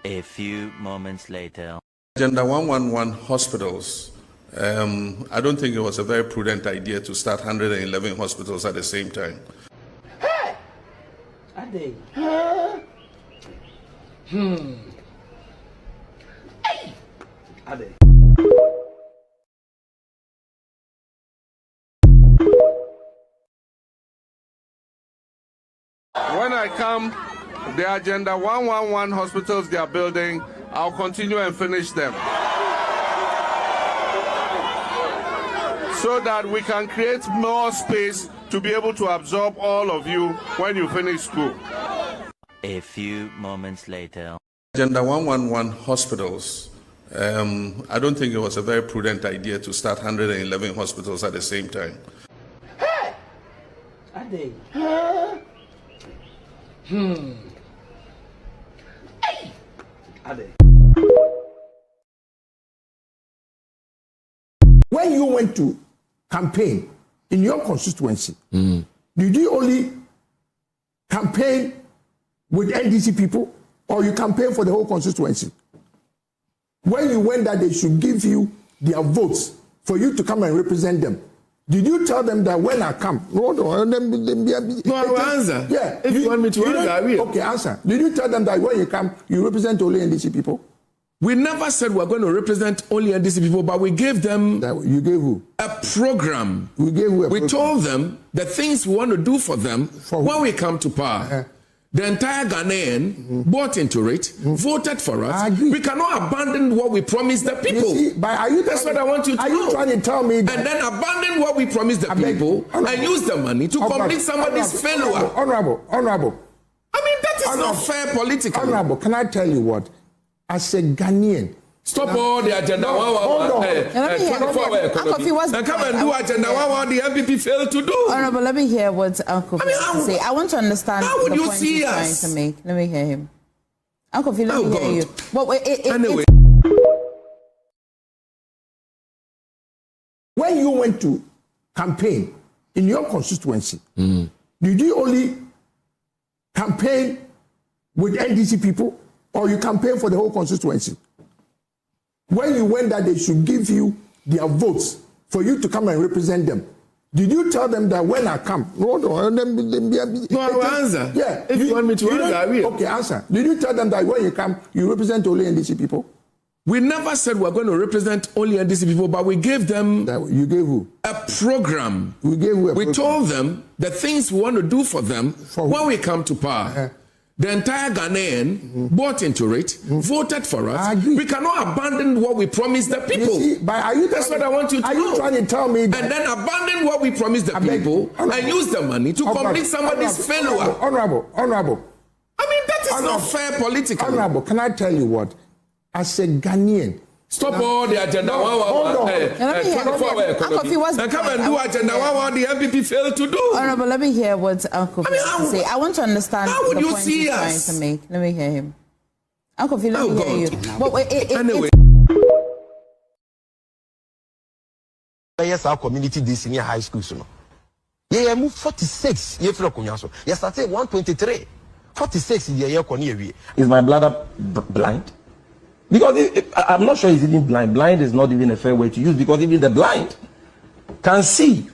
A few moments later. Agenda 111 hospitals. I don't think it was a very prudent idea to start 111 hospitals at the same time. Hey! Ade. Hey! Ade. When I come, the Agenda 111 hospitals they are building, I'll continue and finish them. So that we can create more space to be able to absorb all of you when you finish school. A few moments later. Agenda 111 hospitals. I don't think it was a very prudent idea to start 111 hospitals at the same time. Hey! Ade. Hey! Ade. When you went to campaign in your constituency, did you only campaign with NDC people or you campaign for the whole constituency? When you went that they should give you their votes for you to come and represent them, did you tell them that when I come? No, answer. Yeah. If you want me to answer, I will. Okay, answer. Did you tell them that when you come, you represent only NDC people? We never said we're going to represent only NDC people, but we gave them you gave who? A program. We gave who we told them the things we want to do for them when we come to power. The entire Ghanaian bought into it, voted for us. I agree. We cannot abandon what we promised the people. See, that's what I want you to know. Are you trying to tell me that? And then abandon what we promised the people and use the money to complete somebody's failure. Honorable. I mean, that is not fair politically. Honorable, can I tell you what? As a Ghanaian, stop all the agenda. And come and do agenda. What the MPP failed to do. Honorable, let me hear what Uncle Phil say. I want to understand how would the you point see he's us? trying to make. Let me hear him. Uncle Phil, let me hear you. But anyway. When you went to campaign in your constituency, did you only campaign with NDC people or you campaign for the whole constituency? When you went that they should give you their votes for you to come and represent them, did you tell them that when I come? No, answer. Yeah. If you want me to answer, I will. Okay, answer. Did you tell them that when you come, you represent only NDC people? We never said we're going to represent only NDC people, but we gave them you gave who? A program. We gave who? We told them the things we want to do for them when we come to power. The entire Ghanaian bought into it, voted for us. I agree. We cannot abandon what we promised the people. That's what I want you to know. Are you trying to tell me that? And then abandon what we promised the people and use the money to complete somebody's failure. Honorable. I mean, that is not fair politically. Honorable, can I tell you what? As a Ghanaian, stop all the agenda. And come and do agenda. What the MPP failed to do. Honorable, let me hear what Uncle Phil say. I want to understand how would the you point see he's us? trying to make. Let me hear him. Uncle Phil, let me hear you. Anyway. Yes, our community this senior high school. So yeah, move 46. You started 123. 46 Is my bladder blind? Because I'm not sure it's even blind. Blind is not even a fair way to use, because even the blind can see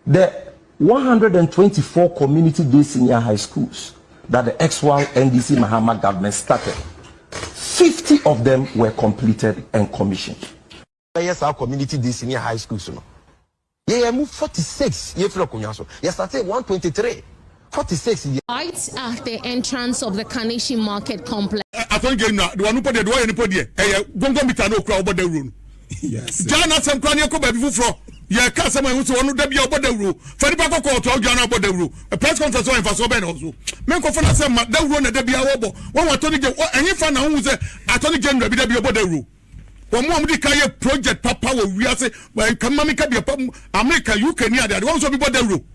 the 124 community-based senior high schools that the ex-1 NDC Mahama government started. 50 of them were completed and commissioned. Yes, our community this senior high school. So yeah, move 46. You started 123. 46. Right at the entrance of the Kanishi Market Complex. I think you know the one who put the door in the podium. Gongo mitano crowd about the room. Yes. Jana some crania ko baby fufro. Yeah, cast someone who's one who debi about the room. Fedipa ko ko to Jana about the room. A press conference on for so ben also. Men ko fana say that room na debi awobo. One attorney general. Any fan who say attorney general debi about the room. One more the carry project papa we are say well come America America UK near there. One so be about the room.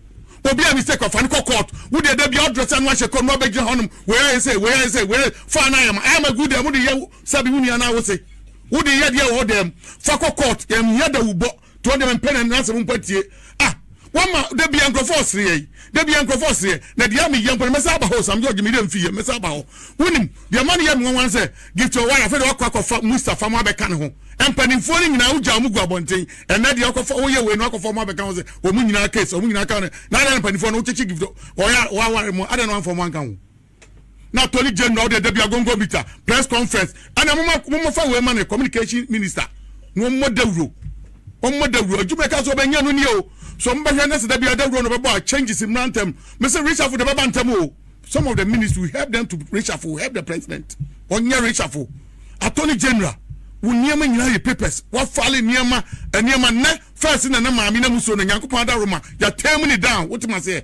Obi a mistake of an court. Would there be address and wash a corner beg honum? Where I say, fine I am a good day. Would you Sabi and I would say, would you hear them? Fako court, and Yada who bought 20 pen and answer. Ah, Wama de bi ankrofos re de bi ankrofos re na de am yam mesa aba ho Sam George mi dem fie mesa aba ho wonim de man yam wan say give to wire fe de akwa Mustafa ma be kan ho empanimfo ni nyina uja mu guabonten ena de akwa wo ye we no akwa ma be kan ho say o mu nyina case o mu nyina kan na empanimfo no chechi give to o ya wa mo ade no anfo mo kan ho na Tony General de bi agongo bita press conference ana mo fa we man communication minister no mo dawro Jumeka so benya no ni o so mbahwe na se da bia dawro no bebo changes in rantem me say reshuffle the baba ntem some of the ministers we help them to reshuffle help the president onya reshuffle Attorney General wo niema nyina ye papers wa file niema ne first na maami na muso no Nyankopon da Roma ya term ni down what ma say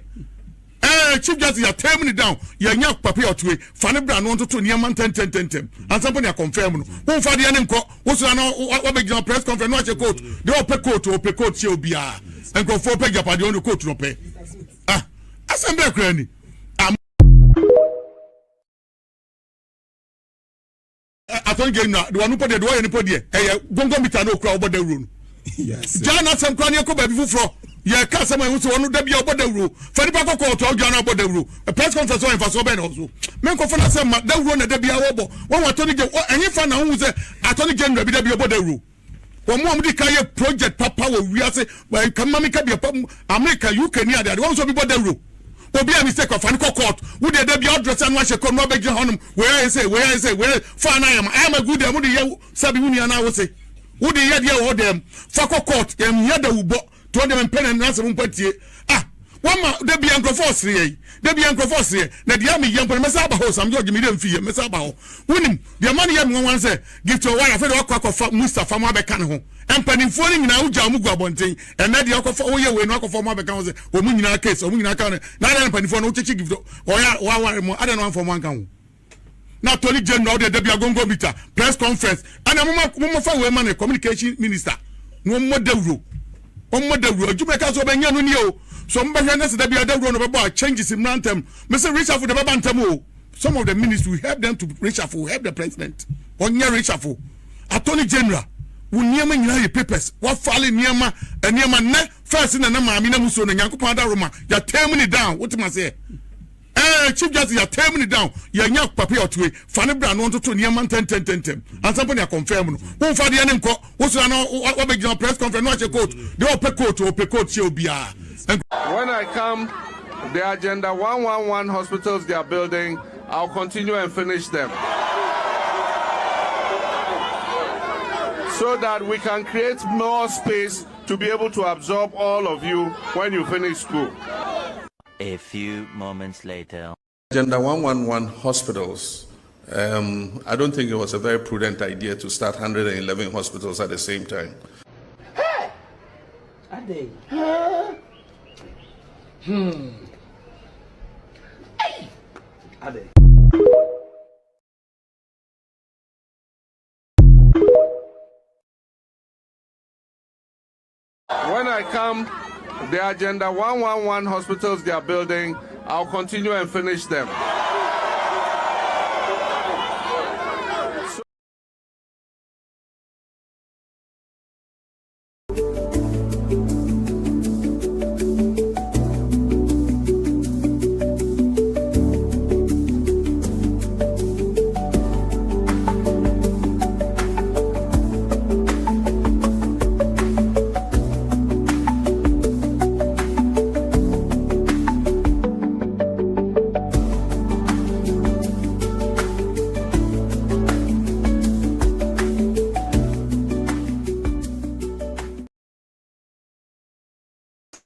Chief Justice ya term ni down ya nya papa otwe fane bra no to niema 10 and somebody ya confirm no wo fa de ne nko wo so na wa be join press conference no che court de ope court che obia enko fo pe japade on court no pe assembly kra ni Attorney General the one put the way ni put there gongo mita no kra oboda wuro no yes jana sem kra ne ko ba bi fufuro ye ka sem ehun so onu da bia oboda wuro fa ni pa ko court o jana oboda wuro press conference o enfa so be no so men ko fa na sem da wuro na da bia obo won Attorney General enyi fa na hu se Attorney General bi da bia oboda wuro won mo amdi ka ye project papa wo wiase kan mami ka bia America UK ni ade won so bi oboda wuro obi a mistake of an court wo de bia address an wa she ko no be gin honum where say fa na am I am a good dem wo de sabi wuni ana wo say wo de ye de wo dem fa court em ye da wubo to dem pen na se mpatie wama de bia ankrofos re na de am yam pen mesa aba ho Sam George mi dem fie mesa aba ho wonim de man yam wan say give to wire fe de akwa Mustafa ma be kan ho empanimfo ni nyina uja mu guabonten ena de akwa wo ye we no akwa ma be kan ho say o mu nyina case o mu nyina kan na empanimfo no chechi give to o ya wa mo ade no anfo man kan ho na Tony General de bia gongo bita press conference ana mo fa we man communication minister no mo dawro Jumeka so benya no ni o so mbahwe na se da bia dawro no bebo changes in rantem me say reshuffle the baba ntem some of the ministers we help them to reshuffle help the president onya reshuffle Attorney General wo niema nyina ye papers wa file niema ne first na maami na muso no Nyankopon da Roma ya term ni down what ma say Chief Justice ya term ni down ya nya papa otwe fane bra no to niema 10 and somebody ya confirm no wo fa de ne nko wo so na wa be join press conference no che court de ope court che obia. When I come, the agenda 111 hospitals they are building, I'll continue and finish them. So that we can create more space to be able to absorb all of you when you finish school. A few moments later. Agenda 111 hospitals. I don't think it was a very prudent idea to start 111 hospitals at the same time. Hey! Ade. Ade. When I come, the agenda 111 hospitals they are building, I'll continue and finish them.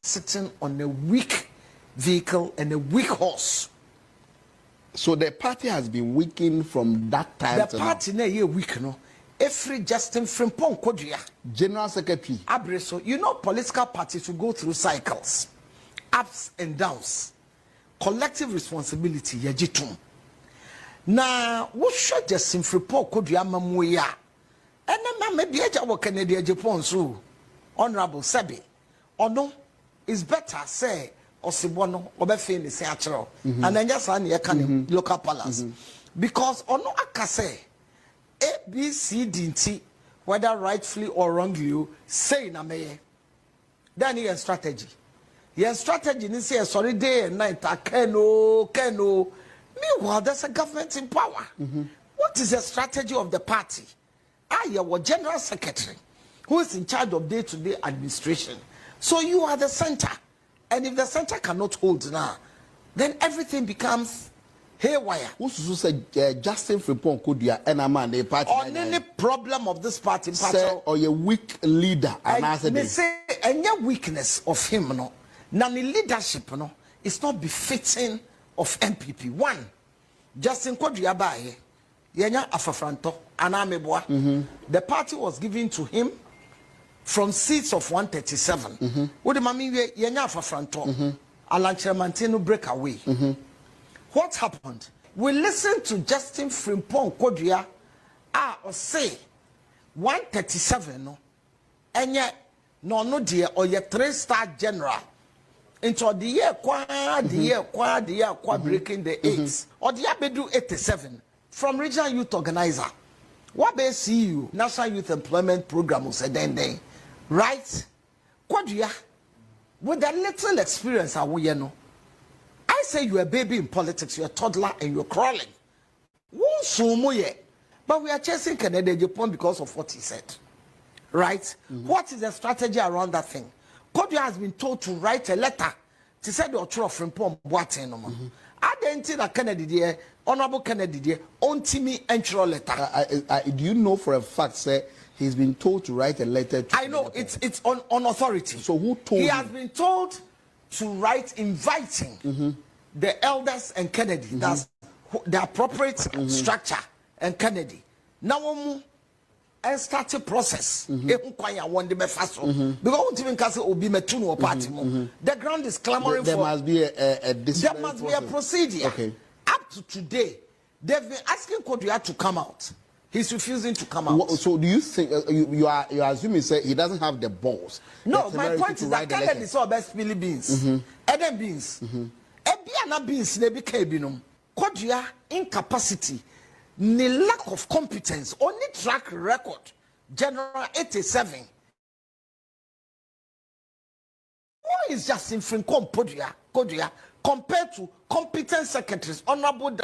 Sitting on a weak vehicle and a weak horse. So the party has been weakened from that time. The party na ye weak no. Every Justin Frimpong Kodria, General Secretary. Abreso, you know political parties will go through cycles, ups and downs. Collective responsibility yajitum. Na what should Justin Frimpong Kodria mamuya? And then maybe I work in the Japan so Honorable Sebi. Or no? It's better say Osibono obefe ni se achero and then just an yekan local palace because ono akase ABCD whether rightfully or wrongly say na meye then your strategy Your strategy is say sorry day and night. Keno. Meanwhile, there's a government in power. What is the strategy of the party? Your general secretary, who is in charge of day-to-day administration. So you are the center. And if the center cannot hold now, then everything becomes haywire. Who's say Justin Frimpong could be an man the party? On any problem of this party, or a weak leader, and I say any weakness of him, no, none leadership, no, it's not befitting of MPP. One, Justin Kodriabaye, Yenya Afafranto, Anameboa. The party was given to him from seats of 137. What the mami Yenya Afafranto, Alan Chermantino break away. What happened? We listened to Justin Frimpong Kodria or say 137 no, and yet no dear or your 3-star general. Into the year breaking the 8s or the year bedu 87 from regional youth organizer. What be CU National Youth Employment Program was then right? Kodria with a little experience you know. I say you're a baby in politics, you're a toddler and you're crawling. But we are chasing Kennedy Japan because of what he said. Right? What is the strategy around that thing? Kodria has been told to write a letter to say the author of Frimpong Boateng. I didn't think that Kennedy, Honorable Kennedy, on Timmy entry letter. Do you know for a fact, sir, he's been told to write a letter to I know, it's on authority. So who told him? He has been told to write inviting the elders and Kennedy. That's the appropriate structure and Kennedy. Now and start a process. Because the ground is clamoring there for. Must be there must be a procedure. Okay. Up to today, they've been asking Kodria to come out. He's refusing to come out. So do you think you are assuming say he doesn't have the balls? No, my point is that Kennedy saw best Philly beans, Eden beans, Ebiana beans, Nebi Kabinum, Kodria incapacity. The lack of competence, only track record, General 87. Who is Justin Frimpong Kodria compared to competent secretaries, Honorable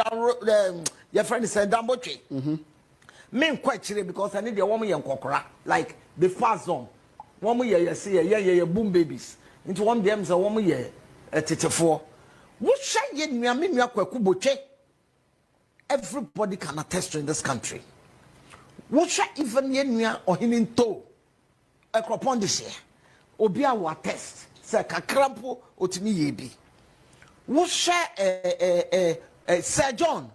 your friend said Damboche. Men quite chilly because I need a woman young kokora, like the fast zone. 1 year, you see, yeah, boom babies. Into one them is a woman year at 4. What shall ye me everybody can attest to in this country. What shall even Yenya or him in tow? A cropon this year. Obia will attest. Say Kakrampo or to me yebi. What shall Sir John?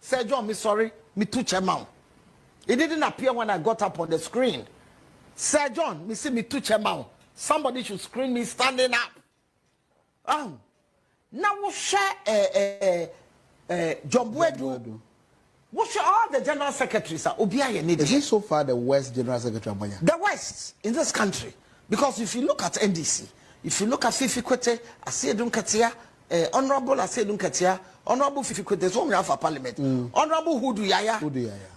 Sir John, me sorry, me too chamau. It didn't appear when I got up on the screen. Sir John, me see me too chamau. Somebody should screen me standing up. Now what shall John Buedu. What should all the general secretaries are? Is he so far the West General Secretary? The West in this country. Because if you look at NDC, if you look at Fifi Kwete, Asedun Katia, Honorable Asedun Katia, Honorable Fifi Kwete, so we have a parliament. Honorable Hudu Yaya.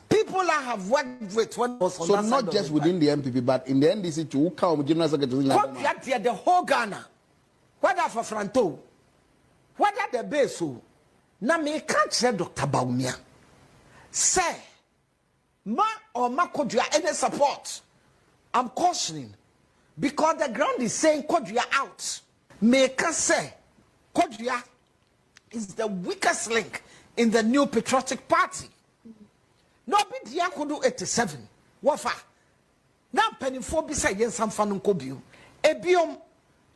People I have worked with when was on so not just within the MPP, but in the NDC too, who come General Secretary? The whole Ghana. Whether for Franto, whether the base. Na me can't say Dr. Baumia. Say, ma or ma Kodria any support. I'm cautioning because the ground is saying Kodria out. Me can say Kodria is the weakest link in the new patriotic party. No be dia could do 87. Wafa. Now penny 4 beside yen some fan kobium. Ebium.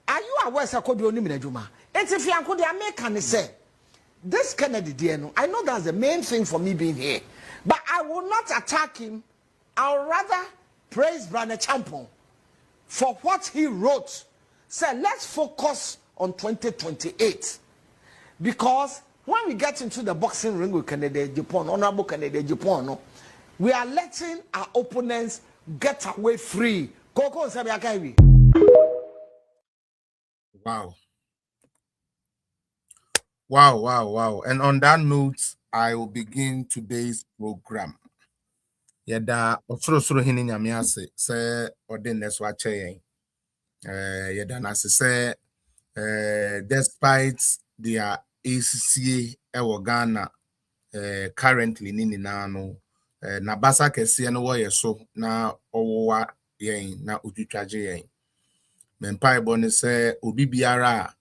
Are you aware sa Kodria ni minajuma? It's if you could American say. This Kennedy DNO, I know that's the main thing for me being here. But I will not attack him. I would rather praise Brother Champon for what he wrote. Say, let's focus on 2028. Because when we get into the boxing ring with Kennedy Japan, Honorable Kennedy Japan, no, we are letting our opponents get away free. Koko Sabiakawi. Wow. Wow. And on that note, I will begin today's program. Yada osoro hini nyame ase se ode neso ache yen. Yada na se despite their ACCA ewo Ghana currently nini na no na basa kese no wo yeso na owowa yen na otwitwaje yen mempa ebo ne se obi biara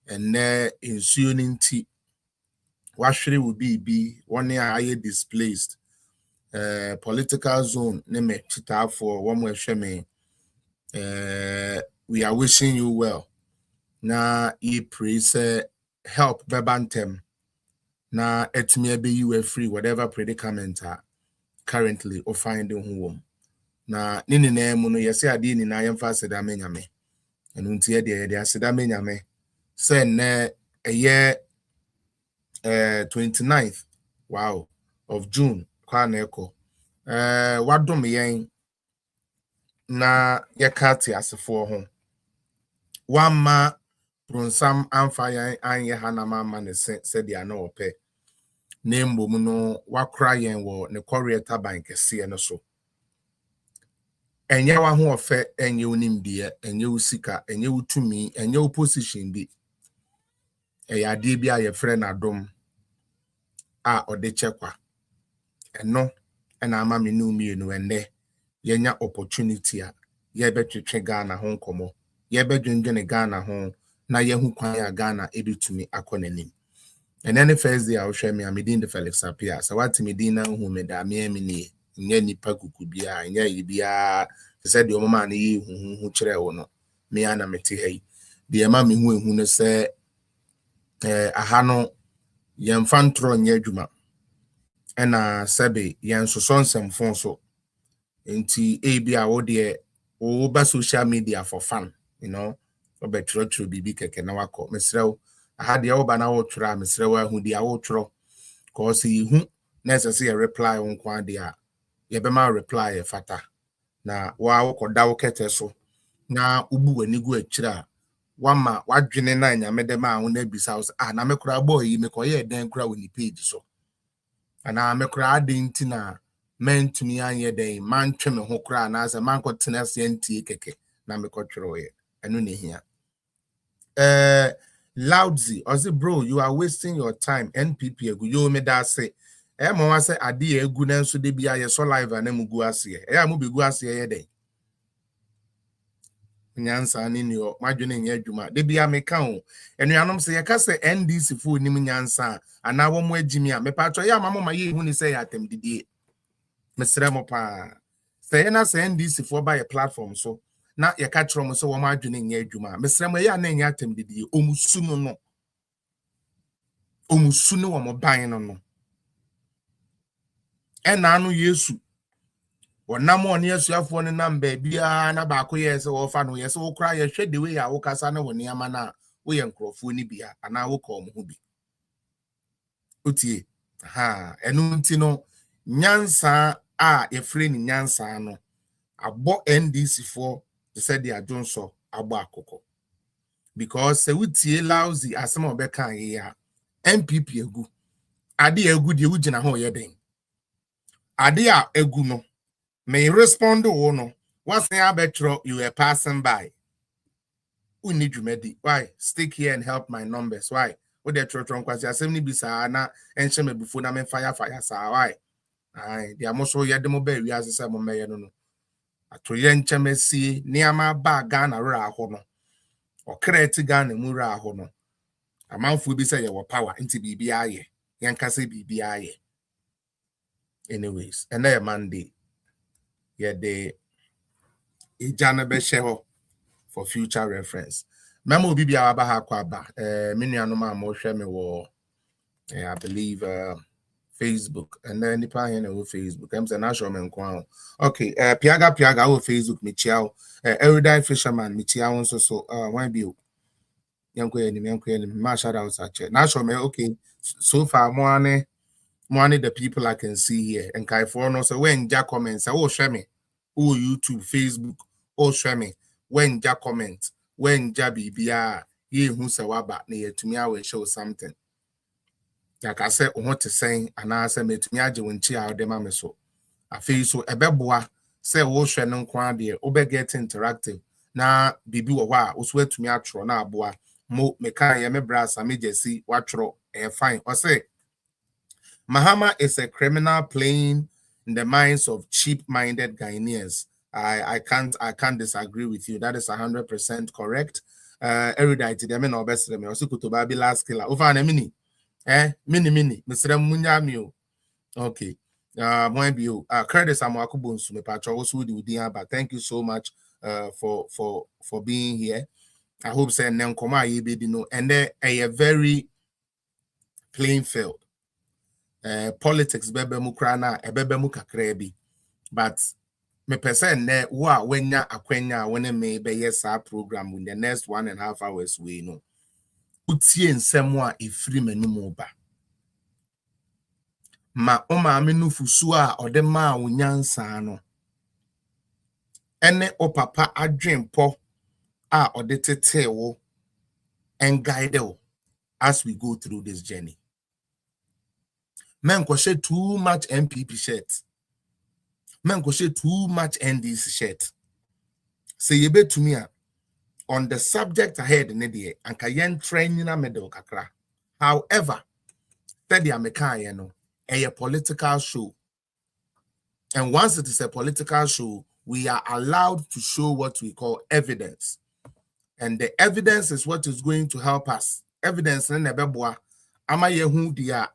enne ensuo nti wahwere wo bi woni aye displaced political zone ne me chitafo wo mo ehwe me we are wishing you well na ye pray say help bebantem na etime be you free whatever predicament currently or finding home na nini na mu no yesi ade ni na yemfa aseda menyame enu ntie de aseda menyame say na eye 29th wow of June kwa na eko wadom yen na yekati asefo ho wama bronsam amfa yan anye hanama ma ne se dia na ope na mbom no wakra yen wo ne korea taban kese no so enye wa ho ofe enye onimdie enye usika enye utumi enye opposition bi eyade bi aye frɛ na dom a ode chekwa eno na ama me no mienu enne yenya opportunity a ye betwetwe Ghana ho nkomo ye bedwendwene Ghana ho na ye hu kwan ya Ghana ebetumi akonanim ene first day I will share me amidin the Felix appear so what me din na hu me da me ni nye nipa kuku bia nye yibia se de o ma na yi hu kire wo no me ana mete hai de ma me hu ehu no se aha no ye mfa ntro nye adwuma ena sebe ye nsoso nsɛmfo so enti bia wo de o ba social media for fun you know obetro bibi keke na wakɔ mesrew aha de wo ba na wo twra mesrew ahu de wo twro cause hu na sese reply on kwa de a ye be ma reply fata na wa wo koda wo kete so na ubu wani gu akira wama wadwene na nyame de ma ho na bisa wo na me kura boy yi me koye den kura woni page so ana me kura adenti na mentumi anye den man twe me ho kura na ase man ko tena se ntie keke na me ko twro ye enu ne hia Loudzy ozi bro you are wasting your time NPP egu yo me da say mo wa say ade egu na nso de bia ye so live na mugu ase mu be gu ase ye den nyansa ni yo madwene nya adwuma de bia me ka ho enuanom se ye ka se NDC fu nim nyansa ana wo mo agimi a me pa tro ya mama ye hu ni say ya atem didie mesre mo pa say na say NDC fu ba ye platform so na ye ka tro mo so wo ma adwene nya adwuma mesre mo ya na nya atem didie omusu no wo mo ban no ena anu Yesu wonam oni asuafo ne namba bia na ba ko yese wo fa no yese wo kra ye hwe de we ya wo kasa na woni ama na wo ye nkrofo ni bia ana wo ko mo ho bi otie enu nti no nyansa a ye free ni nyansa no abo NDC for the said they are doing so abo akoko because se wutie Loudzy asem obeka ye ya MPP egu ade egu de wugina ho ye den ade a egu no may respond to no what's the betro you are passing by we need you medi why stick here and help my numbers why what they tron kwasi asem bisa na enche me before na me fire sa why they are most ya demo be wi asese mo meye no atoye nche mesi niama ba Ghana ra ho no okreti Ghana mu ra ho no amanfo bi say ye wo power nti bibia ye yenkase bibia ye anyways and na Monday yeah the ijana be sheho for future reference memo bibia aba ha kwa ba menuanom a mo hwe me wo I believe Facebook and then nipa here na Facebook I'm saying na show me nko okay piaga wo Facebook me chiao everyday fisherman me chiao so one bi yanko any ma shout out at na show me okay so far mo ane the people I can see here and kai for no so when ja comments share me YouTube Facebook share me when ja comment when ja bibia ye hu se waba na yetumi awe show something like I said what to say and I say metumi age wonchi a de ma me so afi so ebeboa say wo hwe no kwa de obe get interactive na bibi wo a wo so atumi atro na aboa mo meka ye me brasa me jesi watro fine or say Mahama is a criminal playing in the minds of cheap-minded Ghanaians. I can't disagree with you. That is 100% correct. Erudite them no best them also to baby last killer over an mini mini Mr. Munyamio. Okay. Curtis Amakubunsu me patch also do but thank you so much for being here. I hope say Nenkoma Yebedino and there a very playing field. Politics bebe mu krana ebebe mu kakra bi but me person ne wa wenya akwenya when me be yes program in the next 1.5 hours we know utie nsem a efiri manum ba ma o ma me nufusu a ode ma wonyansa no ene o papa adwempo a ode tetewo and guide you as we go through this journey. Men share too much MPP shirt. Men share too much NDC shirt. Say you bet to me on the subject ahead in the and kayen training a medal kakra. However, steady American no a political show. And once it is a political show, we are allowed to show what we call evidence. And the evidence is what is going to help us. Evidence in nebeboa ama yehu dia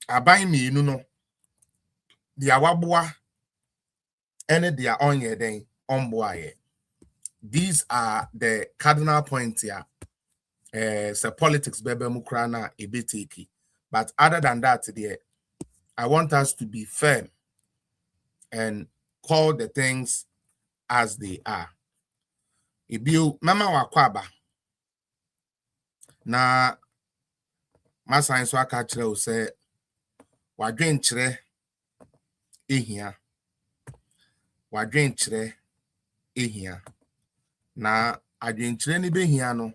aban mi no dia waboa ene dia onye den onboa ye. These are the cardinal points here. So politics bebe mukra na ebeteki. But other than that, I want us to be firm and call the things as they are. Ibiu mama wakwaba na masan so aka kire o se wadwen kire ehia na adwen kire ni behia no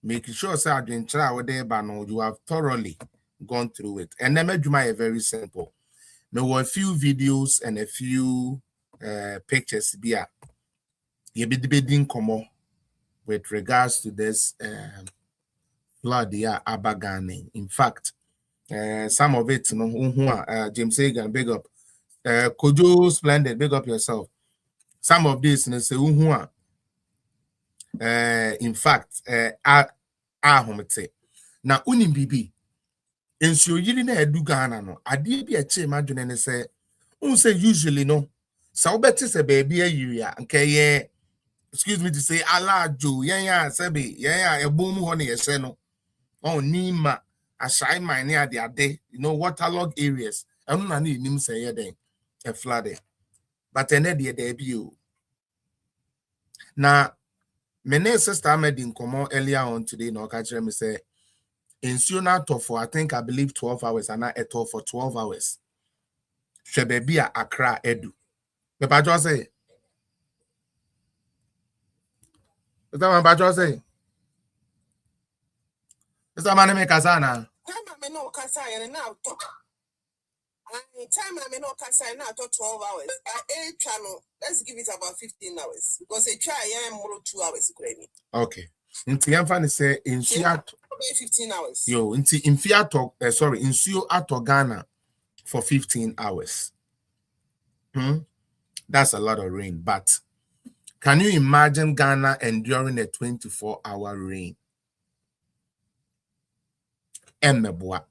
make sure say adwen kire a wode ba no you have thoroughly gone through it. And then medjuma is very simple. There were a few videos and a few pictures here. You be debating with regards to this flood here Abagane. In fact, some of it, James Hagan, big up. Kojo Splendid, big up yourself. Some of this, say, in fact, now unim bibi. And so you didn't do Ghana no. I did be a chair imagine and say, say usually no. So better say baby a year okay, excuse me to say Allah Joe, sabi, a boom honey a seno. Oh Nima, a shy mine near the day, waterlogged areas. I'm not need him say a flooded. But an idea debut. Now, my sister made in common earlier on today, no catch me say. In Siona for I think I believe 12 hours and I ate for 12 hours. Shebebia Accra Edu. The Pajo say. Is that what Pajo say? Is that man make Kasana? Time I know Kasai and now talk. Time I know Kasai now talk 12 hours. A channel, let's give it about 15 hours. Because a try I am more 2 hours. Okay. Inti yamfa say in Siat 15 hours. Yo, in Fiat sorry, in Sio Ato Ghana for 15 hours. That's a lot of rain. But can you imagine Ghana enduring a 24-hour rain? Emmeboa.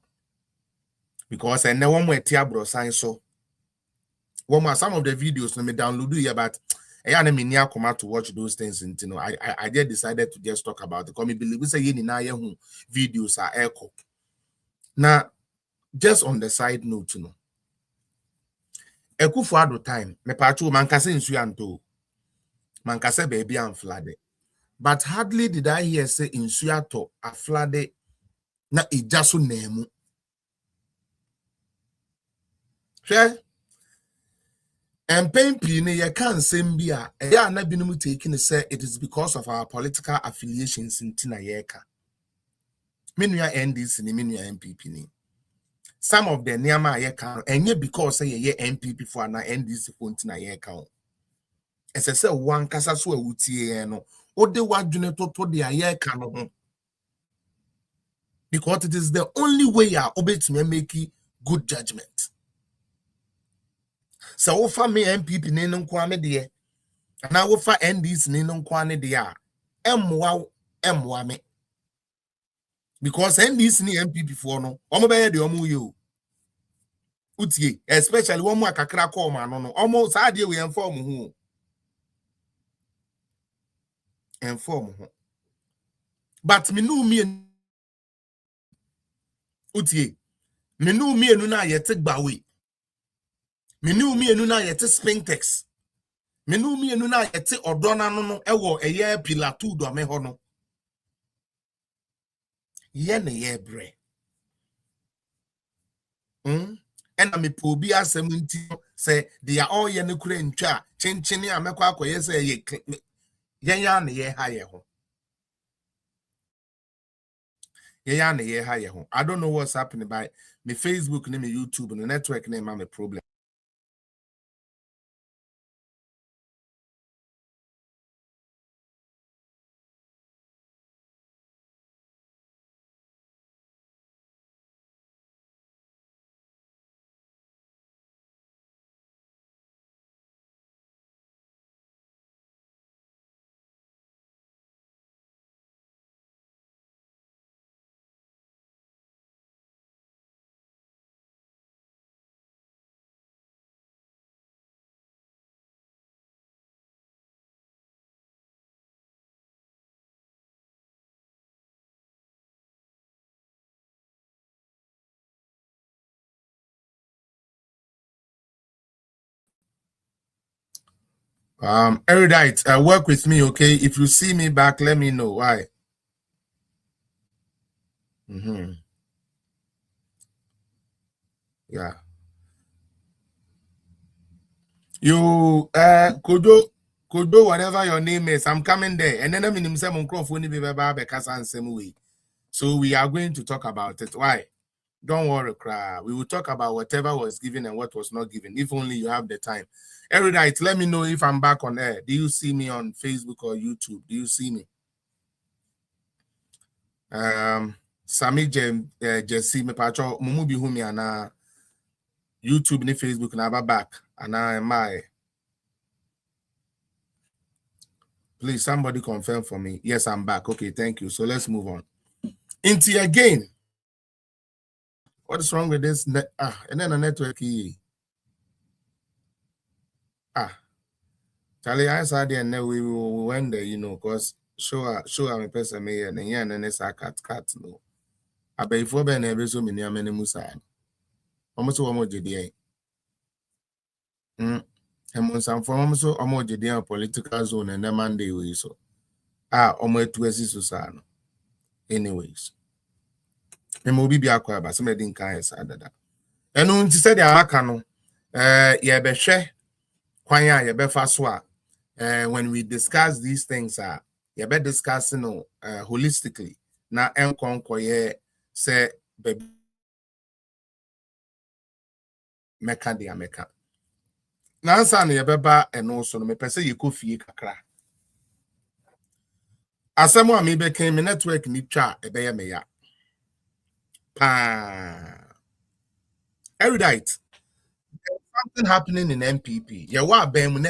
Because I know one way Tiabro sign so. Some of the videos let me download here, but I didn't come out to watch those things. And I just decided to just talk about it. Because I believe we say videos are echo. Now, just on the side note, Eku for the time, me pachu mankase insuyanto, mankase baby and flooded. But hardly did I hear say insuyato a flooded na ijasu nemu. Sure. And pain ye can't send be a not been taking say it is because of our political affiliations in Tinayeka. Minua NDC ni minua MPP. Some of the Niama Yeka, and yet because say ye MPP for an NDC for Tinayeka. As I say, one Casasu Uti no, or the one Juneto to the Ayeka no. because it is the only way you are able to make good judgment. So offer me MPP nino kwane de, and I offer NDs nino kwane de emwa me. Because NDs ni MPP for no, omo be de omo you. Utie, especially one more kakra call man no, almost idea we inform who. Inform who. But me know me utie, me know me enu na yete gbawe. Me know me enu na yete spintex. Me know me enu na yete odona no ewo eye pillar 2 do me ho no. Ye ne ye bre. And me pobi asem nti say they are all ye ne kura ntwa chenchene amekwa akoye say ye ya ne ye ha ye ho. Yeah, I don't know what's happening by me Facebook, me YouTube, and the network name. I'm a problem. Erudite, work with me, okay? If you see me back, let me know why. Yeah. You Kodo, whatever your name is, I'm coming there. And then I mean say microphone be same way. So we are going to talk about it. Why? Don't worry, cry. We will talk about whatever was given and what was not given, if only you have the time. Erudite, let me know if I'm back on air. Do you see me on Facebook or YouTube? Do you see me? Sami Jesse me pacho mumu bi humi ana YouTube ni Facebook na back ana my. Please, somebody confirm for me. Yes, I'm back. Okay, thank you. So let's move on. Into again. What is wrong with this? And then a network. Charlie, I said there and we went there, you know, because show I'm a person me and then it's a cat no. I bet for Ben every so many musa. Almost one more JD. And some form so almost JD political zone and the Monday we so. Almost 2 years so. Anyways. Me mo bi akwa ba some didn't kind sad that. And on said the aka no ye be hwe kwan a ye be fa so a when we discuss these things ye be discussing no holistically na enkonko ye say baby meka de ameka na ansa na ye be ba eno so no me pese ye kofie kakra asemo a me be ken me network ni twa e be ye me ya Erudite, there's something happening in MPP. Yeah, what Ben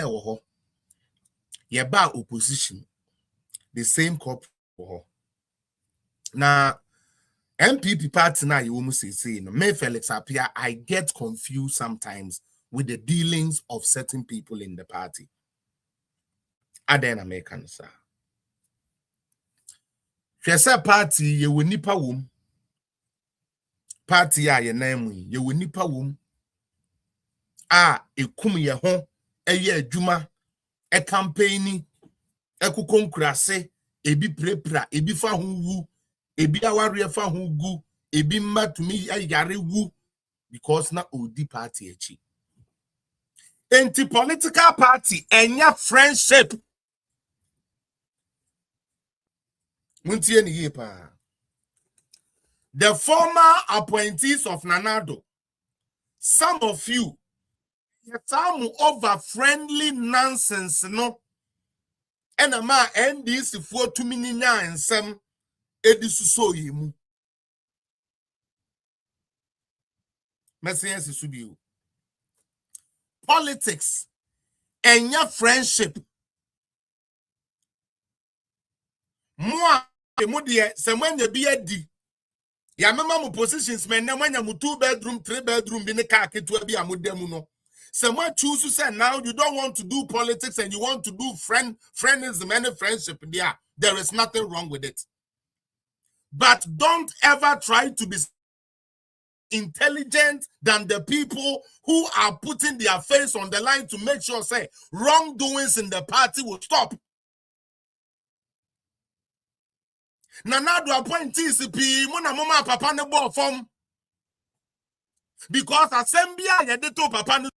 yeah, ba opposition, the same corp. Now, MPP party now you almost say no. May Felix appear. I get confused sometimes with the dealings of certain people in the party. Aden American sir. She said party you will nipa wom. Party a ye name you will nipa wom. Ekum ye ho eye adwuma e campaigning ekukom krase ebi prepra ebi fa ho wu ebi aware fa ho gu ebi matumi ayare wu because na odi party echi anti political party enya friendship muntie ni yepa. The former appointees of Nanado, some of you some over friendly nonsense no ena ma NDC for 2 million and some edisuso yimu Messiah Subiu. Politics and your friendship. More, someone you be a D. Ya mama positions men na when you 2-bedroom, 3-bedroom be ne car to be a mudemuno. Someone choose to say now you don't want to do politics and you want to do friendism and friendship. There is nothing wrong with it. But don't ever try to be intelligent than the people who are putting their face on the line to make sure say wrongdoings in the party will stop. Nana do appoint TCP muna mama papa ne bo form because assembly ya de to papa ne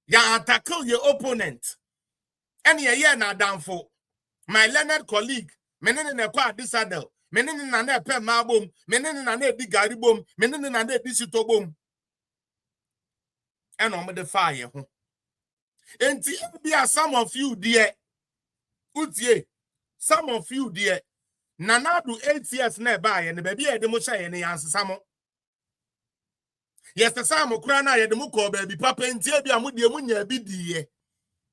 ya tackle your opponent. And ye na downfall. My learned colleague, menene ne kwa disadel, menene na ne pe mabom, menene na ne di garibom, menene na ne di sitobom. And on the fire. And some of you dear, utie, some of you dear, Nana do 8 years nearby and the baby at the Moshe and the answer some. Yes, the Samo Krana at the Muko baby, Papa and Tibia Mudia be dear.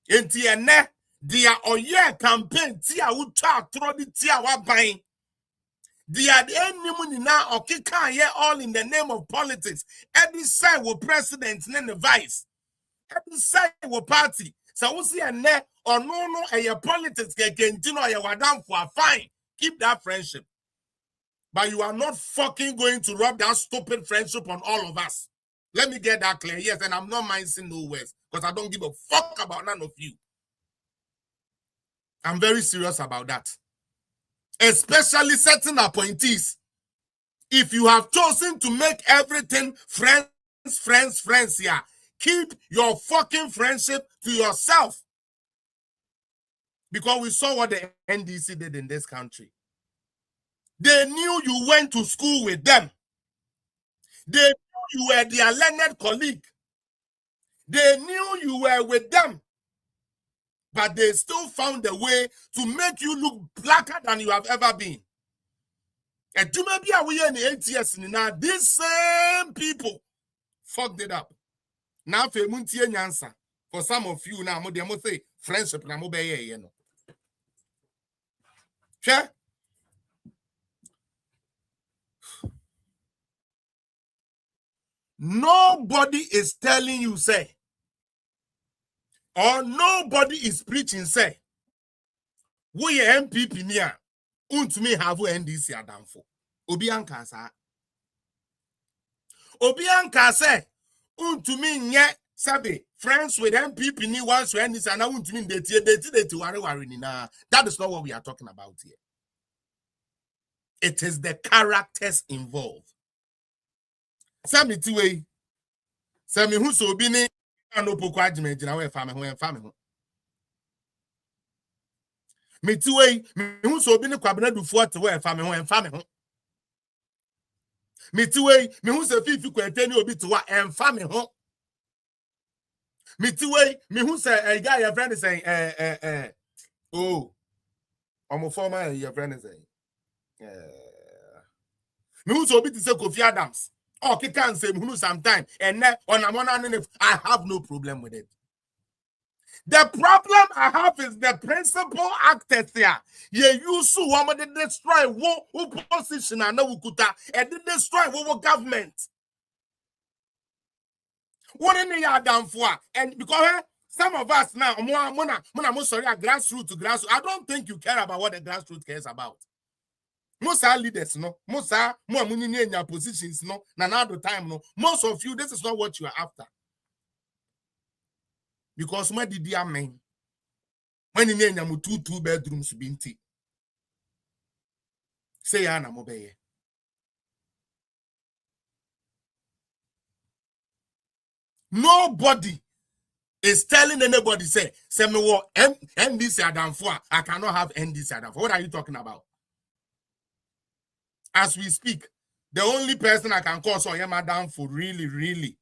And Tiane, dear or yeah campaign, Tia would talk through the Tia buying. They are the enemy now or kika here all in the name of politics. Every side will president and the vice. Every side will party. So we see a ne or no a your politics can continue your wadam for fine. Keep that friendship. But you are not fucking going to rub that stupid friendship on all of us. Let me get that clear. Yes, and I'm not minding no words because I don't give a fuck about none of you. I'm very serious about that. Especially certain appointees. If you have chosen to make everything friends, yeah, keep your fucking friendship to yourself. Because we saw what the NDC did in this country. They knew you went to school with them. They knew you were their learned colleague. They knew you were with them. But they still found a way to make you look blacker than you have ever been. And to maybe we in the 8 years now, these same people fucked it up. Now, for some of you now, they must say friendship na mo be ye no. Sure? Nobody is telling you say, or nobody is preaching say, we MPP near, me have NDC adamfo. Obianka sa. Obianka say, me nye sabe friends with MPP ni once when this and I want to mean they worry na. That is not what we are talking about here. It is the characters involved. Sami tiwe. Sami who so bini no poko agime jina we family. Me tiwe me who so bini kwabena du forte we family. Me tiwe me who se fifi kweteni obi to wa family ho. Me tiwe me who say a guy your friend is saying oh omo former your friend is saying me who so bit to say Kofi Adams or can say who sometime and on I have no problem with it. The problem I have is the principal actors there. You use woman to destroy who position and and destroy what government. What in the down for? And because some of us now, sorry, grassroots to grassroots. I don't think you care about what the grassroots cares about. Most are leaders, no. Most are more money in your positions, no. Another time, no. Most of you, this is not what you are after. Because my dear man, when you name you two bedrooms binti. Say Anna Mobeye. Nobody is telling anybody, say me what NDC Adam for. I cannot have NDC Adam. What are you talking about? As we speak, the only person I can call so Madam for really,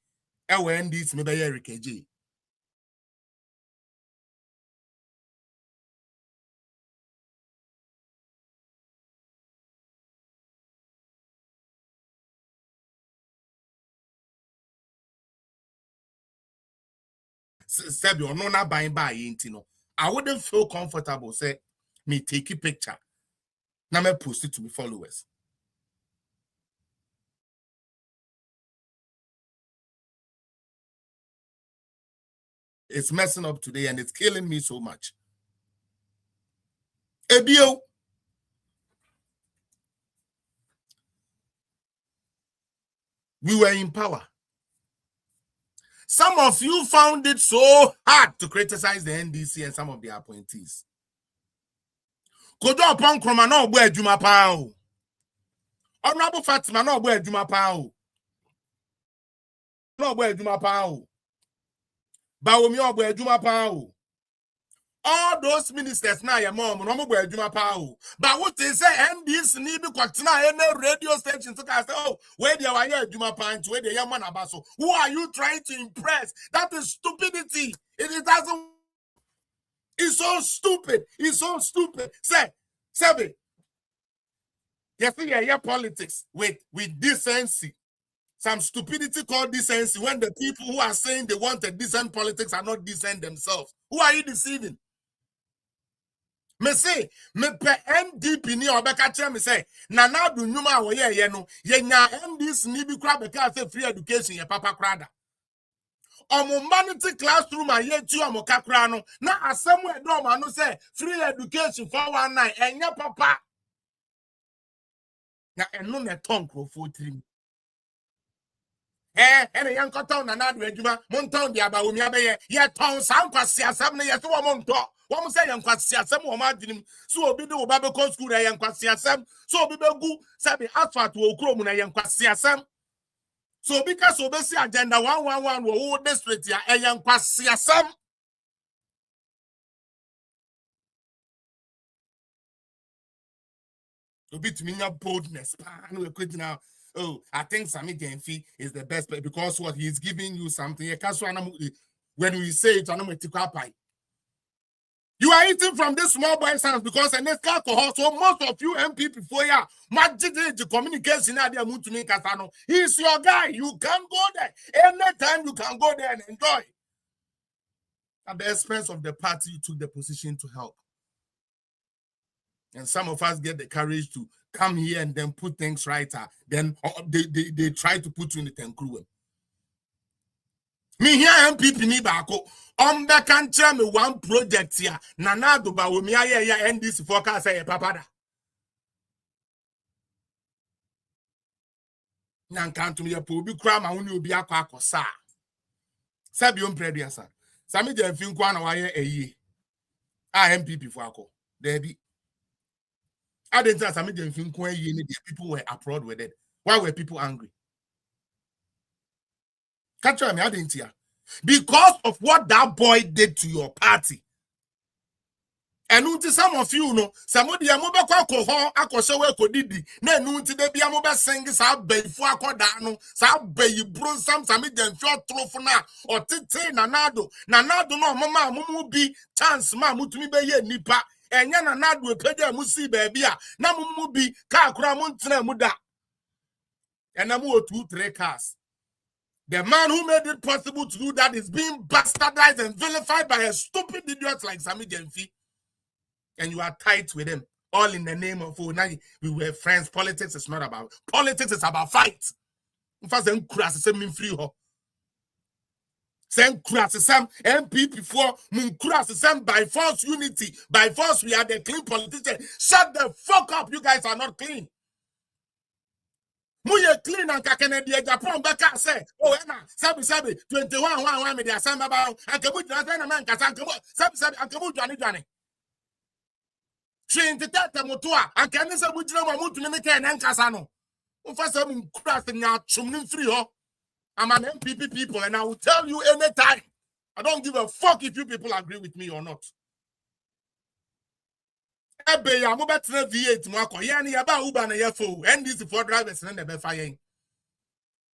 NDC maybe Eric J. Said you're not buying by no. I wouldn't feel comfortable say me take a picture. Now me post it to my followers. It's messing up today and it's killing me so much. Ebio. We were in power. Some of you found it so hard to criticize the NDC and some of their appointees. Kodo upon Kroma no bo adwuma pa o. Honorable Fatima no bo adwuma pa o. No bo adwuma pa o. Bawomi no bo adwuma pa o. All those ministers na your mom no bo adwuma pa o. But what they say NDC ni bi kwatena any radio station so can say oh where they were adwuma pa nti where they man abaso. Who are you trying to impress? That is stupidity. It doesn't. It's so stupid. It's so stupid. Say you see yeah politics with decency. Some stupidity called decency when the people who are saying they want a decent politics are not decent themselves. Who are you deceiving? Me say, me pe NDP ni obeka che me say, na do nyuma wo ye no, ye nya NDC ni bi kra beka say free education ye papa krada. Omo humanity classroom aye tu omo kakra no, na asem we do ma no say free education 419 enya papa. Na eno ne ton krofo trim. Ene yan koton na do adwuma, monton dia ba omi abeye, ye ton san kwase asem ne ye so wo monto. One say young kwasiasem wo ma dinim so obi de wo ba be school na young kwasiasem so obi be gu sabi asfalt wo krom na young kwasiasem so obi ka so be si agenda 111 wo district ya young kwasiasem obi to me boldness no ekwina oh I think Sammy Genfi is the best because what he's giving you something when we say it anamotikwa. You are eating from this small boy's hands because an alcohol. So most of you MP before ya, the communication idea to me Kasano. He's your guy. You can go there. Anytime you can go there and enjoy. At the expense of the party, you took the position to help. And some of us get the courage to come here and then put things right. Then they try to put you in the tenkruwe. Me here MPP ni bako. Ombe can tell me one project here. Nana do ba we ya NDC forecast say papada. Nan kan to me po bi kra ma woni obi akwa akosa. Sabi on predia sa. Sami je mfin kwa na wa ye eyi. MPP for ako. There be. I didn't tell Sami je mfin kwa eyi ni people were abroad with it. Why were people angry? Catch me, I didn't hear. Because of what that boy did to your party. And some of you know, somebody amoba kwa koho akose we kodidi. Na nunti de bia amoba sing sa before akoda no, sa be bro sam sami dem fio trofo na otete nanado no mama mumu bi chance ma mutumi be ye nipa. Enya nanado epeja mu si baabi a na mumu bi ka akora mu ntena mu da. And amu 2-3 cars. The man who made it possible to do that is being bastardized and vilified by a stupid idiot like Sammy Genfi. And you are tight with him. All in the name of, oh, now we were friends. Politics is not about, politics is about fight. In fact, then crass is a free ho. Send crass is some MP before mun crass is some by force unity. By force, we are the clean politicians. Shut the fuck up. You guys are not clean. Muye clean and kakene di Japan beka say oh na sabi 21 me di asamba ba ankebu na man kasa ankebu sabi ankebu dwane trinity tata motoa ankene se bujina ma mutu ne ke na nkasa no mfa se mu kura se nya chum ne free ho I'm an MPP people, and I will tell you anytime. I don't give a fuck if you people agree with me or not. Ebe ya mo betre V8 mo akoye ni ya ba Uber na ya fo NDC for drivers na be fayen.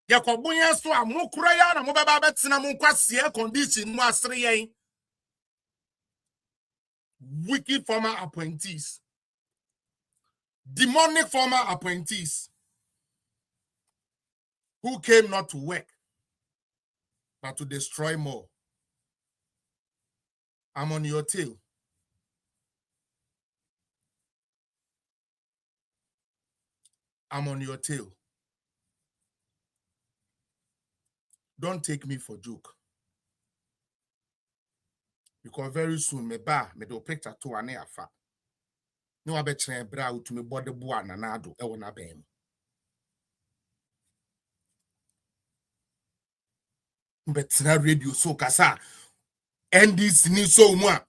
Ya ko bunye so amukura ya na mo be ba betena mo kwasie condition mo asre yen. Wicked former appointees. Demonic former appointees who came not to work but to destroy more. I'm on your tail. I'm on your tail. Don't take me for joke. Because very soon me do picture to ane afa. No abetchen bra to me body bua na nado e wona bem. Betina radio so kasa NDC ni so mu a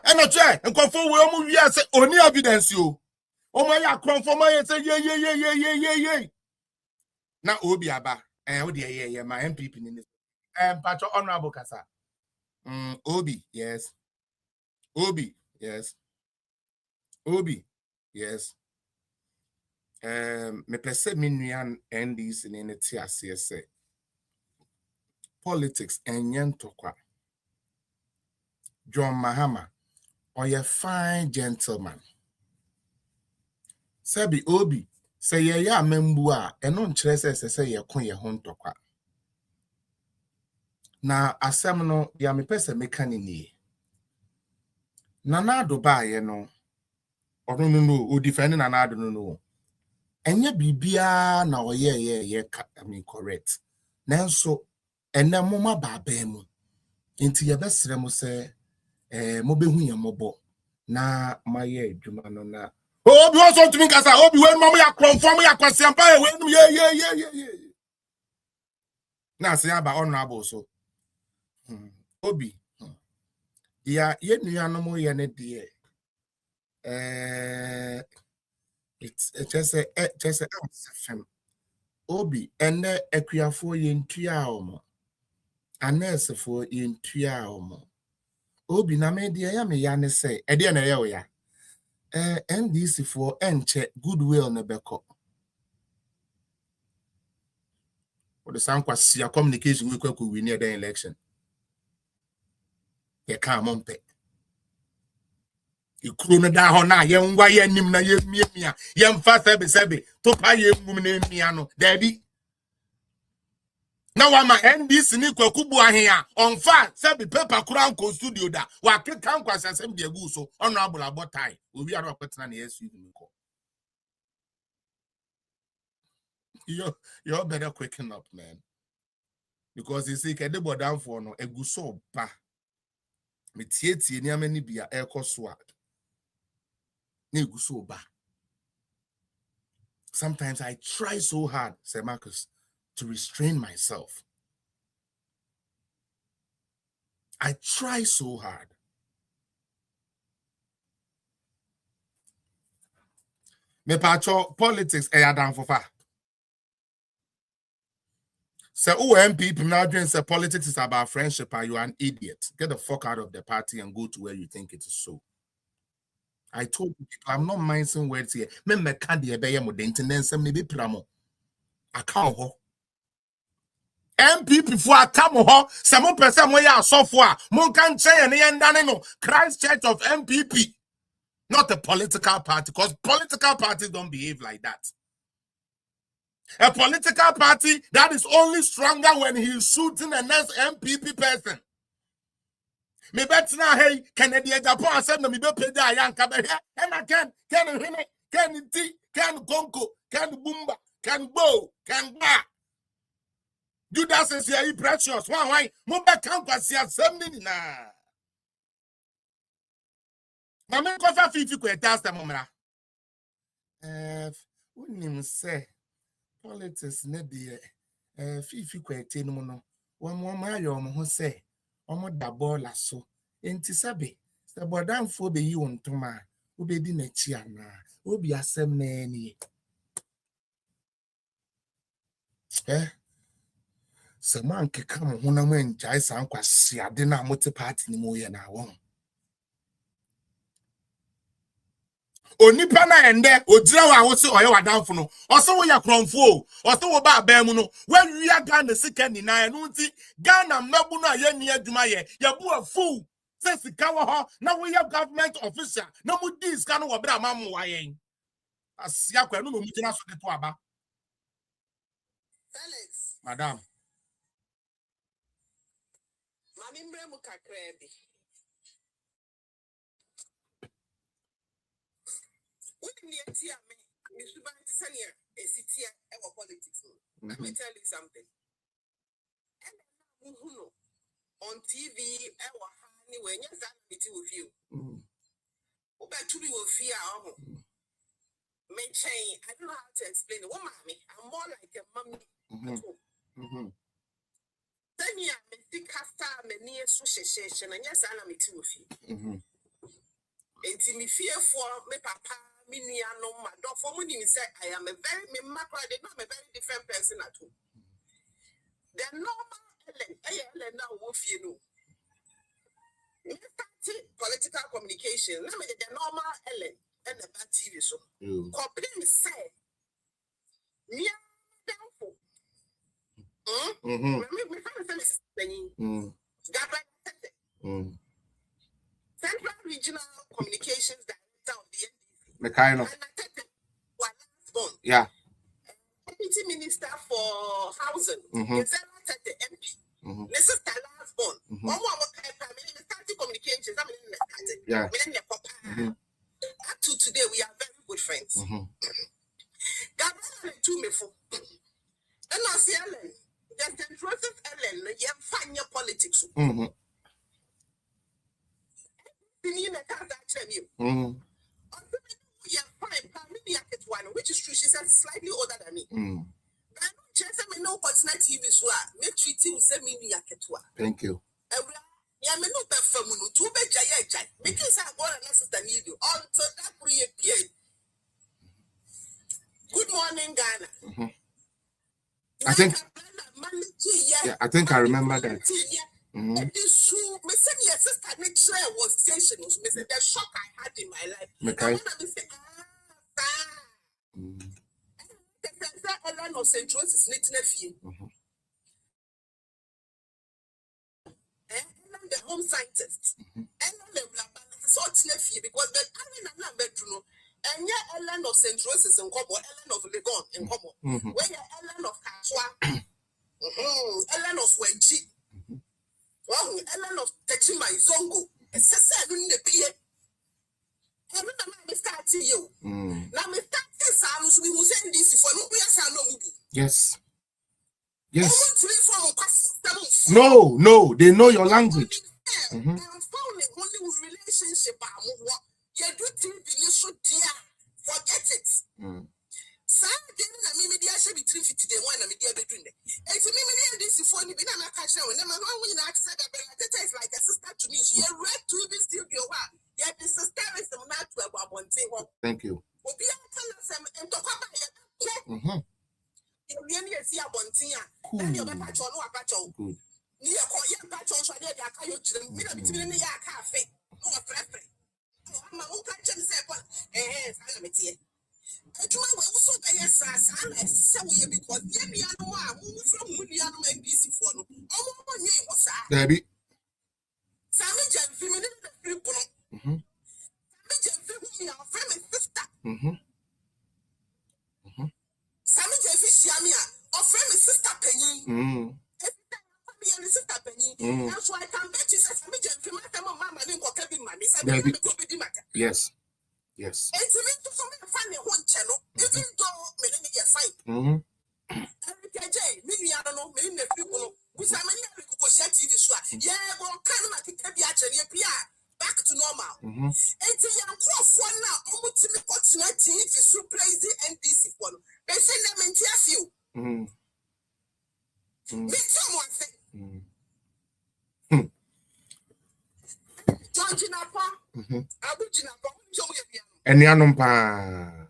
eno che nkofo we omu wi ase oni evidence yo. Omo ya confirm ye say ye. Na obi aba wo de ye ma MPP ni patro honorable kasa. Obi, yes. Obi, yes. Obi, yes. Me pese me nuan NDC ni ne ti ase se. Politics enyen tokwa. John Mahama, or a fine gentleman. Sabi Obi, say ya membua, and non chese say ye kun ye hon tokwa. Na asemno ya me pese mekanini. Nana do ba ye no. Or no, o defend Nana do no. Enye bibia na oye I mean correct. Nanso ene moma ba ba mu. Inti ye besre mo se mo behu ye mobo na maye adwuma no na Obi also to me kasa Obi when mama ya confirm ya kwasempa we ye. Na say aba honorable so. Obi. Ya ye nuanom ye ne de it's just a Obi ene akuafo ye ntua omo anesefo ye ntua omo Obi na me de ya me ya ne say e de na ye wo ya NDC for enche goodwill ne beko for the sound kwasia communication we kwaku we near the election ye ka mompe ikuru no da ho na ye ngwa ye nim na ye mia ye mfa sebe to pa ye ngum na mia no dabi na wa ma NDC ni kwaku bu ahia onfa sebe paper kura nko studio da wa keka nkwasa sem de agu so ono abula botai obi ara kwetena na yesu nko you're better quicken up, man. Because you see, kede bodam for no eguso ba. Me tie ni amani bia ekoswa. Ni eguso ba. Sometimes I try so hard, Sir Marcus, to restrain myself. I try so hard. Me pacho politics e adam for fa. So MPP now doing say politics is about friendship, and you are an idiot. Get the fuck out of the party and go to where you think it is so. I told you people, I'm not minding words here. Me can't be mo maintenance maybe pramo. I can't ho. MPP for a come ho. Some person we are software. Mon can say any no Christ Church of MPP, not a political party, because political parties don't behave like that. A political party that is only stronger when he's shooting the next MPP person. Me bet na hey Canadian Japan said no me be pay da yan ka be and I can tea can gonko can bumba can bow can ba Judas is here precious why mo be kan kwasi asem ni na na me ko fa fifi ko etasta mo mra unim say politics na de fifi ko ete no no wo mo ma yo mo ho say omo da bola so enti sabe se bodamfo be yi wontoma obedi na chi ana obi asem na ni Seman kekam hunamen jai sankwa siadina mote party ni moye na won. Onipa na ende odira wa wo se oye wadanfo no oso wo ya kronfo oso wo ba abam no wa wia Ghana sika ni na enu nti Ghana mabu no aye ni adwuma ye bu afu se sika wo ho na wo ya government official na mu di sika no wo bra mamu wa yen asia kwa no mu gina so de to aba. Felix Madam mami mbre mu kakrebi let me tell you something. On TV, anyway, yes, I'm meeting with you. I don't know how to explain it. Mommy, I'm more like a mommy at home. 10 years, I cast many association, and yes, I'm meeting with you. And me fear for me papa. I am a very macro, I'm a very different person at home. The normal Ellen now wolf you know. Political communication, let me the normal Ellen and the bad TV show. Company say me downfall. Central Regional Communications Director of the the kind of yeah. Deputy Minister for Housing, MP. This is the last one. Communications. Yeah. Up to today, we are very good friends. Gabriel to me for. And I see Ellen. The process Ellen. You find your politics. Which is true. She said slightly older than me. Thank you. Good morning, Ghana. I think I remember that. This was the shock I had in my life. Ellen of St. Rose is nephew. Ellen the home scientist. Ellen the sort nephew because the Ellen bedroom and Ellen of St. Rose is in Cobo, Ellen of Legon in Cobo. Where Ellen of Kachwa, Ellen of Wenji, Ellen of Techima Zongo, and Sessa in the beer. I remember starting you. Now, we will send this for no. Yes. Yes. No, they know your language. I'm found only with relationship. You do things forget it. Media should be 350 day one and media between them. It's a media this for me. I'm not catching when I'm it's like a sister to me. She read to be still your one. Yet the sister is not to about one thing. Thank you. You really see a one thing. Then you're back on what patch. You call your patch on so they are between the cafe. No preference. I'm a catching second. I'm a tea. I do also pay a sass and I say because Yemi and one from William and DC for no. Oh, my name was Debbie. Sammy Jan feminine people. Sammy Jan feminine, our friend and sister. Sammy Jan Fishamia, our friend and sister Penny. Sister Penny. That's why I can bet you Sammy Jan feminine, Mamma, and Kevin Mammy. Yes. Yes. It's a little something funny one channel, even though many fight. Maybe I don't know, many people who are many TV. Yeah, well, back to normal. It's a young for now, almost to me what's 19 if you surprise the NDC one. They send them in TFU. Me someone say, John Jinapa, Abu Jinapa, and Yanumpa.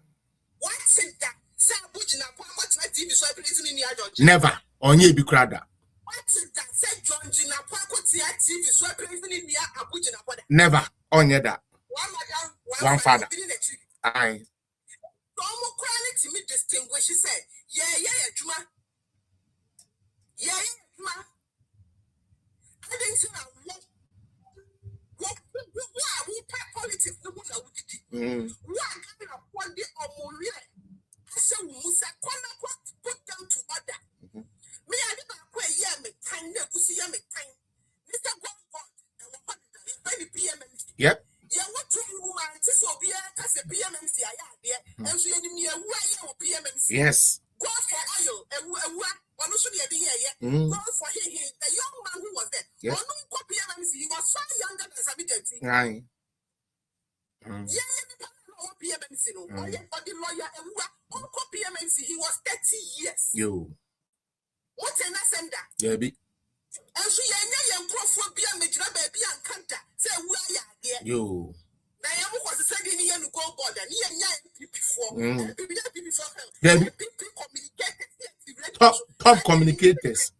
What's it that? Say Abu Jinapa, what's my TV so I believe in your Never. On ye be crowded. Never on your that. One father. Aye. Yep. Yes. Mm. The young man who was there. Yes. He was far younger than Sabi. Right. He was 30 years. Yo. What's an ascender? Yeah, be. And so young prophet major baby and canter. Say where ya yo. Now I was sending you to go board and top communicators.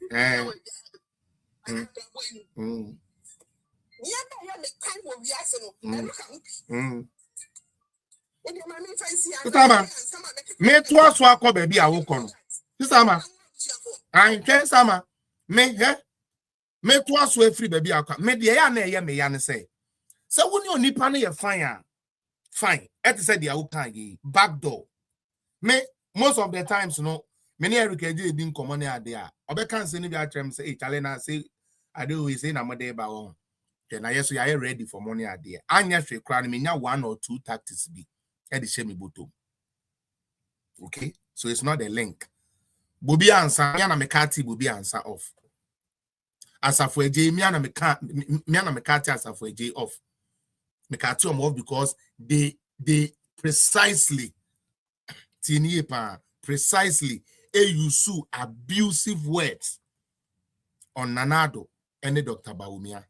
Me twa so akọ baby a wo kono. Sistama. An twen sama. Me me twa so afri baby akọ. Me de ya na eye me ya ne say. So woni onipa na ye fine fine. Et say dia wo kan ye back door. Me most of the times no many Erica did common idea. Obe can say ni bi atrem say chale na say ade we say na mode ba won. Then I yes we are ready for money idea. Anya hwe kra na me nya 1 or 2 tactics bi. E de shame bottom. Okay? So it's not a link. Bobi answer me na me kati bobi answer off. Asafo eje me na me kati asafo eje off. Me kati off because they precisely use abusive words on Nanado and Dr. Baumia.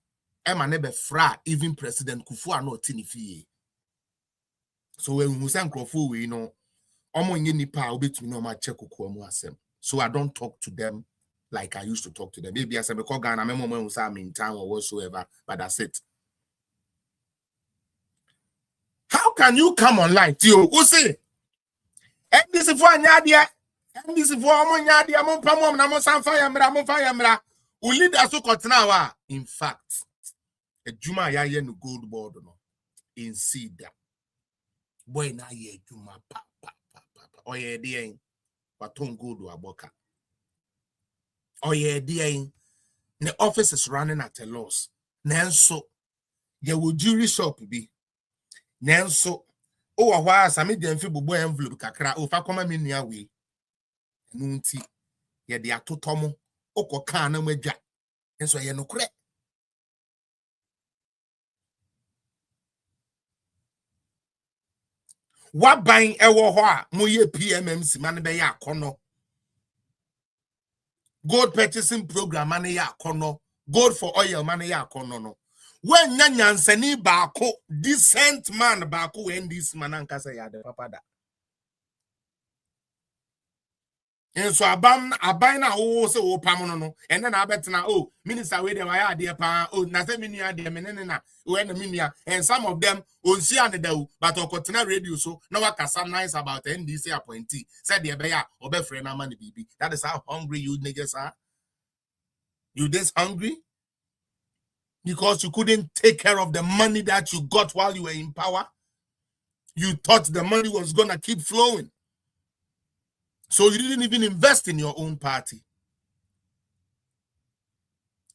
Emma never fra even President Kufu are not tinifie. So when we send Krofu, we know so I don't talk to them like I used to talk to them. Maybe I said because Ghana I'm in town or whatsoever, but that's it. How can you come online? Tio, who say? And this is for Nyadia, and this is for Amonyadia, Monpamom, Namosan Fire, who lead us to Kotnawa. In fact, a Juma Yayen gold board in Cedar. Boy, na ye Juma papa. Oye, dear, but don't go to Aboka. Oye, dear, the office is running at a loss. Nanso, there will jury shop be. Nanso, oh, why some of them feel boy envelope kakra, oh, fa come in near way. Nunti, ye de ato tomo, oko kana meja. And so ye no correct. What buying ewo hoa, moye PMMC man be ya kono. Gold purchasing program man ya kono. Gold for oil man ya kono no. When nyansani bako, decent man bako when this man ankasa ya de papa da. And so abina oh so o pamono no and then I bet na oh minister we de why there pa oh na say minia de menena we na minia and some of them on see and the but on continue radio so now wakasa nice about NDC appointee said the beya obefre na man bibi. That is how hungry you niggas are. You this hungry because you couldn't take care of the money that you got while you were in power. You thought the money was gonna keep flowing. So you didn't even invest in your own party.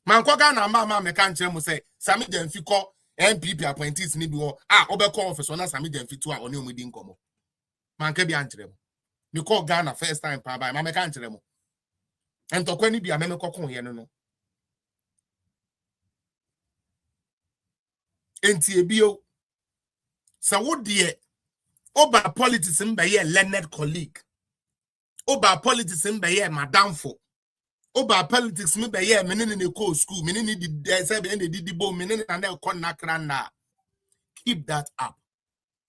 Man, kwa na mama me kan kire mo say Sami Demfi ko MPP appointees ni bi wo obekọ office na Sami Demfi to a oni omudi nkomo. Man ka bi ankire mo. Me call Ghana first time pa ba me kan kire mo. Entokwa ni bi a me kokon ye no. Enti ebio sa wo de oba politics mbe ye learned colleague. Oba politics mbe ye madam for. Oba politics mbe ye menene ne ko school menene di say be ne di bo menene na na kon nakranda. Keep that up.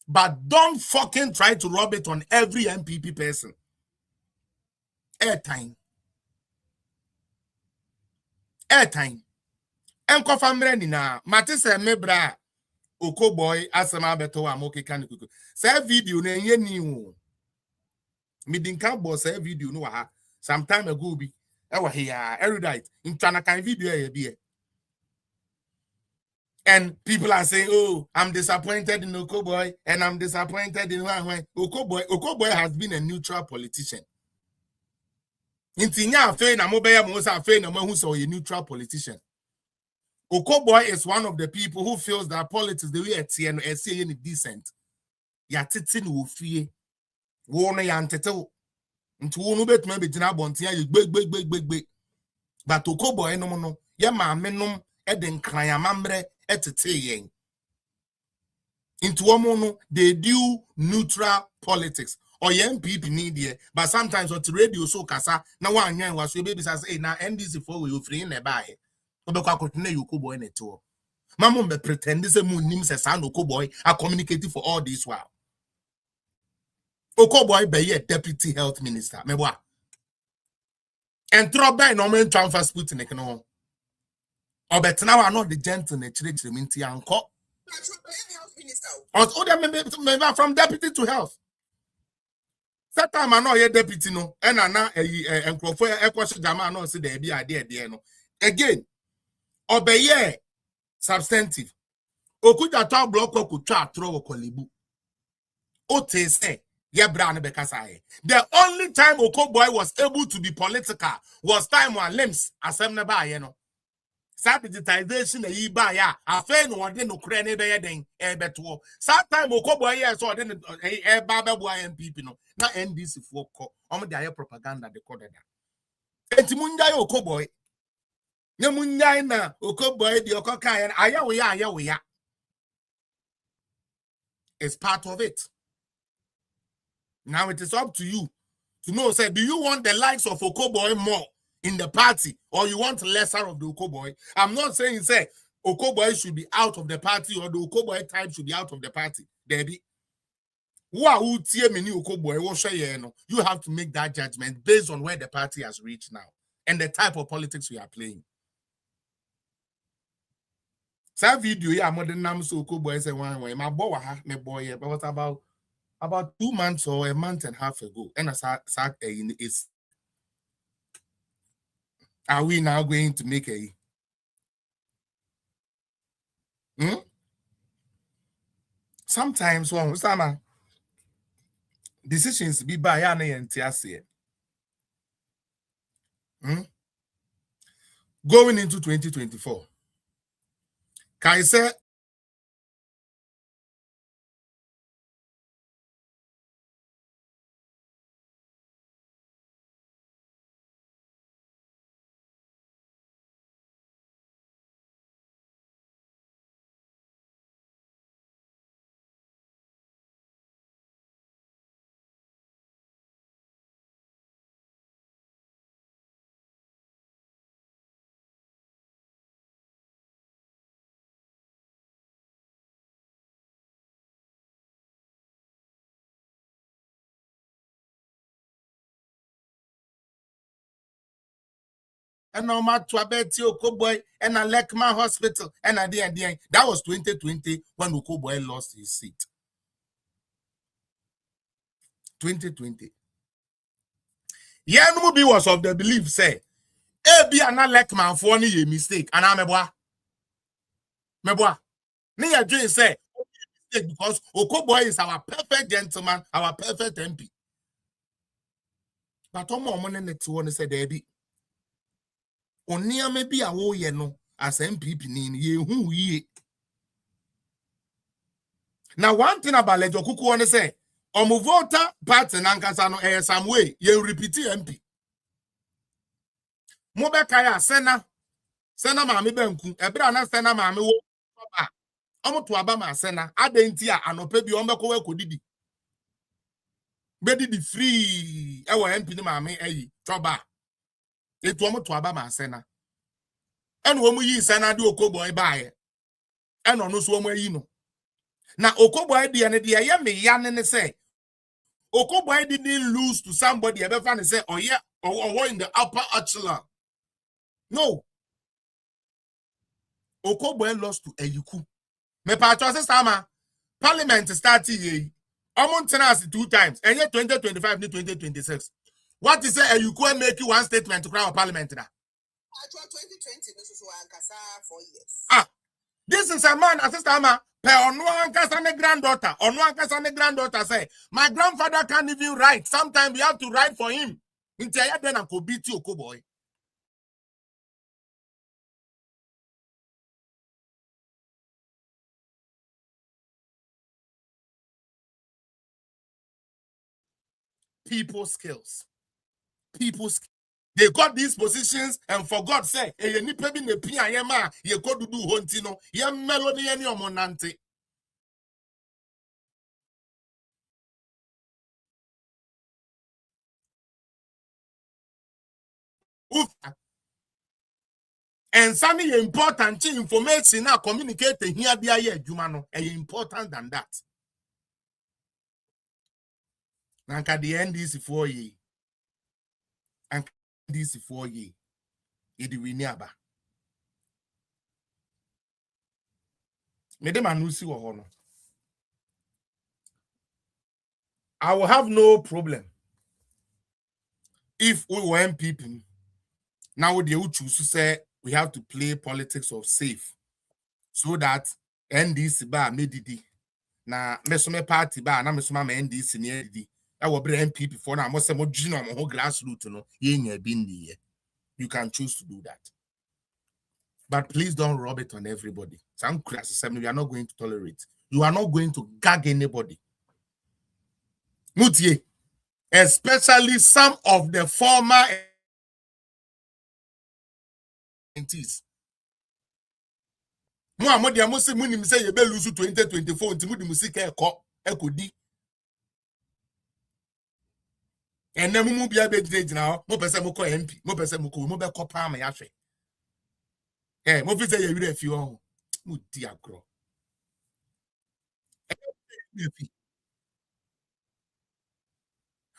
But don't fucking try to rub it on every MPP person. Airtime. airtime enko famre ni na mate se mebra Okoboy asema beto wa moke kanikuku say video na enye ni wo midinka bo say video no wa ha some time ago bi e wa here erudite intana kan video e bi. And people are saying, oh, I'm disappointed in Okoboy, and I'm disappointed in when Okoboy has been a neutral politician. Intinya afe na mobeya mo sa afe na mo hu so a neutral politician. Okoboy is one of the people who feels that politics the way it's and say any decent. Ya titi no fie. Wo no ya ntete wo. Nti wo no betuma be gina bontia ye gbeg. But Okoboy no no ye maame nom e de nkran amamre etete yen. Into woman, they do neutral politics. Or young people need here, but sometimes what radio so kasa na one young was your baby says, hey, now NDC for you free in the buy. Obeka continue you Okoboy in it too. Mamma be pretend this moon names a sound Okoboy are communicating for all this while. Okoboy be a deputy health minister. Me what? And throw by no man transfer split in the no. Or bet now I know the gentleman church minti anko. Or from deputy to health. That time I know your deputy no, and I know a question Jama no say there be idea no. Again, obey substantive. Okuja talk block could try throw a kolibu. Ote say, yeah, brand bekasaye. The only time Okoboy was able to be political was time when limbs assembly by you know. Digitization e ba ya afen wo de no kure ne be yeden e beto that time Okoboy yes so de e ba be bo MPP no na NDC fo ko om de aye propaganda de kodeda enti munjai Okoboy ne munjai na Okoboy de okoka ya aye we ya it's part of it. Now it is up to you to know, say, do you want the likes of Okoboy more in the party, or you want lesser of the Okoboy? I'm not saying, say, Okoboy should be out of the party, or the Okoboy type should be out of the party. Debbie, you have to make that judgment based on where the party has reached now and the type of politics we are playing. That video, yeah, more than Nam so Okoboy say one way. My boy, my boy, but what about 2 months or a month and a half ago, and I sat in is. Are we now going to make a sometimes one summer decisions be by and Tiasia. Going into 2024. Kaiser and no matter to abeti Okoboy and a Lekman Hospital and a day. That was 2020 when Okoboy lost his seat. 2020. Yanubi was of the belief, say, be an Lekman for any mistake. And I'm a boy. Me a dream say, because Okoboy is our perfect gentleman, our perfect MP. But Omo money next one say, Debbie. Onia maybe a wo ye no as MPP ni ye hu ye. Now one thing about Lejo Kuku wanna say, omo voter party nankasa no some way ye repeat MP. Mo be kaya sena maame banku ebra na sena maame wo ba. Omo to aba ma sena adenti a anope bi omo ko kodidi. Be didi free e wo MP ni maame ayi toba. Etu omo to aba ma sena eno omo yi sena de Okoboy baaye eno no so omo ayi no na Okoboy de ne de ye me ya ne say Okoboy didn't lose to somebody ever fan say oh yeah or in the upper echelon. No, Okobo lost to Eyiku. Me pa cho sama parliament start ye. Amount tenants 2 times. And yet 2025 to 2026. What is it? Eyiku make you one statement to crown parliament da. 2020 this is 4 years. Ah, this is a man assistant per onwankasa granddaughter. Onwankasa granddaughter say, my grandfather can't even write. Sometimes we have to write for him. Intaya then I could beat you, boy. People skills. People skills. They got these positions, and for God's sake, you go to do hontino, you melody any omonante. And something important information now communicate here there jumano important than that. Nanka the end is 4 years. And this 4 years. Idi winiaba. Mede manusi wo hono. I will have no problem if we were MPP. Now they would choose to say we have to play politics of safe so that NDC ba medidi na mesome party ba na mesoma ma NDC ne edidi. I will bring MPP for now. Most mo gino mo grassroots no ye nya bi ndiye. You can choose to do that. But please don't rub it on everybody. Some classes, we are not going to tolerate. You are not going to gag anybody. Mutie, especially some of the former entities. Muhammad Yamusi Munim say you better lose 2024 until Mudi Musika ekodi. And then we be able to now. Mo person mo call MP. Mo person mo call mo be call palm yashe. Eh, mo fi say you read a few. Mudi agro.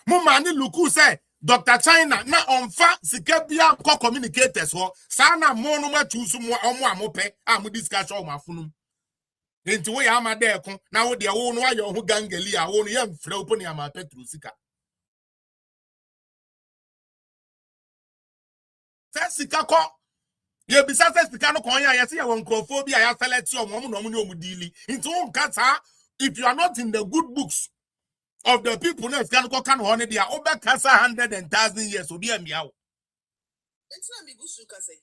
Mo mani luku say Dr. China na onfa sikebia ko communicators ho sana mo no ma choose mo omo amope am discussion o mafunu enti wo ya amade ekon na wo de wo no ayo ho gangeli a wo no ye mfre opo ni ama petro sika sika ko ye bisa sika no kon ya ye se ye won crofobia ya select o mo no ni omudili enti wo nkata if you are not in the good books of the people now can go can one they are over cancer 100,000 years obi amiao It's not me busuka say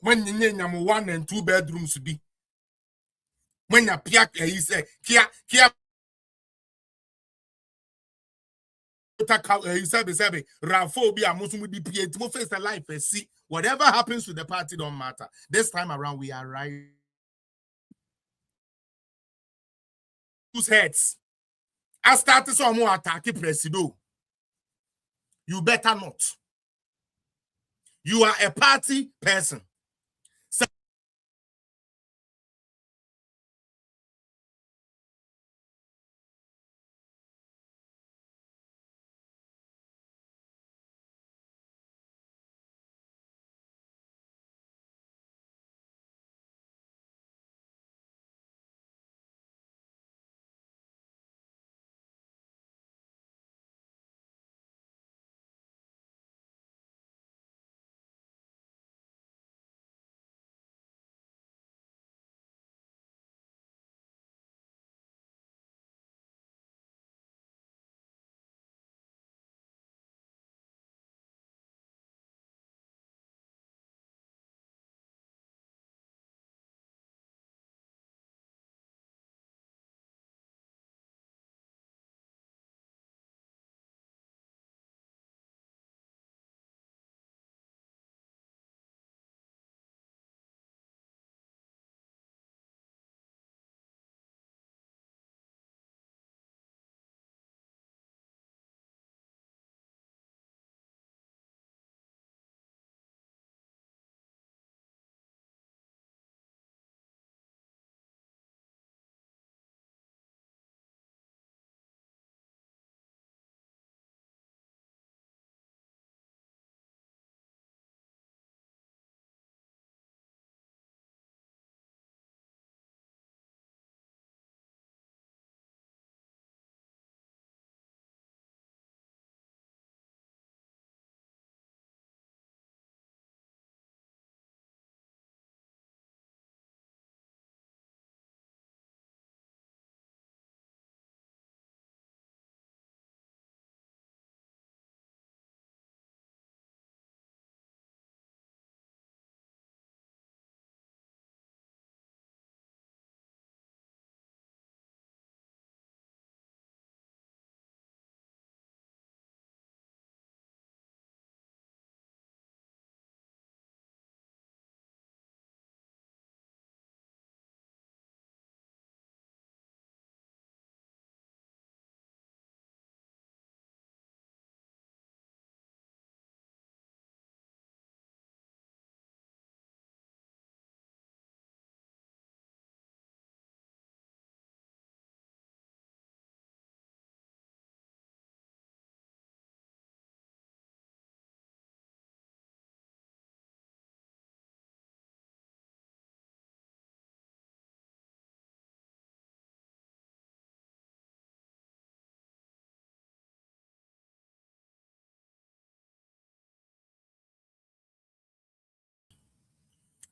when you nyam 1 and 2 bedrooms be when you piak he say kia he said rafo bi amusumu DPA mo face the life see whatever happens to the party don't matter this time around we are right whose heads I started some more attack presido. You better not. You are a party person.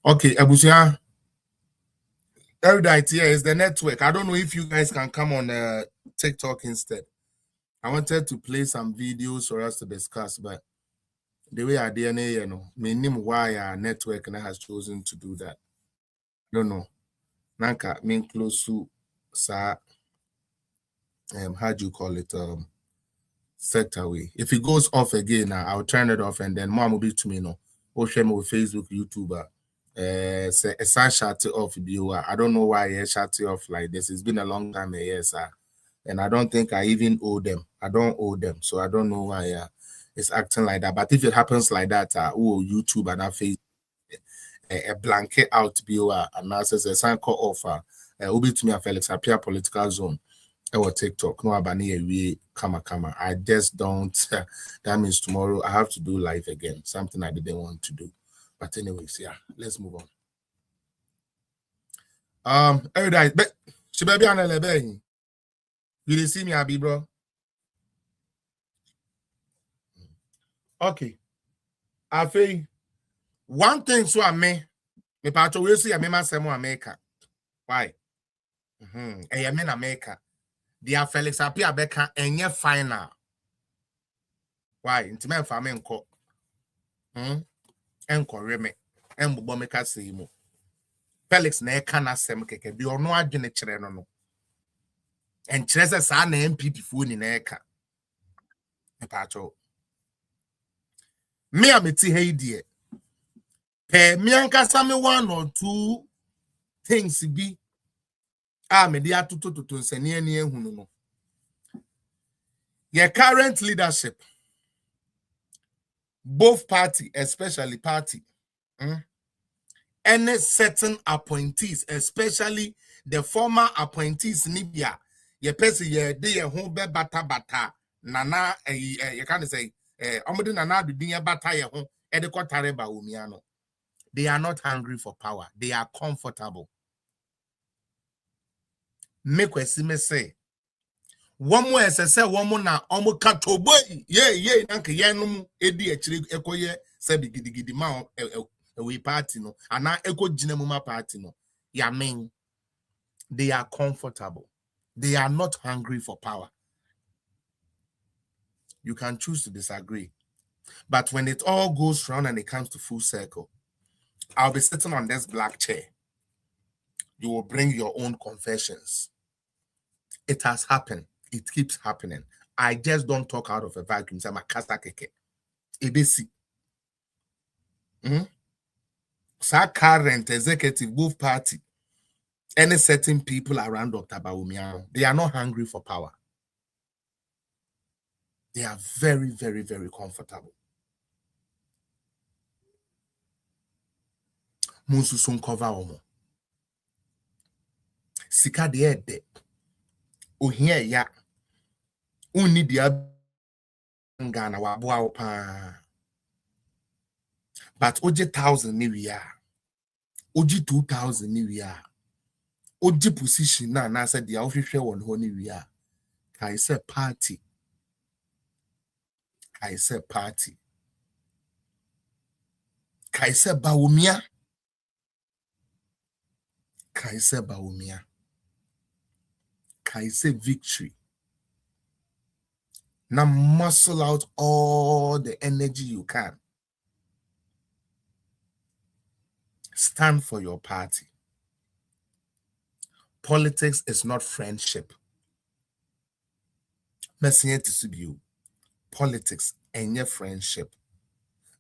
Okay, Abusia. Erudite here is the network. I don't know if you guys can come on TikTok instead. I wanted to play some videos for us to discuss, but the way our DNA, you know, meaning why our network has chosen to do that. Don't know. Nanka mean close to how do you call it? Set away. If it goes off again, I'll turn it off, and then mom will be to me, no. Or share me with Facebook, YouTuber. Say a shut it off viewer. I don't know why I shut it off like this. It's been a long time, yes, and I don't think I even owe them. I don't owe them, so I don't know why it's acting like that. But if it happens like that, YouTube and Facebook a blanket out viewer and now says a sign call offer. Ubi to me a Felix appear political zone. Or TikTok, no abani we kama. I just don't. That means tomorrow I have to do live again. Something I didn't want to do. But anyways, yeah, let's move on. Everybody, but she baby on the you didn't see me, Abi, bro. Okay. I feel one thing so I me part of will see I me say more America. Why? I mean America. Dia Felix appear beka enye final. Why? Intima fame nko. Enko reme. Embo meka sei mu. Felix na eka na sem keke bi ono adwene kire no no. En kire se sa na MPP fu ni na eka. Me pacho. Me ameti he die. Pe me ankasa me 1 or 2 things bi media to nsani ani ehunu no. Your current leadership, both party, especially party, any certain appointees, especially the former appointees nibia, ye person ye de ho be bata nana you can't say omode nana do din bata ye ho e de kotare ba omiano. They are not hungry for power. They are comfortable. Make we see me say one more say one more na omo kato boy ye nanka yenum edi akire ekoye se bigidi ma we party no ana eko ginamuma party no ya mean they are comfortable. They are not hungry for power. You can choose to disagree, but when it all goes round and it comes to full circle, I'll be sitting on this black chair. You will bring your own confessions. It has happened. It keeps happening. I just don't talk out of a vacuum. I'm a kasa keke. ABC. Current executive, both party, any certain people around Dr. Bawumia, they are not hungry for power. They are very, very, very comfortable. Munsusun cover omo. Sika de ede. Ohia ya. Uni dia ngana wabua opa. But oje 1,000 ni wiya. Oji 2,000 ni wiya. Oji position na said dia ofhwehwe won ho ni wiya. Kai say party. Kai say party. Kai say Bawumia. Kai say Bawumia. Kai say victory. Now muscle out all the energy you can. Stand for your party. Politics is not friendship. Messing to you. Politics and your friendship.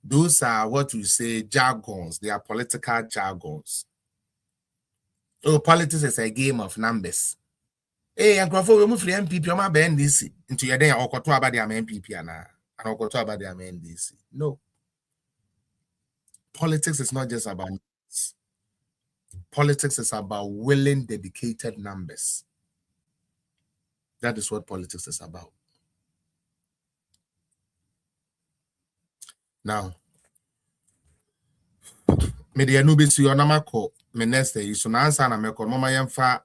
Those are what we say jargons. They are political jargons. So politics is a game of numbers. Hey, and Crawford, we move free MPP on my NDC into your day. Or to about the MPP and I'll to about the NDC. No. Politics is not just about numbers. Politics is about willing, dedicated numbers. That is what politics is about. Now, media nubis your namako minister is so answer na me ko mama yemfa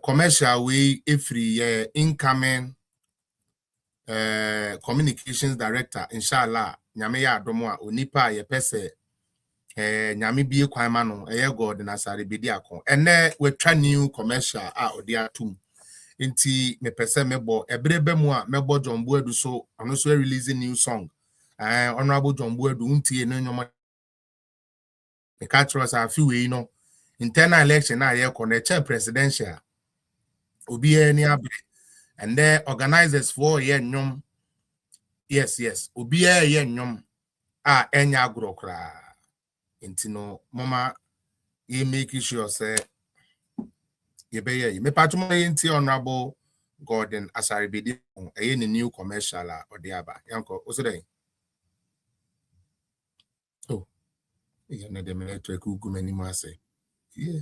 commercial way every incoming communications director inshallah nyame ya adomo a onipa ye pese nyame bie kwan ma no God na sare bedi akon ene wetwa new commercial a odi atum nti me pese mebo ebrebe mu a mebo John Buedu so ono so releasing new song honorable John Buedu ntie no nyoma e ka tro sa afi we no internal election na ye connect presidential obi ani abre and the organizers for ye nyom yes obi ye nyom a enya agro kra nti no mama ye make sure say ye be ye me patmo ye nti honorable Gordon Asaribedi a new commercial or the aba yanko osodai oh you know the military kuku many more say yeah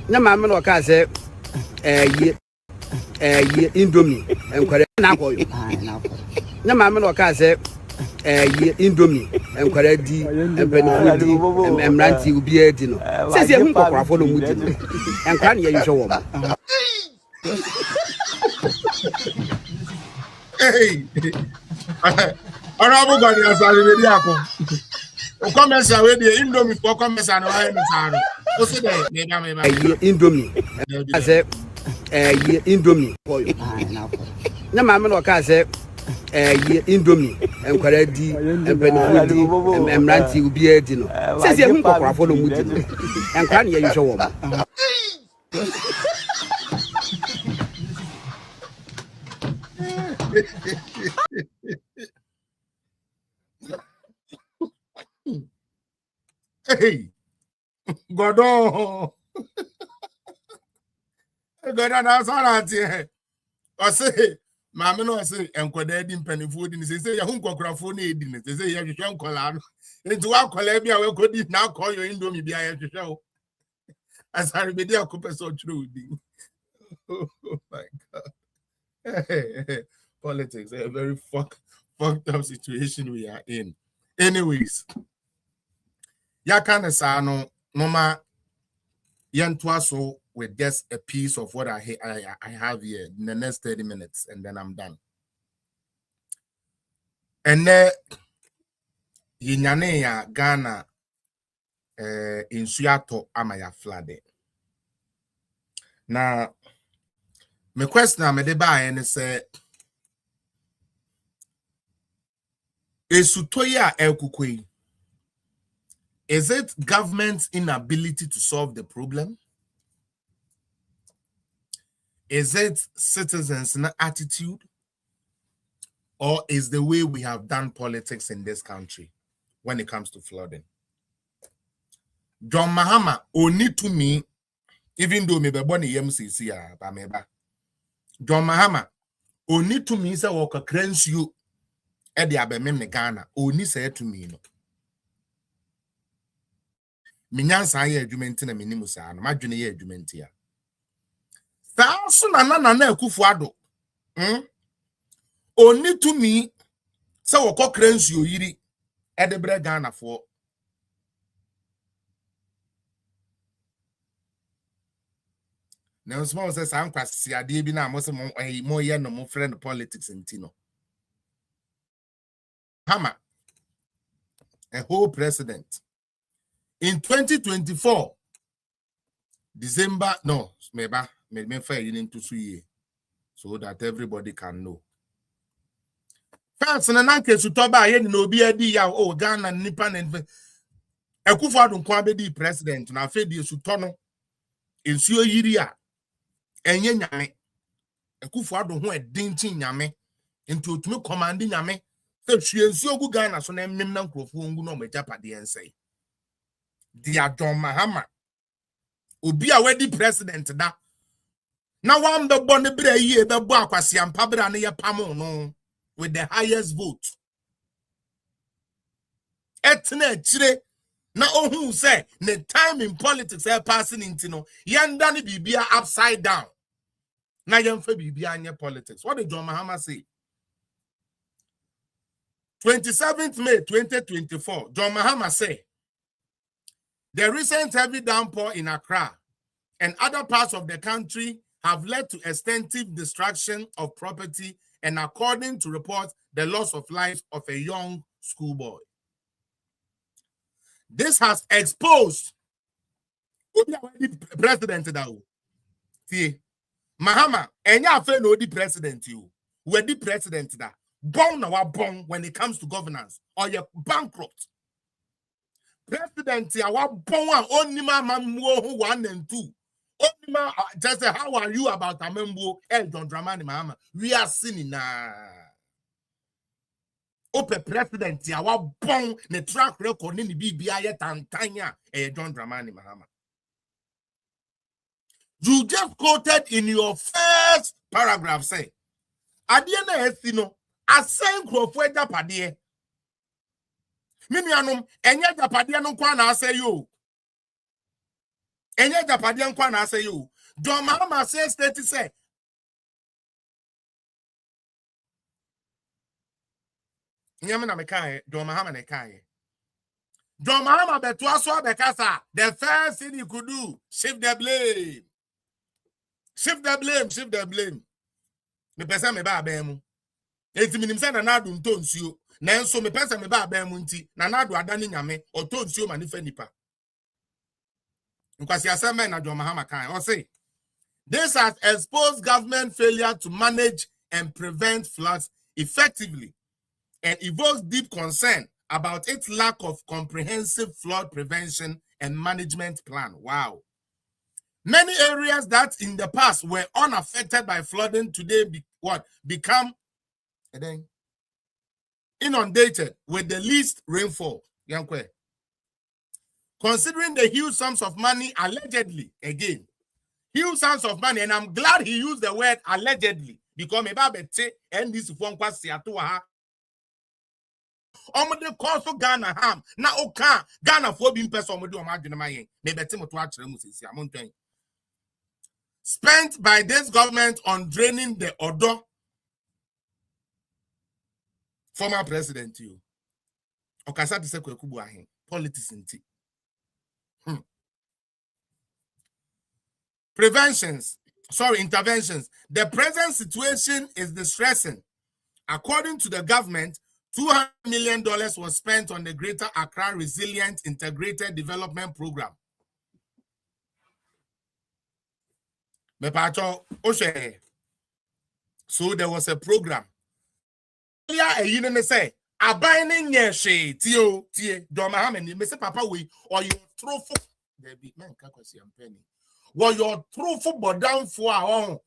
na mama no ka say indomie enkware na akoyo na mama no ka say indomie enkware di empanifo di emranti obi edi no sese hu kokorafo no mudi no enkware ne ye hwe wo mo hey honorable God Asaribedi akon o commercial we dey indomie for commercial no why no saro o say dey me ba indomie say indomie koyo na mama no ka say indomie enkware di empanifo di emranti obi edi no sese hu kokorafo no mudi no enkware ne ye hwe wo mo hey Godon na sarati o say mama no say enkwada di mpanifo di say ya hu nkokrafo na edi ne say ya hwehwe nkola no enti wa kola bia we kodi na akoyo indomie bia ya hwehwe o Asaribedi akopeso true di oh my god politics a very fucked up situation we are in anyways yakana sa no mama yantuaso with just a piece of what I have here in the next 30 minutes and then I'm done. And yinyane ya Ghana in Suyato amaya flade. Now my question I'm and say Esutoya Elkukwe. Is it government's inability to solve the problem? Is it citizens' attitude? Or is the way we have done politics in this country when it comes to flooding? John Mahama only to me, even though maybe born MCC, John Mahama only to me say walk a crench you at the Abemem Ghana only say to me no. Minyan sa ye adwumenti na menimu sa no madwene ye adwumenti ya so na Akufo-Addo oni to me say wokọ kransu oyiri edebre Ghana fo na small say san kwase ade bi na mo se mo ye no mo friend politics ntino Hama a whole president in 2024 December no meba me fair into 2 years so that everybody can know first na nanke su toba ye ni obi adi ya o Ghana nipa na Akufo-Addo nko abedi president na afedi su to no ensuo yiri a enye nyame Akufo-Addo ho edintin nyame enti otumi command nyame se hwie ensuo gu Ghana so na mmem na nkrofo ngu no majapade ensei dia John Mahama obi a wedi president da na wan be bo ne bra yie be bo akwase ampa bra ne ye pam no with the highest vote etna chire na ohun say the time in politics are passing into no yanda ne bibia upside down na yemfa bibia anye politics. What did John Mahama say? 27th May 2024 John Mahama say the recent heavy downpour in Accra and other parts of the country have led to extensive destruction of property and, according to reports, the loss of life of a young schoolboy. This has exposed president now. See, Mahama, and ya fe no the president you. We're the president that born now born when it comes to governance or you're bankrupt. President ya wa born only man 1 and 2. Only just say how are you about Amembo John Dramani Mahama? We are sinning now. Ope president ya wa born ne track record ni BBI yet Tantanya John Dramani Mahama. You just quoted in your first paragraph say, Adiana Esino, asen krofwe japadie. Minianum, enye japadie no kwa na ase yo. Enye japadie nkwa na ase yo. John Mahama say state say. Nyame na mekae, John Mahama na kae. John Mahama beto aso bekasa, the first thing he could do, shift the blame. Shift the blame, shift the blame. Me pesa me ba abemu. Enti minim se na nadu ntonsuo. Na enso me pesa me ba abemu nti na nadu adani nyame otonsuo ma nifa nipa. Nkwasi asema na John Mahama kan. O say this has exposed government failure to manage and prevent floods effectively and evokes deep concern about its lack of comprehensive flood prevention and management plan. Wow. Many areas that in the past were unaffected by flooding today become inundated with the least rainfall. Considering the huge sums of money allegedly, again, huge sums of money, and I'm glad he used the word allegedly because and this phone Omode koso Ghana ham na oka Ghana for being person omode o madwene mayen me beti mo to akere mu sisi amontwen spent by this government on draining the Odo former president you okasa te se kwakubu ahen politics nti interventions. The present situation is distressing. According to the government, $200 million was spent on the Greater Accra Resilient Integrated Development Program. So there was a program. Say, abiding yeshe, tio, tie, Domahamen, Mr. Papa, we or your truthful. There be man, Kakasi and Penny. Well, your truthful but down for our own.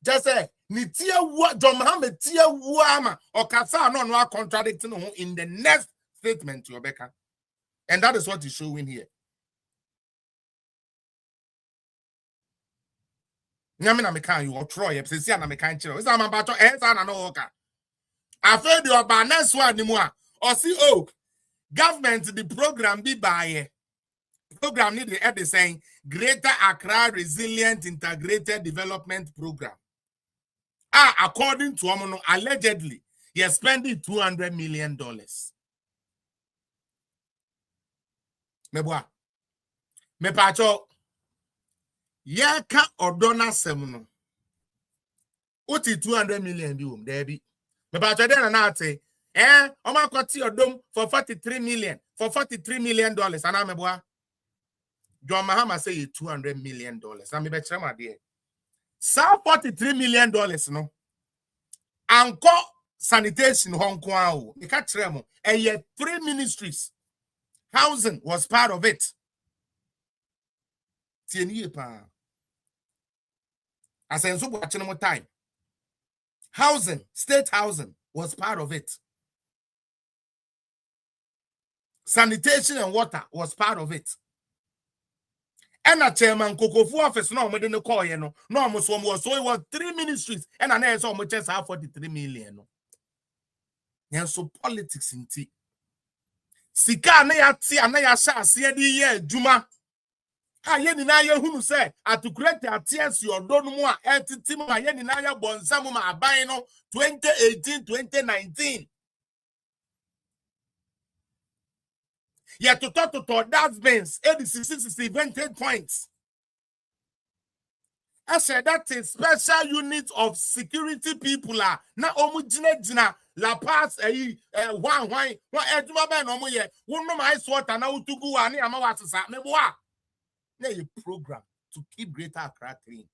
Just say, Nitia Domahamed Tia Wama or Kasa no contradicting in the next statement to Rebecca. And that is what is showing here. Nyamina mekan you or Troy, Epsia na mekan chiro. Is am about to answer na no oka. I fed your next one ni moi. Or see government the program be by program need the head saying Greater Accra Resilient Integrated Development Program. According to Omono, allegedly, he is spending $200 million. Meboa. Mepacho. Yaka Odona Semuno. Uti 200 million bium, Debbie. Mepacho then and say, Oma Koti Odom for $43 million. For $43 million. And I'm meboa. John Mahama say $200 million. I'm a dear. $43 million, no. Anko sanitation Hong Kong. You can't tremble. And yet 3 ministries. Housing was part of it. As I said, watching more time. Housing, state housing was part of it. Sanitation and water was part of it. And a chairman Kokofu office no within the call, no almost one was so it was 3 ministries and an answer much as half 43 million. And so politics in tea. Sika na ya ti ana ya sha ase di ye adwuma. Ha ye ni na ye hunu say to create a tears your don mu a entity ma ye ni na ya bonsam ma aban no 2018 2019. Yet to talk to that's bins 86 20 points. I said that a special unit of security people are now omujina La Paz one eduma ben omo ye wonno my water na utugu ani amawasisa meboa na a program to keep Greater Accra clean.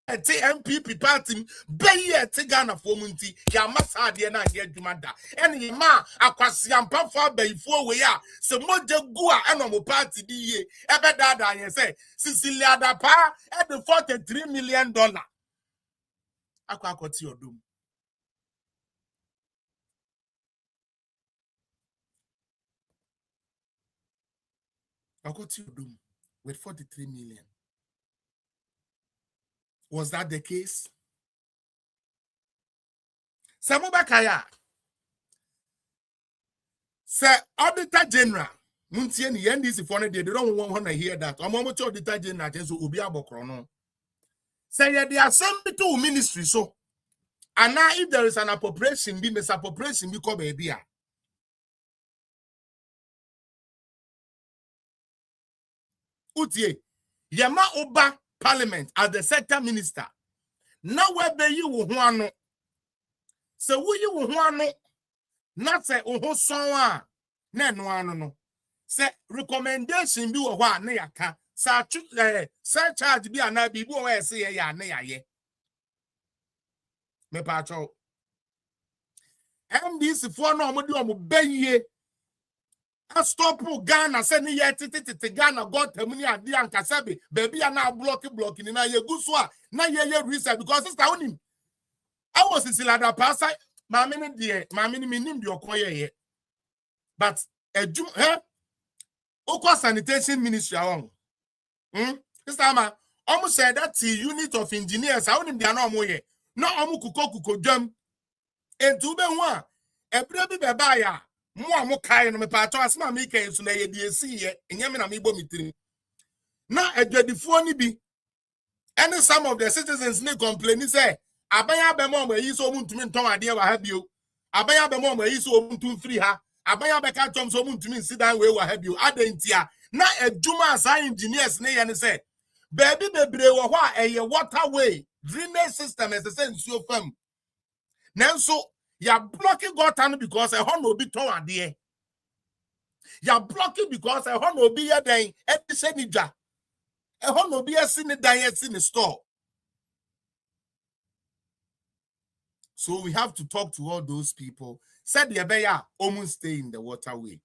MPP party beye te Ghana for munti ya masade na ye dwumada ene ma akwasiampa fo abayifo we ya se moje gu a eno mo party di ye ebe dada ye say Cecilia Dapa e the $43 million akwakoti odum akwakoti odum with 43 million. Was that the case? Samubakaya. Sir, Auditor General. Muntie ni NDC for they don't want to hear that. Omomo to Auditor General so obi abokrono. Say the assembly to ministry so. And now if there is an appropriation, be misappropriation because baby. Utie. Yama oba parliament as the sector minister. Now where be you who so who you who not say oh son no say recommendation be wa na yaka say charge be ana bi bo we say ya na yaye me pa cho MDC for no mo di o mo beye a stop Ghana say ni ye titi Ghana got temuni ade ankasa be baby na block ni na ye gu so a na ye research because sister onim I was in Silada Pasa Mammy dear, Mammy minim the okoye. But a Jew, Oko Sanitation Ministry on. This time, almost said that the unit of engineers, I wouldn't be an omoye. No amukuko jam. And to be one, a baby babaya, more kind of a part of my maker so they DSC, and Yamina Mibo meeting. Now, a dreadful funny be. And some of the citizens may complain, say, Abaya be mom yi so muntumi nton ade wa ha bio abaya be mom yi so muntumi free ha abaya be ka tom so muntumi nsidan we wa ha bio adentia na adwuma asa engineers ne ye ne say baby bebre wo ho a eye waterway drainage system as say nsuo fam nanso ya blocking gutter because e ho no bi ton ade ya blocking because e ho no bi ye den e de se ni dwa e ho no bi esi ni dan esi ni store. So we have to talk to all those people. Said the Abeya almost stay in the waterway.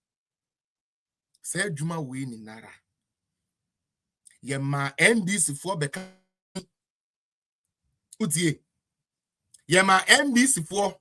Said Juma way in Nara. Yema NDC for Beka. Utie. Yema NDC for.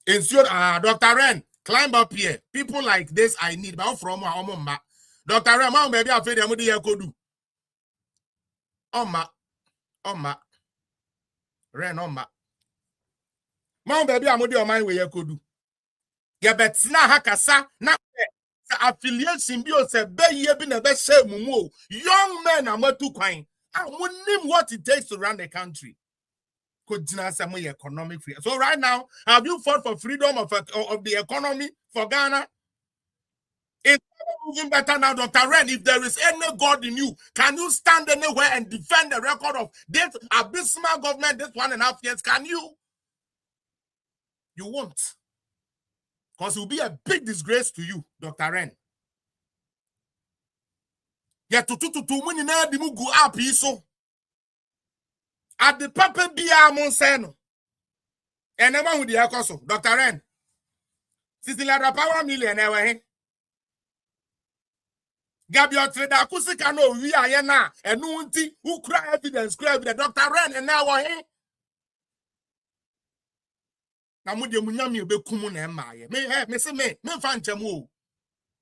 Ensure Dr. Ren, climb up here. People like this I need. But from my Dr. Ren, mom maybe I feel them the do. Ma Ren ma. Mom baby I'm on my way could do. Ya bet na hakasa na affiliation bi o se be ye bi na be share mumu. Young men are too kind. I wouldn't name what it takes to run the country. Economic freedom. So right now, have you fought for freedom of the economy for Ghana? It's moving better now, Dr. Ren. If there is any God in you, can you stand anywhere and defend the record of this abysmal government this 1.5 years? Can you? You won't. Because it will be a big disgrace to you, Dr. Ren. Yet to muni na di mugu up so. At the papa bia monseno. And never with the akoso, Dr. Ren. Sisila power million ewe. Gabio trade akusika no we are na and nunti who cry evidence Dr. Ren and now na mo de munyam ye bekumu na emaye me say me fa nchemu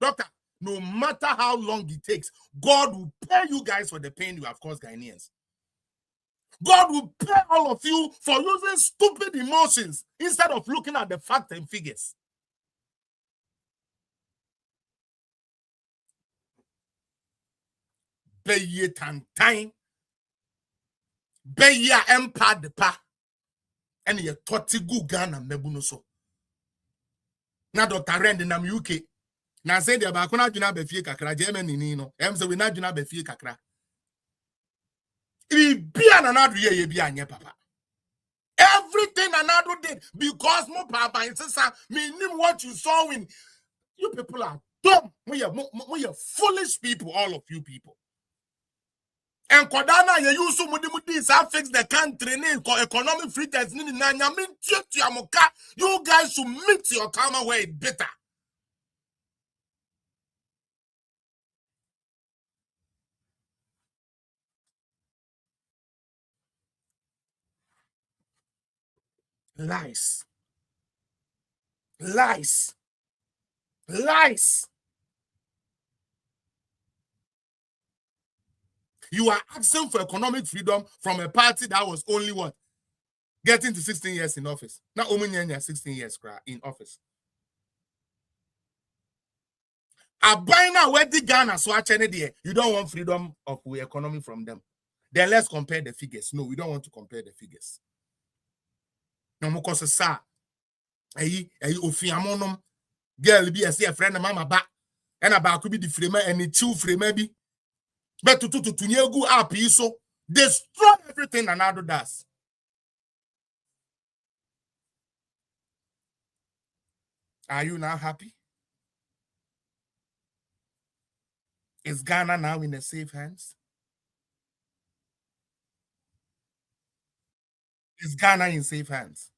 doctor, no matter how long it takes, God will pay you guys for the pain you have caused Ghanaians. God will pay all of you for using stupid emotions instead of looking at the facts and figures. Beye tantain beye empa de pa and ye toti gu Ghana mebuno so. Na Dr. Rend nam UK. Na say de ba kuna dwuna ba fie kakra Germany ni no. Em say we na dwuna ba fie kakra. Bia na na do ye bia anye papa. Everything Anado did because mo papa insisa meaning what you saw when you people are dumb. We are foolish people, all of you people. And Kodana, you use mudi fix the country economic freedoms. You guys should meet your karma where it's better. Lies. Lies. Lies. You are asking for economic freedom from a party that was only what? Getting to 16 years in office. Now, Omunyanya 16 years in office. Abina where the Ghana so you don't want freedom of economy from them. Then let's compare the figures. No, we don't want to compare the figures. No more cause sa. Ofiamonom girl be a friend of mama back. And about could be the frame and the two frame maybe. But to nyegu up so destroy everything Anado does. Are you now happy? Is Ghana now in the safe hands? Is Ghana in safe hands?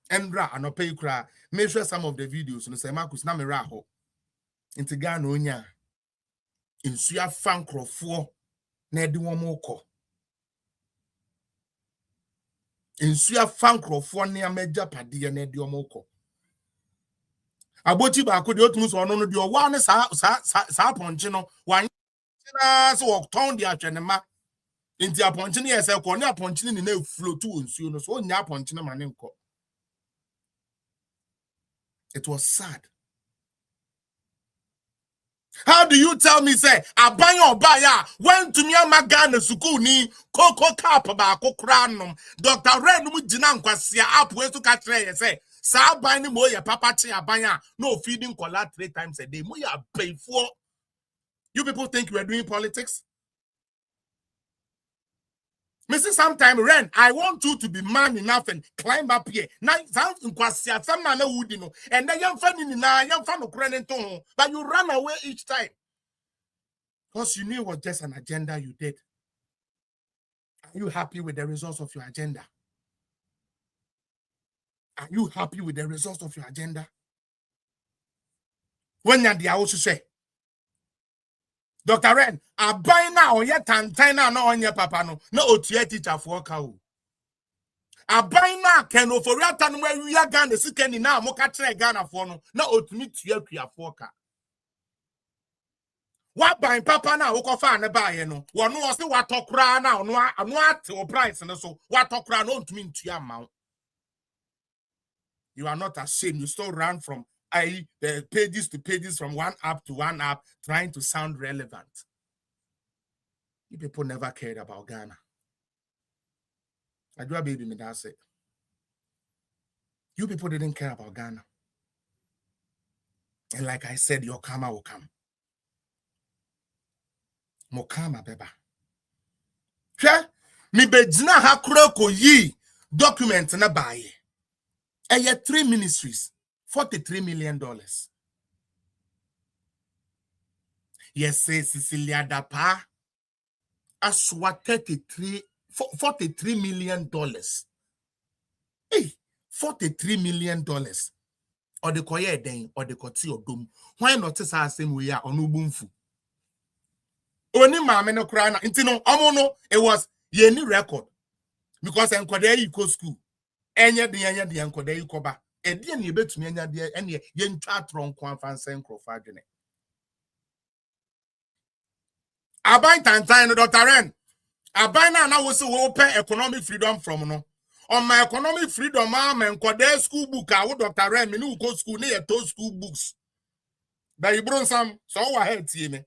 Endra anope ukra. Make sure some of the videos no say Marcus na me raho. Into Ghana onya. Insuya fan crofo na edi won mo kɔ. Insuya fan crofo na ameja pade na edi won mo kɔ. Abochi ba ko de otumu so no no de owa ne sa ponche no wan na so ton de atwenema. Inti aponche ne yese ko ne aponche ne na flow to nsuo no so onya aponche ne mane nkɔ. It was sad. How do you tell me say Abanyo Obaya went to Myanmar Ghana school ni Coco Cap ba Kokranum Dr. Red Mujina Nkwasia up way to catch say sa bani mo ya papa chi Abanya no feeding kola 3 times a day mo ya pay for. You people think you are doing politics? Mrs. Sometime Ren, I want you to be man enough and climb up here. Now, some man would know, and then young fan in young fan of but you run away each time because you knew it was just an agenda you did. Are you happy with the results of your agenda? Are you happy with the results of your agenda? When you're the house, say, Dr. Ren, I buy now on your tantina no on your papa no otie teacher for cow. I buy now can for ratan where we are Ghana second now moka tre Ghana for no otimi tia for ka. What buy papa now who fa na buy no one was the what okra now no at price and so what okra no to mean to amount. You are not ashamed. You still run from the pages to pages from one app to one app trying to sound relevant. You people never cared about Ghana. I do a baby me that's it. You people didn't care about Ghana. And like I said, your karma will come. More karma, beba. Sure? Mi bejina hakroko yi document na baye. Eye 3 ministries, $43 million. Yes, say Cecilia Dapa aswa $43 million. Hey, $43 million. Or the koye den, or the koti or dum. Why not say same way on ubunfu? Only mama no cry intino amono it was ye record. Because enkode you school. Enya the enkode you koba. E dia ni betumi enya dia ene ye ntwa tron kwan fansen krofa dwene. Aban tantan no Dr. Ren. Aban na wo se wo open economic freedom from no. On my economic freedom ma enkode school book a wo Dr. Ren me no go school na ye to school books. But you bron some so wa head tie me.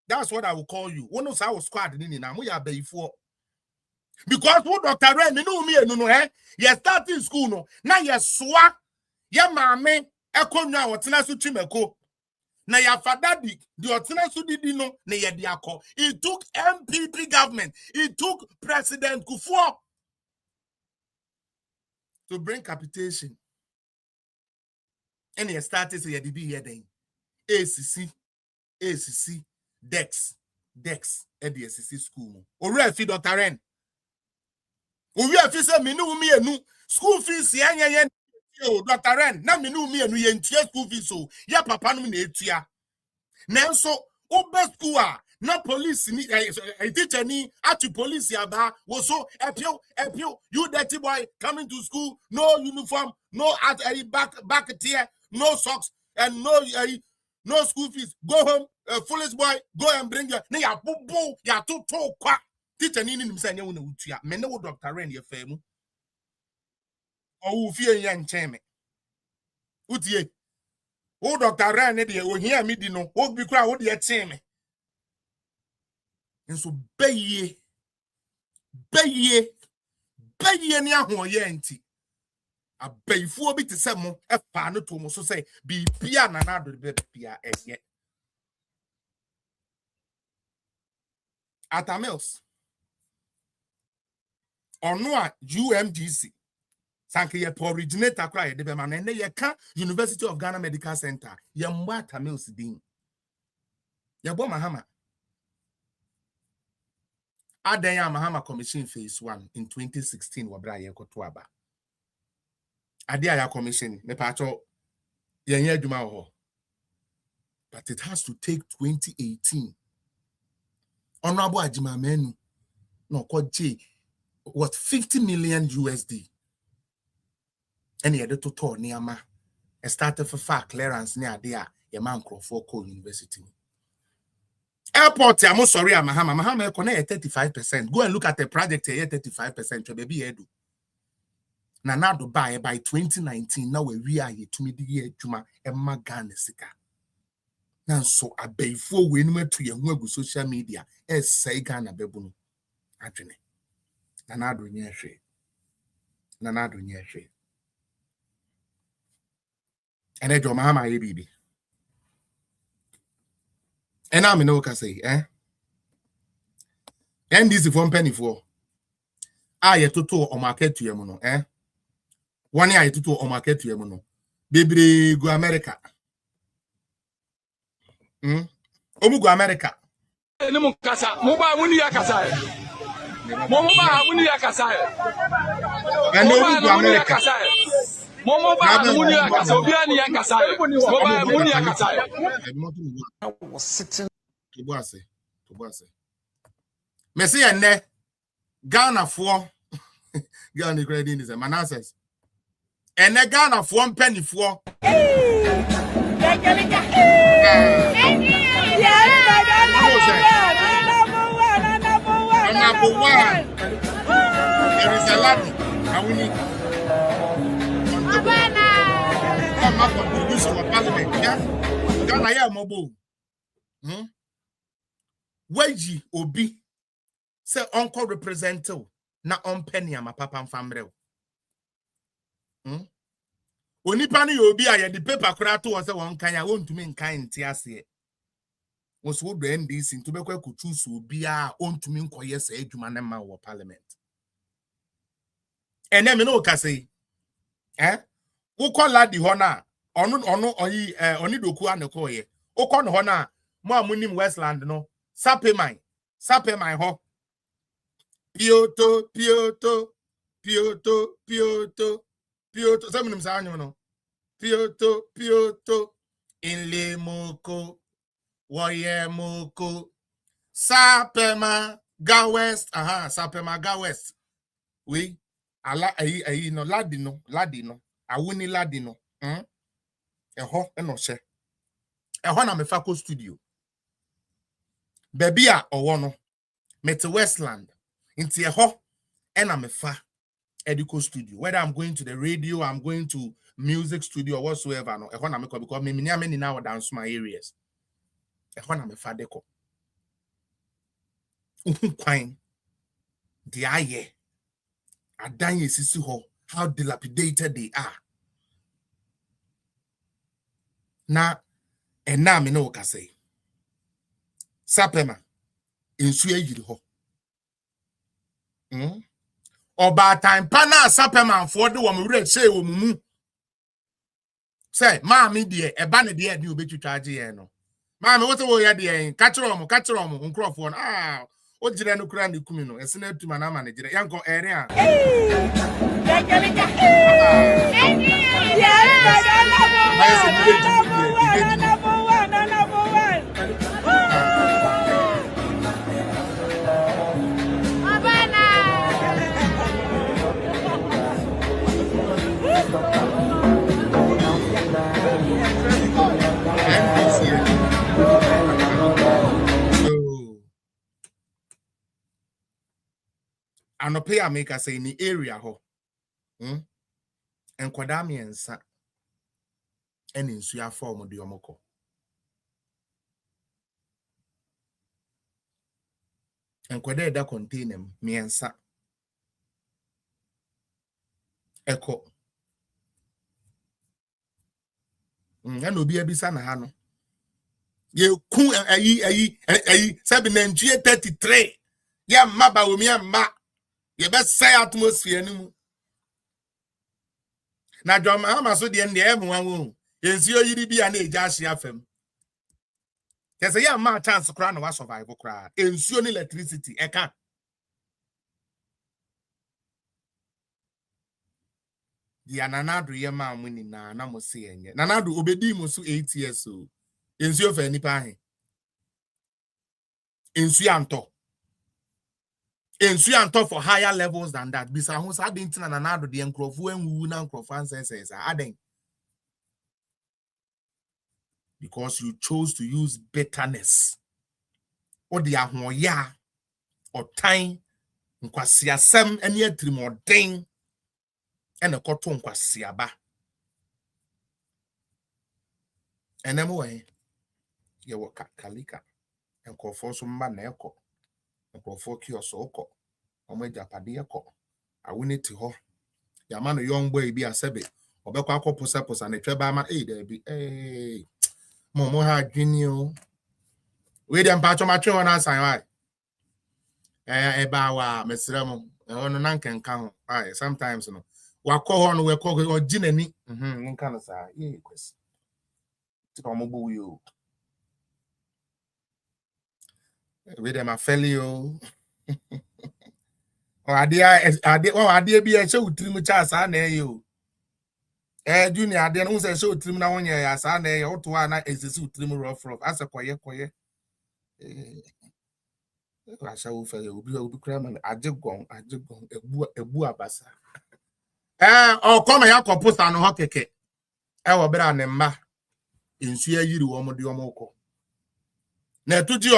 That's what I will call you. One of our squad ni na mo ya before. Because what Dr. Ren me no me no eh you starting school no na ye soa ye maame ekonwa wotena so twimeko na ya fadadi the otena so didi no na ye de akọ. It took MPP government, it took President Kufuor to bring capitation. And he started say ye did be here then ACC Dex at the SCC school. Ore fi Dr. Ren. Ore fi say me no me enu school fees yen Dr. Ren na me no me enu yen tie school fees so ya papa no na etua. Nanso obe school a na police ni teacher ni atu police aba wo so epio you dirty boy coming to school, no uniform, no back tier, no socks and no school fees. Go home, foolish boy, go and bring your na ya bubu ya to kwa teacher ni nim say nya wo na utua me ne wo Dr. Ren ye femu o fie ya ncheme utie wo Dr. Ren ne de o hia mi di no wo bi kra wo de cheme nso beye ni ahoye nti abayifuo bi te se mo efa no to mo so say bi bia na na do be bia enye Atamils ono a UMGC sanke ye originator kra ye de be ma na ye ka University of Ghana Medical Center ye mbo Atamils din ye bo mahama Adanya Mahama Commission Phase 1 in 2016 wabra ye koto aba Adia ya commission me pacho yenye adwuma ho, but it has to take 2018 honorable Ajima Menu no kwaji what $50 million USD and ye de total niama e started for far clearance near there ye man Crawford University airport I'm sorry Mahama connect 35%. Go and look at the project here 35% to baby edu na na do by 2019 now we are here to me the year juma emma Ghana sika na so abefo we no to ye hu social media say Ghana bebu no adwene na na do nye hwe ene do Mahama ye bibi and I'm no ka say and this is from penny for aye toto o market to yemu no one aye toto o market to yemu no bebre go America omu go America eni mu kasa mo ba muni ya kasa mo ba muni ya kasa and omu go America mo ba muni ya kasa obi ani ya kasa mo ba muni ya kasa was sitting to boase me say enne Ghana for Ghana credit is a Manassas enne Ghana for penny for number one. There is a lot and we need contribution of parliament. Yeah, Ghana ya mobile. Waji obi say uncle representative na on penny ama papa family. Onipa ni obi a ye the paper kura to won say won kan ya won tumi nkan nti ase. Was wo do NDC to be kwa kutu so obi a ontumi nkoye say adwuma na ma wo parliament. ene me no ka say wo call ladi ho na ono oyi oni doku aneko ye wo call no ho na mo amunim Westland no sape my ho pioto semunim sa anyo no pioto inle moko woye moko sapema ga west sapema ga west we ala ayi no ladi no awuni ladi no eho eno hye eho na me fa ko studio baby a owo no mete Westland inti eho ena me fa edico studio, whether I'm going to the radio, I'm going to music studio or whatsoever, no eho na me ko because me many now dance my areas eho na me fa deco kwan the aye adan yesisi ho, how dilapidated they are. Na ena me no ka say sapema ensu ayiri ho oba time pana sapema for de wo mure say wo mumu say ma me de eba ne de obetwitwa age ye no ma me wote wo ye de ka kire omo nkrofo no o jire no kura ne kumi no ese na atuma na ma ne jire yanko ere a anope a make say in the area ho enkwada miensa eni nsu ya form de omoko enkwada da container miensa eko na obi abisa na ha no ye ku ayi sabi na ntue 33 ya maba wo mi amma ye be say atmosphere ni mu na dwom ama so de ndie emu wanwo yensi oyiri bia na eja ahye afam kese ya ma chance kra na wa survive kra ensuo ni electricity eka dia nanado ye ma amuni na mo se enye nanado obedi mo so 8 years o ensuo fa nipa ahe ensuo anto for higher levels than that bisa ho sa dey ntina nanado de enkrofo enwu na enkrofo ancestors aden because you chose to use bitterness or the ahoya or time nkwasiasem ene atrimodin ene koto nkwasiaba enemo we ye wo kalika enkrofo so mba na eko enkrofo kioso oko omo japade eko awuniti ho yama no young boy bi asebe obekwa akoposa na tweba ma there be Momo ha junior. We dem pacho matwe wona san why. Eba wa mesremo. Ono na nkenka ho. Sometimes no. Wakọ ho no we kọ oginani. Nka no sa. Kwesi. Ti ko mo bu yo. We dem afelio. O ade bi e che utrim cha sa na yo. Junior ade no say show trim na wonye ya sa na ye oto na exesi trim rough asa koye asha wo fa obi kra man ajegon ebu abasa o come ya kopusa no ho keke wo bra ne mma ensu ayiri wo mo de wo moko na etuji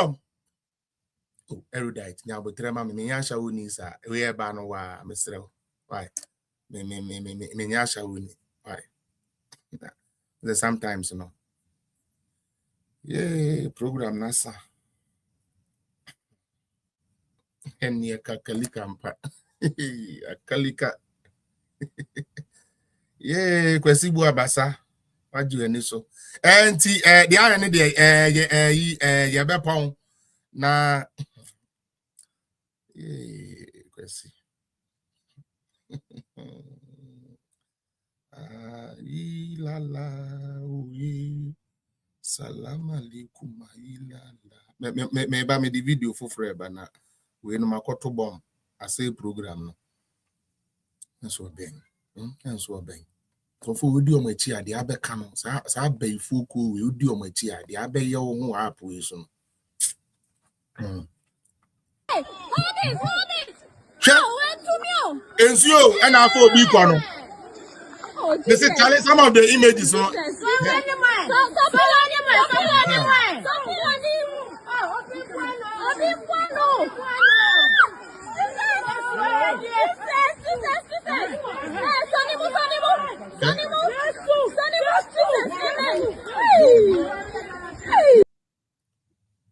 erudite nya botre ma me nya asha wo ni sa we e ba no wa mesre why me nya asha wo ni why sometimes you know program nasa eni kakalika mpa akalika kwesi bu abasa waju eni so enti the iron dey ye be pon na kwesi Salam alaikum. Me ba me the video for forever na. We no makoto bomb. I say program no. Enso ben. Enso ben. Kofo we di o machi ade abeka no. Sa ben fuku we di o machi ade abeye wo ho app we so no. Hold it. Ensio and afọ obi kwa no. They say Charlie, some of the images no.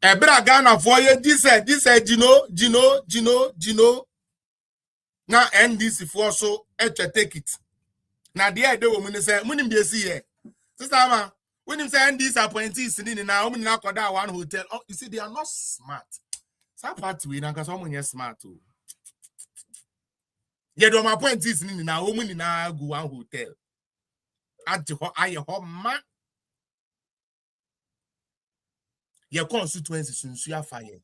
Ebra Ghana for you this Gino. Now NDC for so take it. Now the idea woman say munim dey see here. Sister man, when him say NDC appointees in now women now call that one hotel. Oh, you see they are not smart. Some part we na cause someone smart too. Yeah, do my appointees in now women now go one hotel. At ho ma. Your constituencies in Suya fire.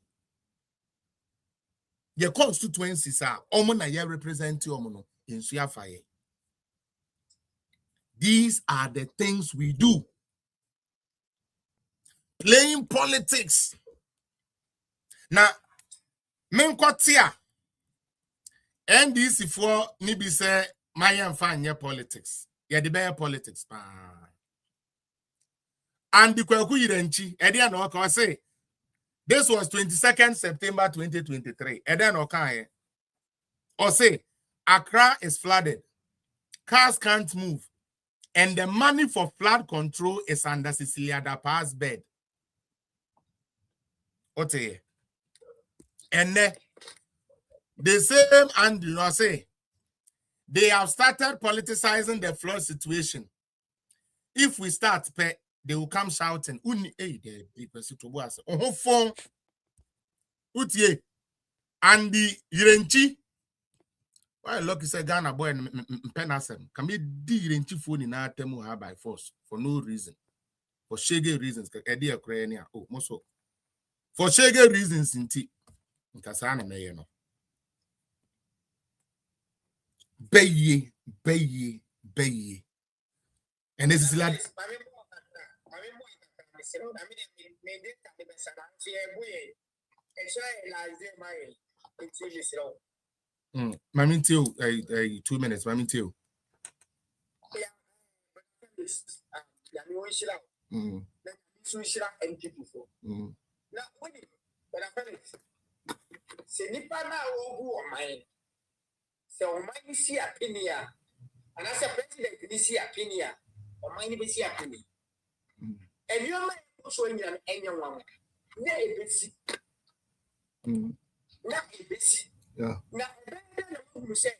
Your constituencies are omona ye represent you in Suya fire. These are the things we do. Playing politics. Now, menkwatia NDC for nibi say my fine politics. Yeah, the better politics. And the kwaku yirenchi, Edian Oka say, this was 22nd September 2023. Edian Oka or say, Accra is flooded. Cars can't move. And the money for flood control is under Cecilia Dapa's bed. Okay. And then the same and you know say they have started politicizing the flood situation. If we start, they will come shouting. And the Yirenchi. Why lucky say Ghana boy and penasem can be Yirenchi phone in our temu by force for no reason. For shaggy reasons. Oh, most for shaggy reasons in tea. Kasana me no. Beye. And this is like Mami Teo, 2 minutes, Mami Teo. So my see opinion, and as a president, this see opinion, or my see opinion. And you might also in anyone. Not a bit. Not a bit. Yeah. Now, who said,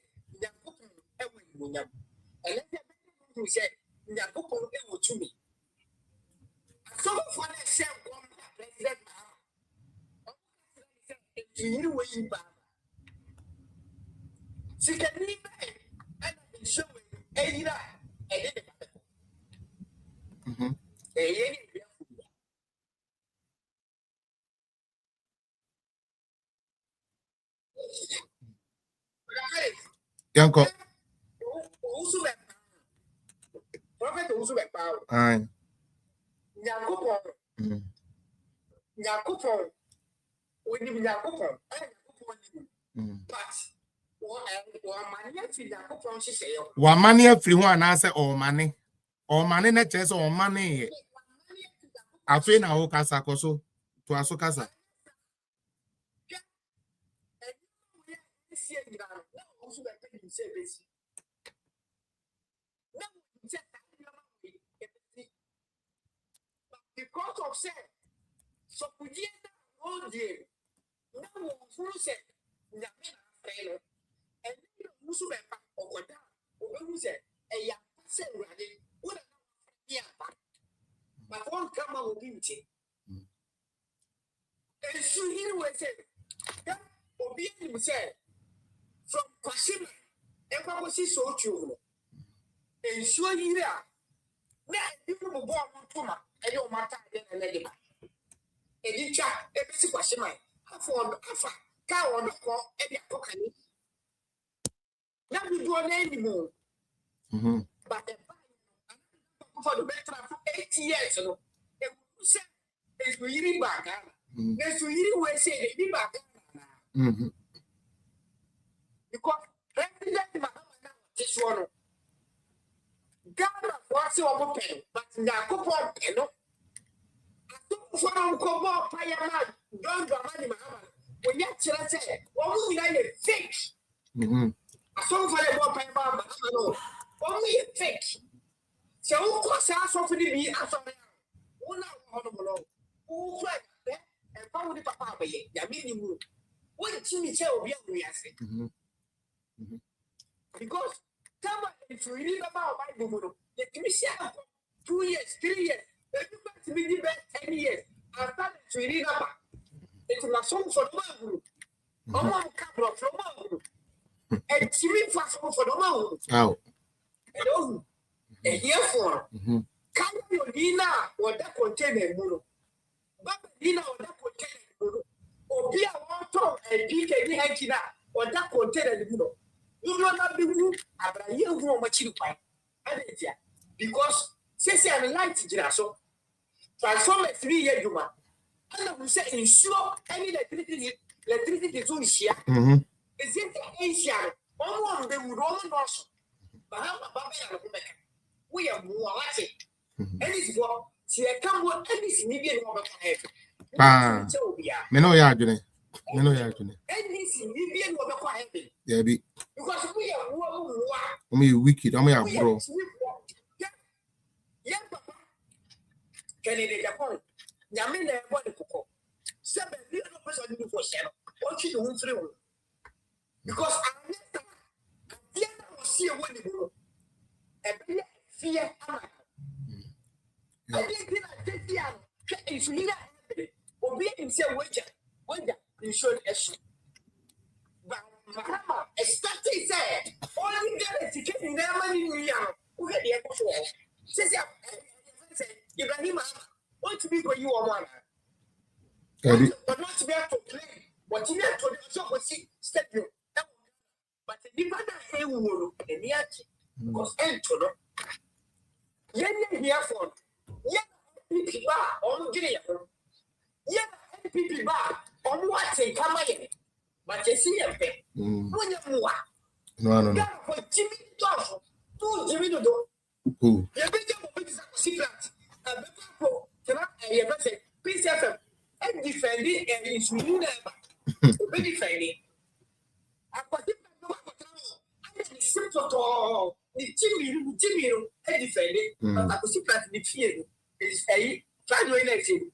and let who said, to me. So for that same president, you way back. She can leave and show it. Yanko. Prophet also be power. Aye. Nyakopon. We need Nyakopon. But one money free one answer or money. Or money na chess or money. I feel na okasa koso to asokasa. Because of say, so we did all day. Now, who said, and you also back or down, who said, a young person running, what but one come out with beauty. And she will say, that will be said from Kwashima Ekwa si so chu. Ensuo yire a na ifu bo toma e yo mata de na lede ba. Edi twa e bi si kwahye man. Afa ka wo ko e bi akokani. Na bi do na animu. But the for the better for 8 years no. E say e so yiri ba ga. Na so yiri we say e ba ga. Because President Mahama na this one. Ghana what's your pen, but Nakopo Peno. For Uncle Payama, don't Ramani Mahama. When you say, what will I fake? I saw for the more Payama, only fake. So, of course, I saw for the be after one honorable. Who flag and found the papa, Yamini. What did Jimmy tell me? Because someone if you read about my Google, the commission 2 years, 3 years, the you 10 years. I started to read about it was a song for the group. Mama Cabra from my group. And Jimmy fast for the mouth. Out. And a year for can you Lina or that container Muro? But Lina or that container Muro. Or be a water and PK Hankina or that container Muro. You do not be who Abraham who much you find. Because say I'm light to so transform a 3 year human. And we say ensure any electricity to share. Is it Asia? Almost they would all know. But how about we are more at it. And it's what see I come with any median over me no ya adwene. Me no ya adwene. Any median over heaven. Yeah, be. Because we are more. I'm wicked. I'm a bro. Yeah, papa. Can you Japan? Yamina body coco. 7 million person for sale. What you do through? Because I never see a winning bro. And fear. I didn't take the other. If you or be himself wager, you should assume. But Mahama, a study said, only get a ticket in their money in Rio. Who had the echo for? Says, Ibrahim, what to be for you or one? But not to be able to play. What you have to do was step you. But the demand say we will, and the answer was enter. Yen here for NPP bar on Gideon. Yen NPP bar on what's in Kamayan. But you see a bit. When you No. For Jimmy Johnson, 2 Jimmy to do. Who? You better see that. And you better say, please have and defend it and it's really never. Be defending. I put it I simple to Jimmy, and defend it. But I could see that the fear is a try to elect him.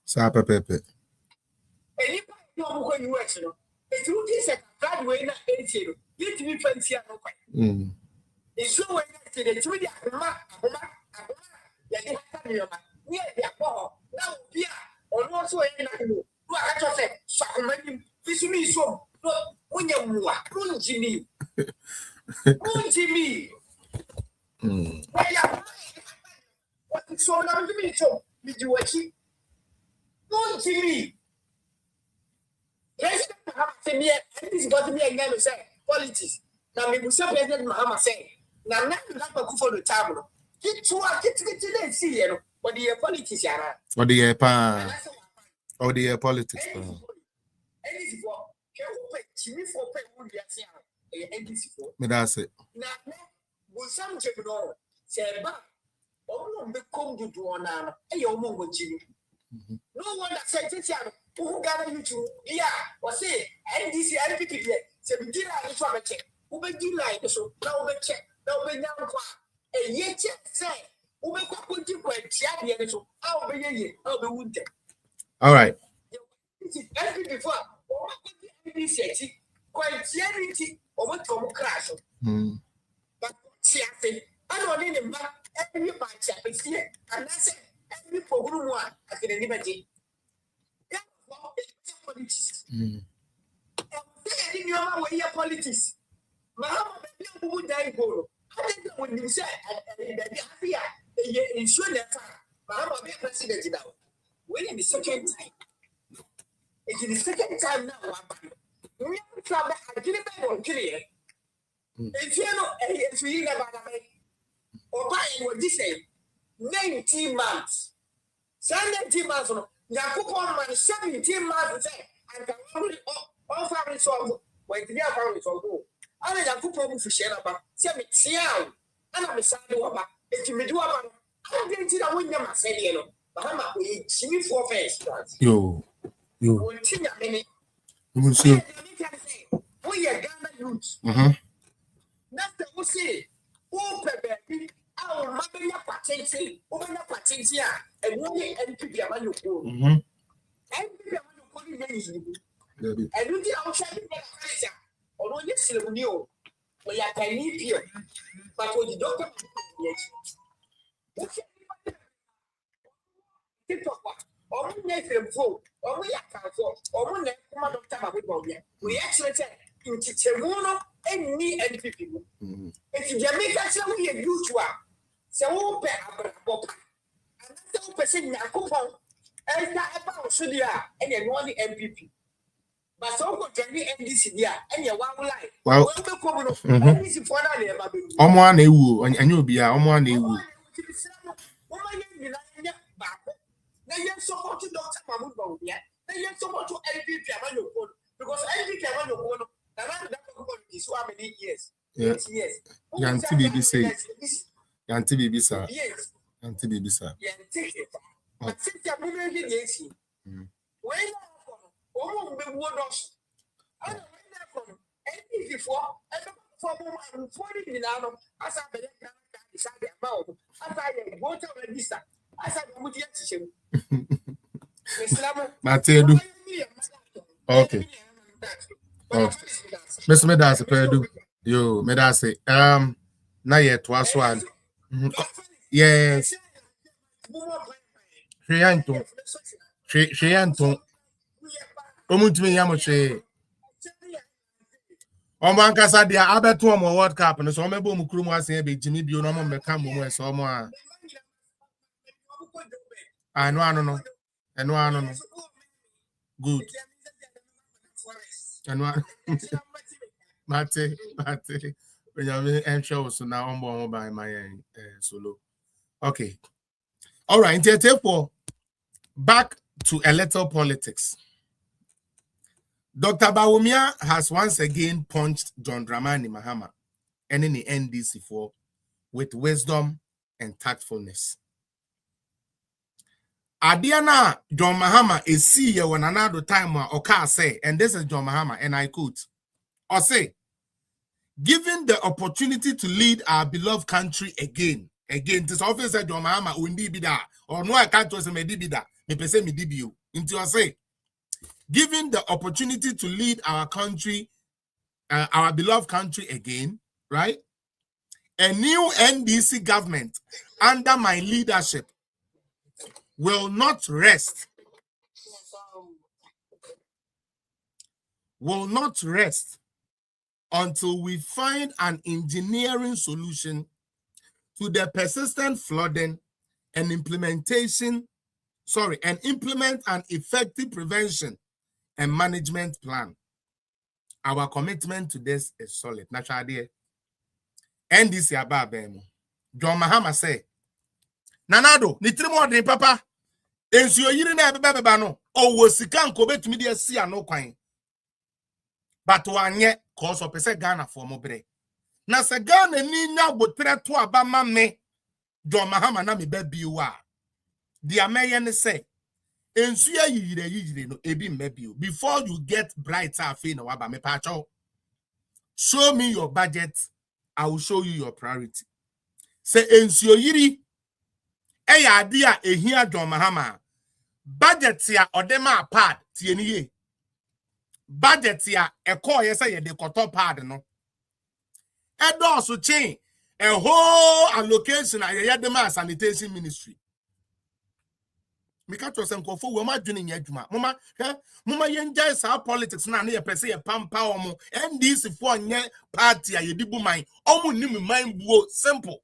Sapa Pepe. Any part of US, it's who is a bad way not anything. You to be fancy. It's so way to the 2 years. Now, yeah, or also anything. I just said, so this me so. When you are, Jimmy. Jimmy. What is so now to me? So, did you watch it? Jimmy. President Mahama said, and this got to be a name of politics. Now, we will say President Mahama say, now, not for the table. Get to see you. What the politics are. What the politics. And this is what Jimmy for pay and this is what. That's it. Now, will some general say, but all of the come to do on a young Jimmy. No one that said this. Who gather you to? Yeah, or say, NDC, NPP, 17 hours for a check. Who be do like so? Now be check, now be now. And yet, say, who be put you quite tired, so I'll be ye, I'll be wounded. All right. NPP for NDC, quite charity, or what come crash. But see, I don't need him back every batch, and I say, every program, in anybody. Politics. Politics. Mahama baby who die go. I think when you say insurance Mahama be president now. When in the second time. It's the second time now. We have trouble. I didn't know clear. If you know, if you never or buying what this say 19 months. 17 months. Yakupon man 17 months and can only offer resolve when the family for go. And Yakupon for share about. See me tiao. And I'm a sad over. If you do about I didn't see that when you must say, you know, Bahama, we see for face. Yo. You will see a minute. You will see. We are Ghana youth. That's the who say, oh, baby, our mother, your patency, over your patency, and only NPP among you. NPP among you calling me. And you did outside the Malaysia, or only Silvio, where you can leave here. But for the doctor, yes. Or we make them vote, or we account for, or we make one of time we actually say, in Chichemono and me and people. If you make us we a usual, so open a book. And that's the person in a coupon, and that about Sudia and a one MPP. But so good journey NDC there, and your one life. Well, Omoan Ewu, and you'll be a Omoan Ewu. They so much to Dr. Mahmoud Bawumia. They so much to LP Piamano because LP Piamano is so many years. Yes. Yanti BBC. Yanti BBC. Yes. Yanti BBC. Yanti. But since you're moving in the AC, when you're from Wodos, I don't know from LP before, I don't for 40 minutes as I decided about as I go to register. As I would yet to Matedu. Okay. Miss Medasi Pedu. Yo, Medasi. Na yet was one. Yes. Shianto. Omutmi Yamoche. Omankasa dia abeto mo World Cup no so mebo mu krum ase be Jimmy bio no mo meka mo so mo a. No. Good. Mate. When you am show so now on by my solo. Okay. All right. Therefore, back to electoral politics. Dr. Bawumia has once again punched John Dramani Mahama and in the NDC4 with wisdom and tactfulness. Adiana John Mahama is CEO when another time or can say, and this is John Mahama, and I quote, or say, given the opportunity to lead our beloved country again, this officer John Mahama will be that, or no, I can't trust me, be that, me pese me DBU, into I say, given the opportunity to lead our country, our beloved country again, right? A new NDC government under my leadership will not rest until we find an engineering solution to the persistent flooding and implement an effective prevention and management plan. Our commitment to this is solid. Naturally, NDC ababemo. John Mahama say, Nanado, ni trimo de papa. Ensuo yiri na beba no. Owo sika nko betumi de asi ano kwan. But wanye cause of pese Ghana for mobre. Na se Ghana ni nya botre to aba ma me. John Mahama na me ba biwa. Dia meye ne say, ensuo yiri no ebi mbebio. Before you get brighter afi na waba me pacho. Show me your budget, I will show you your priority. Say ensuo yiri eya adia ehia John Mahama. Budget ya odema pad tieniye. Budget ya eko yesa ye de koto pad no. Edo also chain a whole allocation at the sanitation ministry. Mikato Senkofo, we might doing Yajuma. Mama yenja our politics na near per se a pampa omo. And this if one party a yedibu mind. Omo nimi mind blow simple.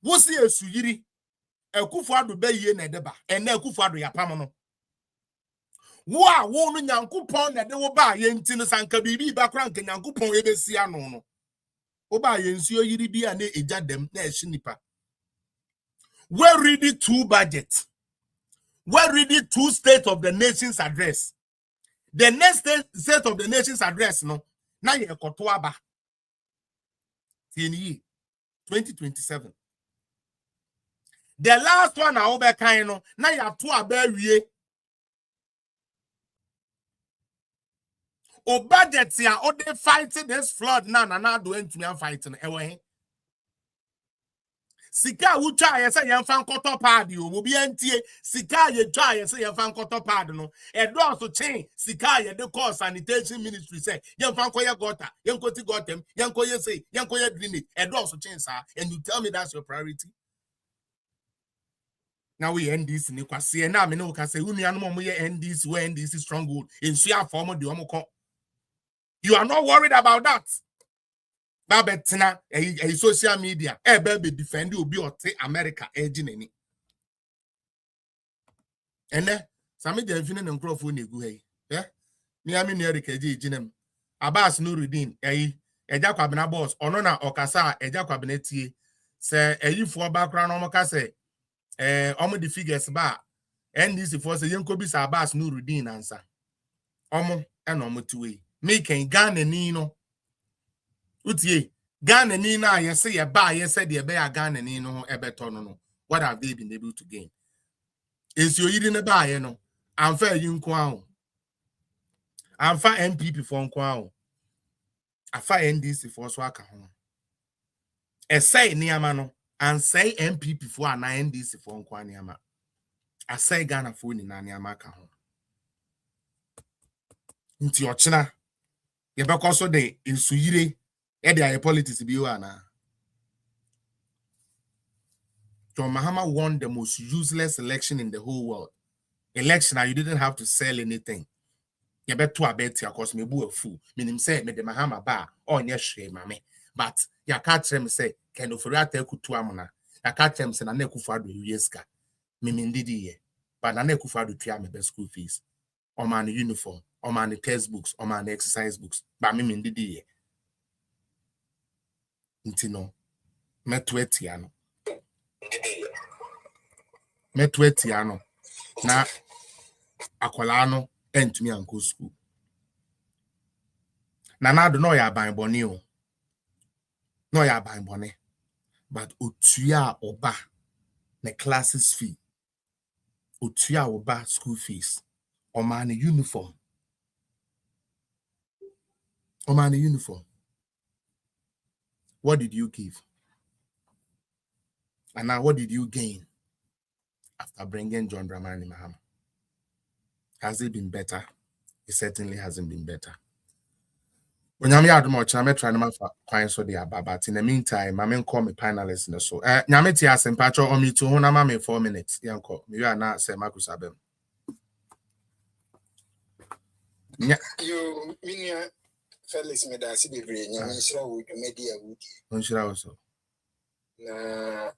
What's the suyiri? A kufadu be ye nedeba, and ne kufadu ya pamono. Wa wonu nyankopon na de wo ba ye ntine sanka bibi background ke nyankopon ebesi ano no. Wo ba ye nsuo yiri bi a na eja dem na ehyi nipa. We're reading 2 budgets. We're reading 2 State of the Nation's address. The next State of the Nation's address, no, now you're Kotoaba. 2027. The last one, I over kind of now you're 2 aberie. O budgets here, or they fighting this flood now, and doing to me fighting away. Sika ucha yesa yemfa nkoto pad yo obi antie sika ye twa yesa yemfa nkoto pad no edo so chain sika ye de call sanitation ministry say yemfa nkoye gutter yenkoti gutter yenkoye say yenkoye drainage edo so chain sir, and you tell me that's your priority. Now we end this ni kwase na me no ka say unuanu mo ye end this we end this stronghold ensu form de omo. You are not worried about that. Babetina a social media be defend you be or America ejineni. And then some of the infinite and crop when you go hey. Yeah, Miami near the KG Jinem Abbas Nuruddin, a Jacobina boss, or nona or Casa, a Jacobineti, say a you for background omocase, omo the figures bar, and this for the young Kobis Abbas Nuruddin answer. Omo and omo 2 making Ghana Nino. Utie Ghana ni na ye say ye ba ye said ye be a Ghana ni no ebeto no. What have they been able to gain? Is you eating a ba ye no? I'm fair you nko I'm fa MPP for nko I fa NDC for so aka ho. E say niama no and say MPP for na NDC for nko niama. I say Ghana for ni na niama ka ho. Nti ochina ye be koso de insuyire a politics be na. John Mahama won the most useless election in the whole world. Election, you didn't have to sell anything. You bet to a bet your cost me boo a fool. Meaning say me the Mahama bar or near shame, mammy. But ya catch them say, can you for take to amona? Ya catch them say, I never fadu yeska. Meaning did ye, but I never fadu try my best school fees. Or man uniform, or man textbooks, or man exercise books. But me did ye. Intino. Metwetiano. Na akwalano entumi anko school. Na do no ya ban boni o. No ya ban boni. But otua oba na classes fee. Otua oba school fees. O man uniform. O man uniform. What did you give? And now what did you gain after bringing John Dramani Mahama? Has it been better? It certainly hasn't been better. When I'm here, I'm trying to find so they are, but in the meantime, I'm call me panelists in the so. Nyameti has some patch on me to Honama me 4 minutes. Yanko, you are not say Marcus Abem. You mean Felix Medasi be bring you sure with media wood. Also. Na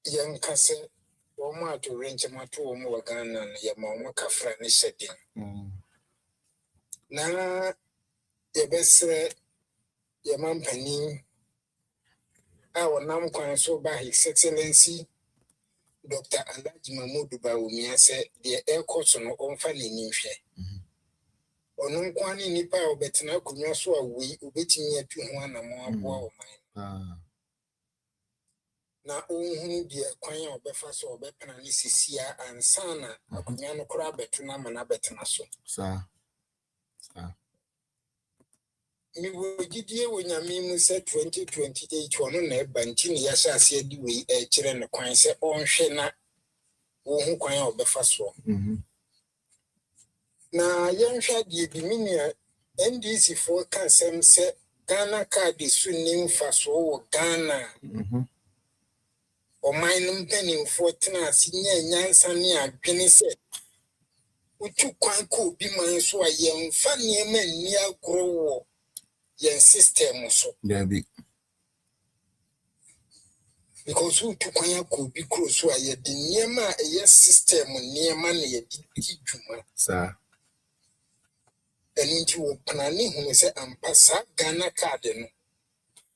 young Casse, or to range my 2 more gun and your mama Kafra ni setting. Na your best your man penny. Our nam kwan so by His Excellency Dr. Alaji Mahmoud Bawumia said the air course on family nimshe. Onun kwani nipa obetina kunwa so awi obetimi atu ho anamo aboa o man. Na ohunu de kwan a obefa so obepena ni sisia ansana akunwa no kora betu na mana betina so. Sir. Mi wogidie wonyame mu se 2028 ono na bantini ya sha ase di we e kire ne kwan se onhwe na wo hu kwan a obefa so. Na yanhwa die biminia NDC for kansem se Ghana card su nim fa so wo Ghana. or mine penny for tenants in Yansani adwene sɛ utu kwan ko bi man so a yɛmfa nneɛma nni agorɔ wɔ yɛn system so. Dabi. Because utu kwan ko bi kro so a yɛde nneɛma a ɛyɛ system nneɛma na yɛde di dwuma. Sir. Ɛno nti wɔ planning hu sɛ ampa saa Ghana card no.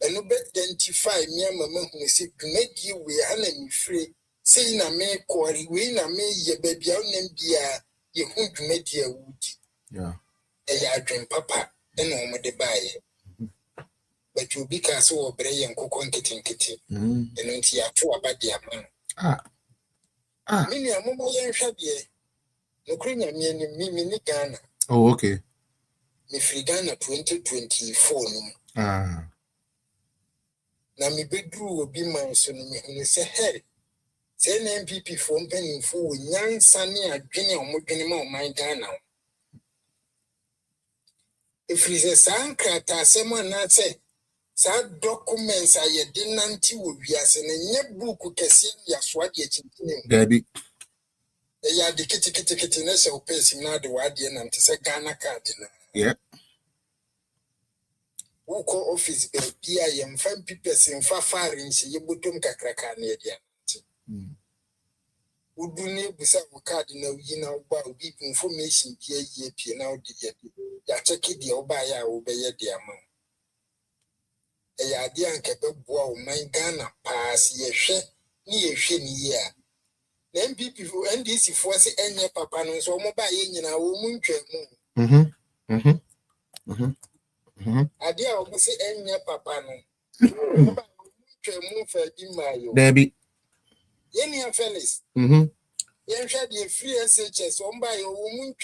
Ɛno bɛ identify nneɛma ma hu sɛ dwumadie wei ha na mefire sei na mekɔre wei na meyɛ baabi a wonam biara yɛhu dwumadie a wodi. Yeah. Ɛyɛ adwen papa ɛna ɔmode baeɛ. But you be cast over Bray and Coco and Kitty, and until you are two about the amount. Many a mobile young shabby. No cream, me Ghana. Oh, okay. Me free Ghana 2024. Now, me bedroom will be my son, and say, hey, send MPP from penny for young Sunny at Guinea or Moganimo, my Ghana. If it's a sound crater, someone not say. Sa documents are ye dinanti will be as in a book kesi ya swadi ya chintine. Dabi. Ya di kiti nese upesi na de wadi na mtise Ghana card na. Yeah. Uko office bia ye mfam pipesi mfa fari nsi ye botom kakraka na ye dia. Udune busa card na uyi na uba ubi information bia ye pie na udi ya check it ya uba ya ube ye dia ma. A idea and kept a boy, my Ghana pass ye she, ni ya. Then people who end this if was any papa no so mobile in our woman idea of say any papa no. Move for Dimayo. Debbie. Any fellas. Yen shall be free SHS on by your woman.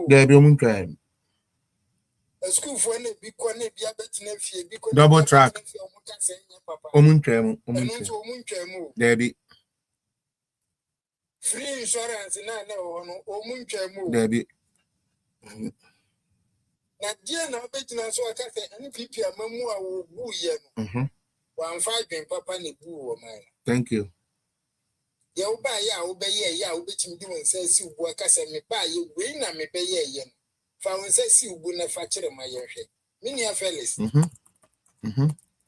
Debbie, woman crime. A school for any big one, be a better because double track. Woman. Debbie. Free insurance in no Debbie. Now, dear, now betting so I can say any people a memoir will woo ye. 1 papa ni boo or mine. Thank you. Ya uba ya obey ya ubetim doing says you work as a me buy you win and me pay ye. Found says you would not factor my year. Many are fellas.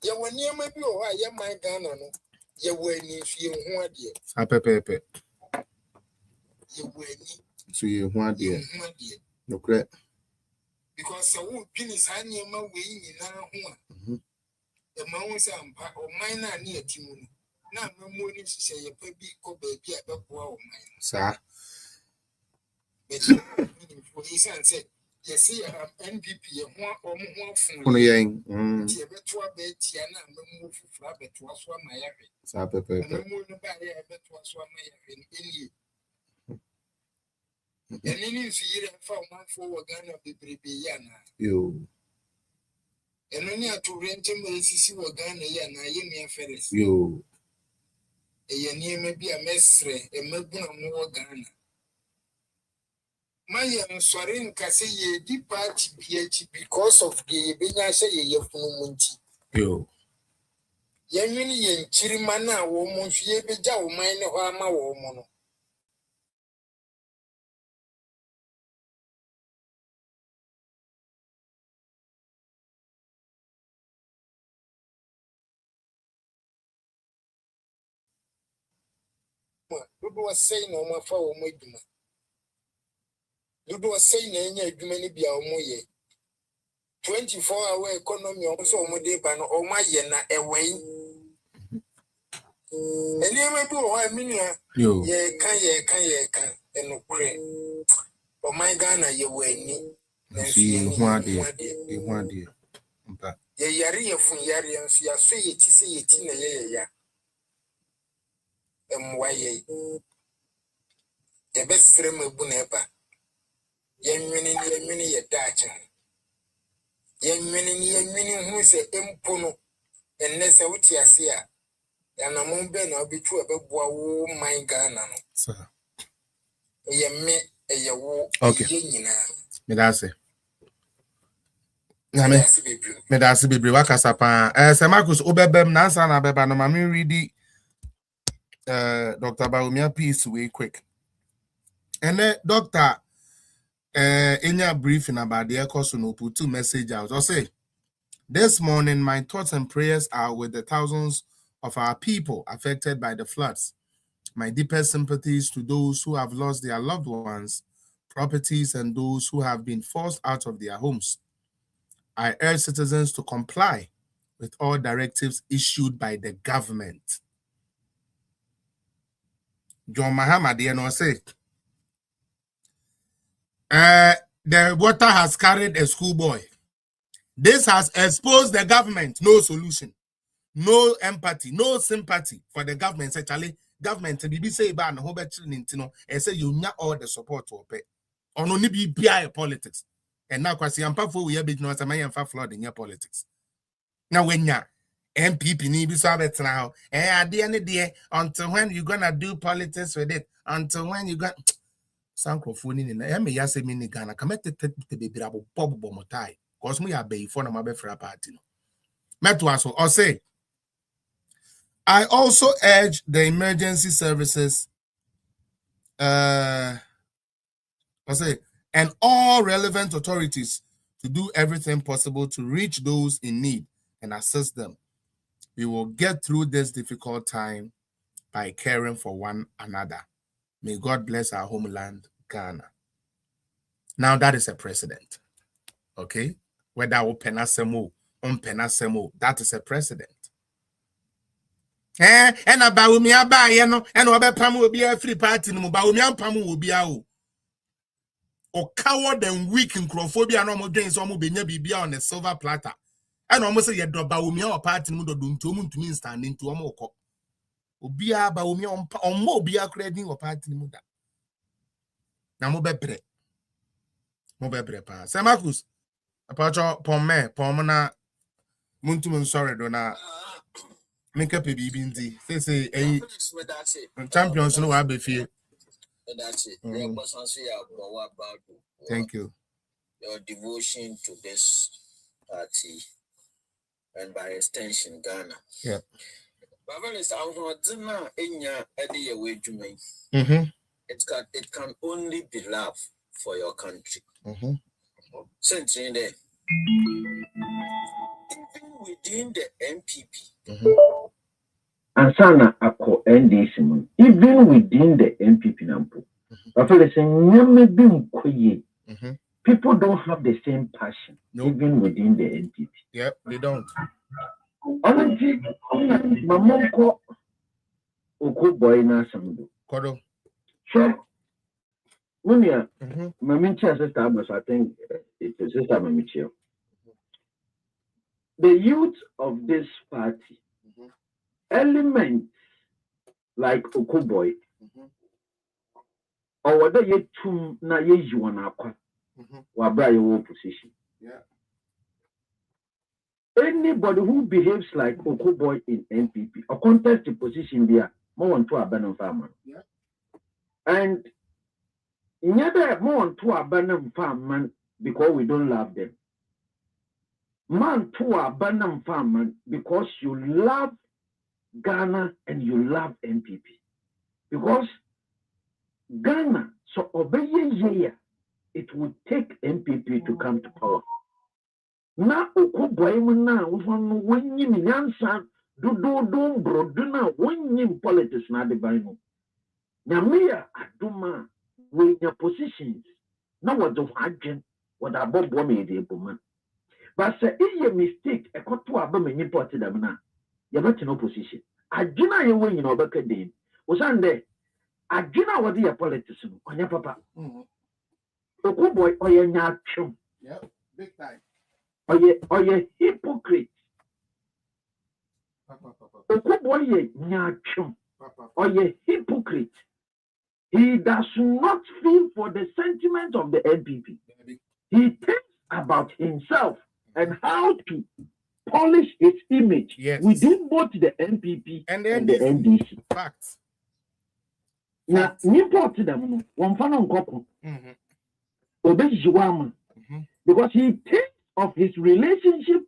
Ya were near my blow, I am my gun on you were near you one dear. A pepe. You were so you one dear. No correct. Because I won't finish hanging my way in our the mountains or mine are near Timon. Now, no morning to say a baby go baby about wow, mine. Sir. But for his son said, yes, see, NPP, one or more from the young. Betua Betiana, no move for Flabet was one my every. Sape. No more nobody bet was one my every. And then you see, I found one for Ghana, baby, Yana. You. And only to rent him when see what Ghana, Yana, Yemi and Ferris. You. A near may be a mestre, a Melbourne more Ghana. My young Sorin Cassie, deep party PH because of the Benyasha Yafumunti. You. Yamini and Chirimana, woman, she be jaw mine or my woman. Ludo was saying no more for my duma. Ludo was saying any many be our moye. 24-hour economy also mode ban or my yena away. And you may do a minia. Ye can, and no pray. Or my Ghana, ye way. See, one dear. Ye yari of Yari and see a say it in a year. Why the best frame of Buneba. Young many a Dutch. Young many who say Empono and Nessa Utiasia. And a moment I'll be true about my Ghana. Sir. Okay. Medase. Medase be Wakasapa. Marcus Obebem Nansa na Beba no Mami ready. Dr. Baumia piece way quick. And then Doctor in your briefing about the ECOS no put 2 message out. I'll say this morning my thoughts and prayers are with the thousands of our people affected by the floods. My deepest sympathies to those who have lost their loved ones, properties, and those who have been forced out of their homes. I urge citizens to comply with all directives issued by the government. John Mahama say, the water has carried a schoolboy. This has exposed the government. No solution, no empathy, no sympathy for the government. Actually, government be say ban whole better nintino and say you need all the support to pay. On only be politics. And now kwasi ampa for we have been no samay flood in your politics. Now when ya MPP ni be so better now. At the end of the day, until when you gonna do politics with it? Until when you got Sankrofoni in the me yase mini Ghana committed to be bravo bob bomotai. Cause me a bay for no mabe for a party. Metwaso or say I also urge the emergency services and all relevant authorities to do everything possible to reach those in need and assist them. We will get through this difficult time by caring for one another. May God bless our homeland, Ghana. Now that is a precedent. Okay? Whether open asemo, that is a precedent. And about me about and about Pam will be a free party no about me and Pam will be out. Or coward and weak in Crophobia no more gains almost be on a silver platter. And almost say about me or party no don't to mean standing to a moko. Obia about me on more be a credit or party muda. Now mobe bre pa. Samakus. Apacho pomona muntumun sorry dona. Make up a BBND. Say champions no have a fear. Thank you. Your devotion to this party and by extension Ghana. Yeah. It can only be love for your country. Since in there, even within the MPP. Ansana ako NDC, even within the MPP Nampo. People don't have the same passion, even within the MPP. Yep, they don't. Honestly, my mom called Oko Boy Nasamdo. Kodo. So, Munia, my mincha sister was, I think, it's a sister, my michio. The youth of this party, elements like Okoboy, or whether you two na ye juana kwa, wabra your opposition. Yeah. Anybody who behaves like Okoboy in NPP or contest the position there, more on to abandon farmer. Yeah. And neither more on to abandon farmman because we don't love them. Man to abandon farmman because you love Ghana and you love NPP. Because Ghana, so obey ye, it would take NPP to come to power. Now, Okoboy na when you answer, do broduna, when you politics na divine. Now, me, Aduma, when your positions, now what the agent, what about woman, the woman. But say, if you mistake, a cut to a bum and imported them now, you're not in opposition. I do not know you know back then. Was under I do not what the politics on your papa. Okoboy or your nyachum. Yeah, big time. Or your hypocrite. Okoboy nyachum. Or your hypocrite. He does not feel for the sentiment of the NPP. He thinks about himself and how to polish its image within both the NPP and the NDC. Facts. Now, report to them, one fan on couple. Because he thinks of his relationship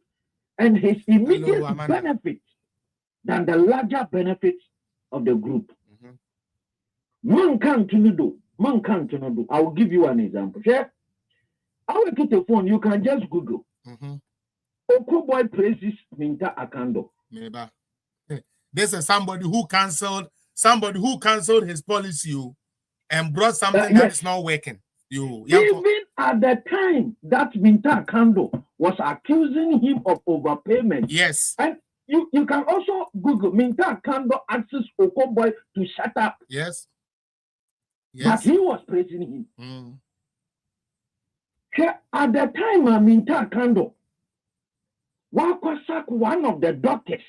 and his immediate benefits than the larger benefits of the group. Man can't do. Man can't do. I will give you an example. Yeah. I will get the phone. You can just Google. Okoboy praises Minta Akando. Maybe. This is somebody who cancelled his policy and brought something that is not working. Even at the time that Minta Akando was accusing him of overpayment. Yes. And you can also Google Minta Akando asks Okoboy to shut up. Yes. But he was praising him. At the time, Minta Akando, one of the doctors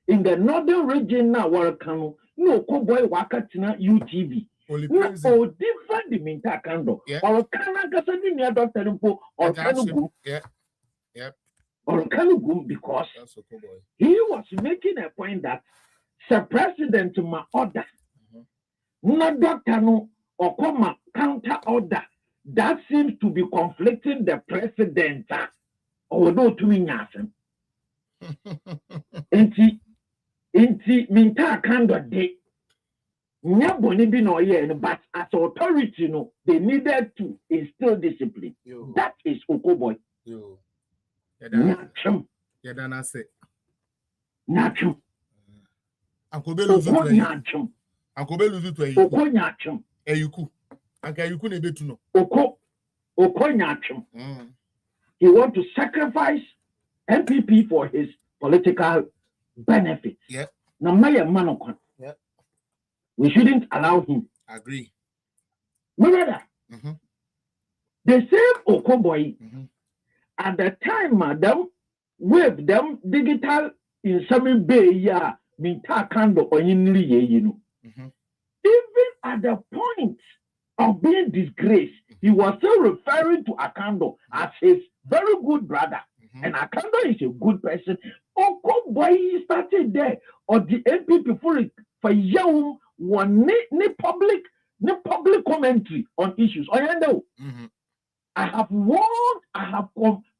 in the northern region now, Warakano, no Okoboy Wakatina UTV. No, different the Minta Akando. Or Kanaka near Dr. Rimpo or Kanugu. Or Kanugu because he was making a point that the president my order. Not Dr. No or comma counter order that seems to be conflicting the president. Although to me, nothing. Inti Minta Akando day. But as authority, they needed to instill discipline. That is Okoboy. Nachum. Nachum. Uncle Bello Nachum. Uncle Bello Oko Nachum. Eyuku. Uncle Eyuku nebetuno. Oko Nachum. He want to sacrifice MPP for his political benefits. Yeah. Now, Maya Manokon. Yeah. We shouldn't allow him. Agree. Remember that? The same Okoboy, at the time, madam, with them digital in some bay, Minta Akando or Even at the point of being disgraced, he was still referring to Akando as his very good brother. And Akando is a good person. Okoboy started there, or the MPP for young one public commentary on issues. I have warned, I have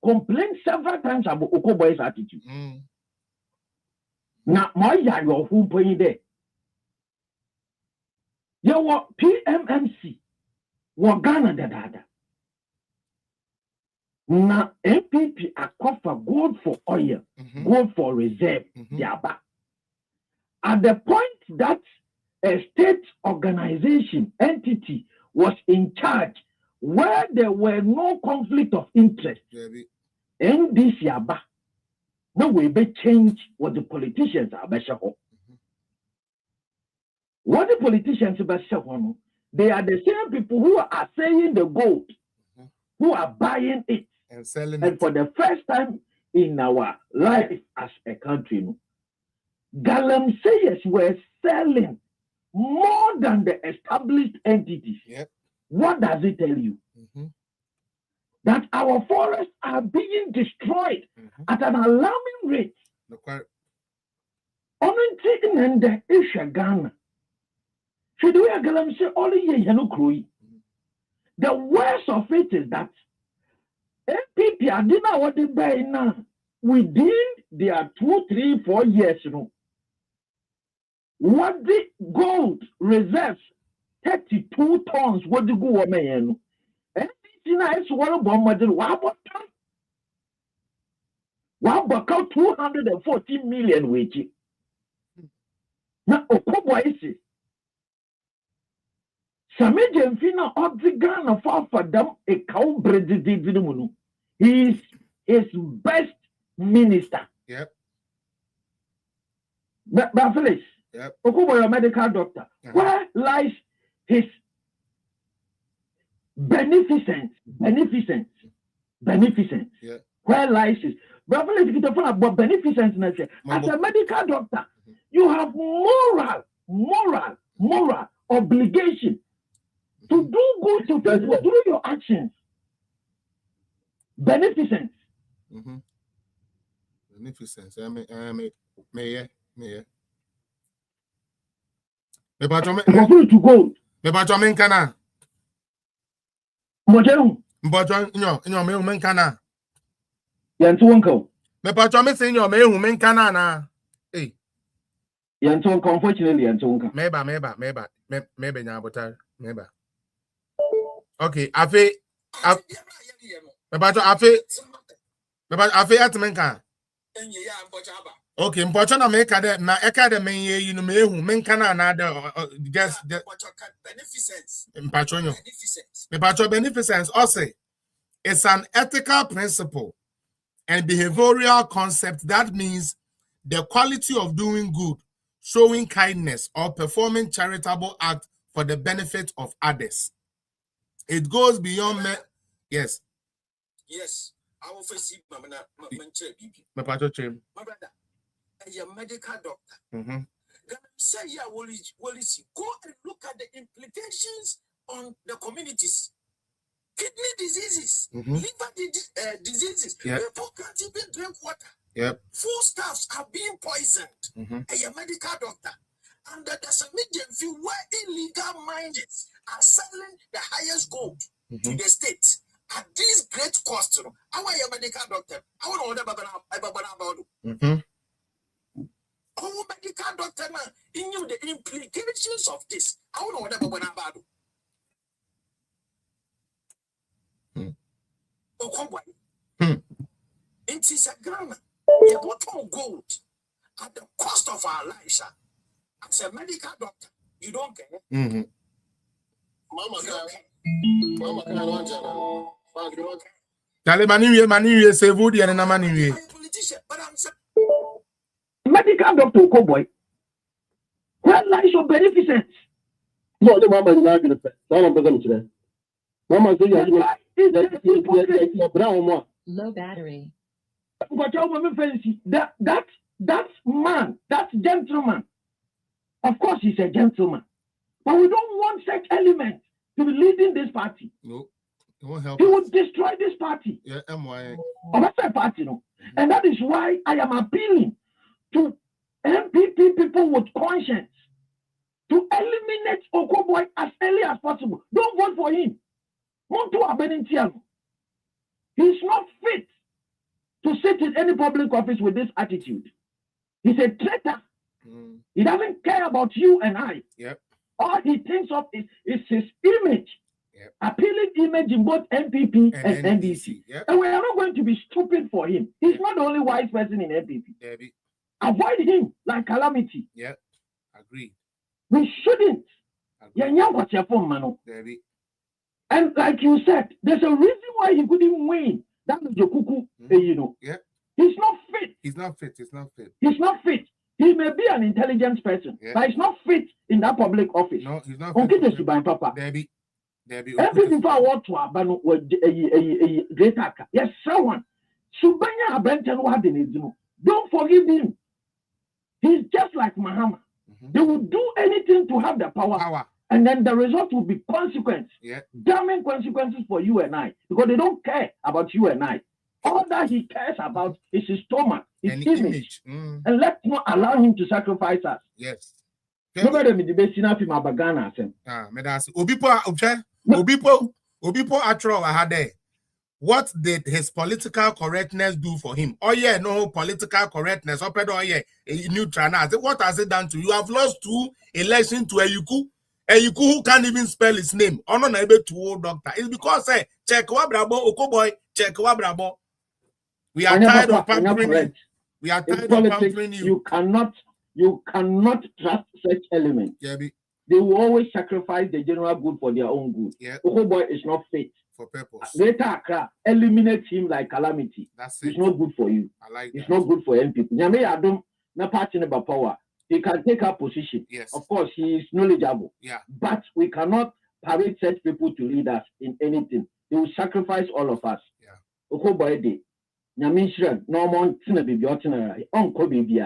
complained several times about Okoboy's attitude. Now, my your who put there. Your PMMC, what Ghana dada. Now, MPP for gold for oil, gold for reserve, at the point that a state organization entity was in charge, where there were no conflict of interest, in this yaba, no way be change what the politicians are better. What the politicians are better, they are the same people who are selling the gold, who are buying it and selling it. For the first time in our life as a country, Galamseyers were selling more than the established entities. What does it tell you? That our forests are being destroyed at an alarming rate. On the issue Ghana. Should we say only the worst of it is that MPP are doing what they buy now within their 2, 3, 4 years, what the gold reserves 32 tons. What the go man? And it's one bomb model. What about 240 million wages? Now, Okoboy Sameje Mfina Odzigana for them a cow bread. He is his best minister. But Phyllis, Okoboy, a medical doctor, where lies his beneficence? Where lies his? But Phyllis, get about beneficence. As a medical doctor, you have moral obligation to do good to people through your actions. Beneficence. Beneficence. May. Me patron to go. Me patron men kana. Mojero. Mbotron nyo me men kana. Yantu wonko. Me patron me say nyo me hu men kana na. Yantonka, unfortunately, Yantonka. Maybe Nabota, maybe. Okay, Afe Atmenka. Okay, important make na academy you know me who men can another just beneficence. Beneficence also it's an ethical principle and behavioral concept that means the quality of doing good, showing kindness, or performing charitable act for the benefit of others. It goes beyond yes. Yes, I will face my brother, a medical doctor. Say, yeah, go and look at the implications on the communities. Kidney diseases, liver diseases. People can't even drink water. Foodstuffs are being poisoned. A medical doctor. And there's a medium view where illegal miners are selling the highest gold to the state at this great cost. I want a medical doctor. I want to know about oh, medical doctor, man, he knew the implications of this. I want to know about oh, come on. It is a grammar. You bought gold at the cost of our lives. As a medical doctor, you don't care. Mama, Manu, say Woody and Manu. Medical doctor, cowboy. What lies your beneficence? No, the mama is not going to pay. Mama says, brown. Low battery. But that man, that gentleman, of course he's a gentleman, but we don't want such elements to be leading this party. No, it won't help. He would destroy this party. Yeah, MY. Party, no. And that is why I am appealing to MPP people with conscience to eliminate Okoboy as early as possible. Don't vote for him. He's not fit to sit in any public office with this attitude. He's a traitor. He doesn't care about you and I. All he thinks of is his image. Appealing image in both MPP and NDC. And we are not going to be stupid for him. He's not the only wise person in MPP. Avoid him like calamity. Agree. We shouldn't. And like you said, there's a reason why he couldn't win. That is Jokuku, you know. He's not fit. He's not fit. He's not fit. He's not fit. He may be an intelligent person, but he's not fit in that public office. No, he's not fit. Papa. Debbie. Everything for what to abano a great hacker. Yes, someone. Subanya Abrenten. Don't forgive him. He's just like Muhammad. They will do anything to have the power. And then the result will be consequence. Damning consequences for you and I. Because they don't care about you and I. All that he cares about is his stomach, his image. And let's not allow him to sacrifice us. Yes. What did his political correctness do for him? Oh yeah, no political correctness. Oh yeah, neutral. What has it done to you? You have lost 2 elections to Eyuku who can't even spell his name. Oh no, able to old doctor. It's because check wabrabo Okoboy, check wabrabo. We are tired of pampering you. We are tired of pampering you. You cannot trust such elements. They will always sacrifice the general good for their own good. Okoboy is not fit. For purpose. Later, Accra, eliminate him like calamity. That's it. It's not good for you. I like it's that. Not good for MPP. Nyame Adom na party about power. He can take up position. Yes. Of course, he is knowledgeable. But we cannot permit such people to lead us in anything. They will sacrifice all of us. Okoboy de. Nyame Shred, no more tina baby or tina uncle baby.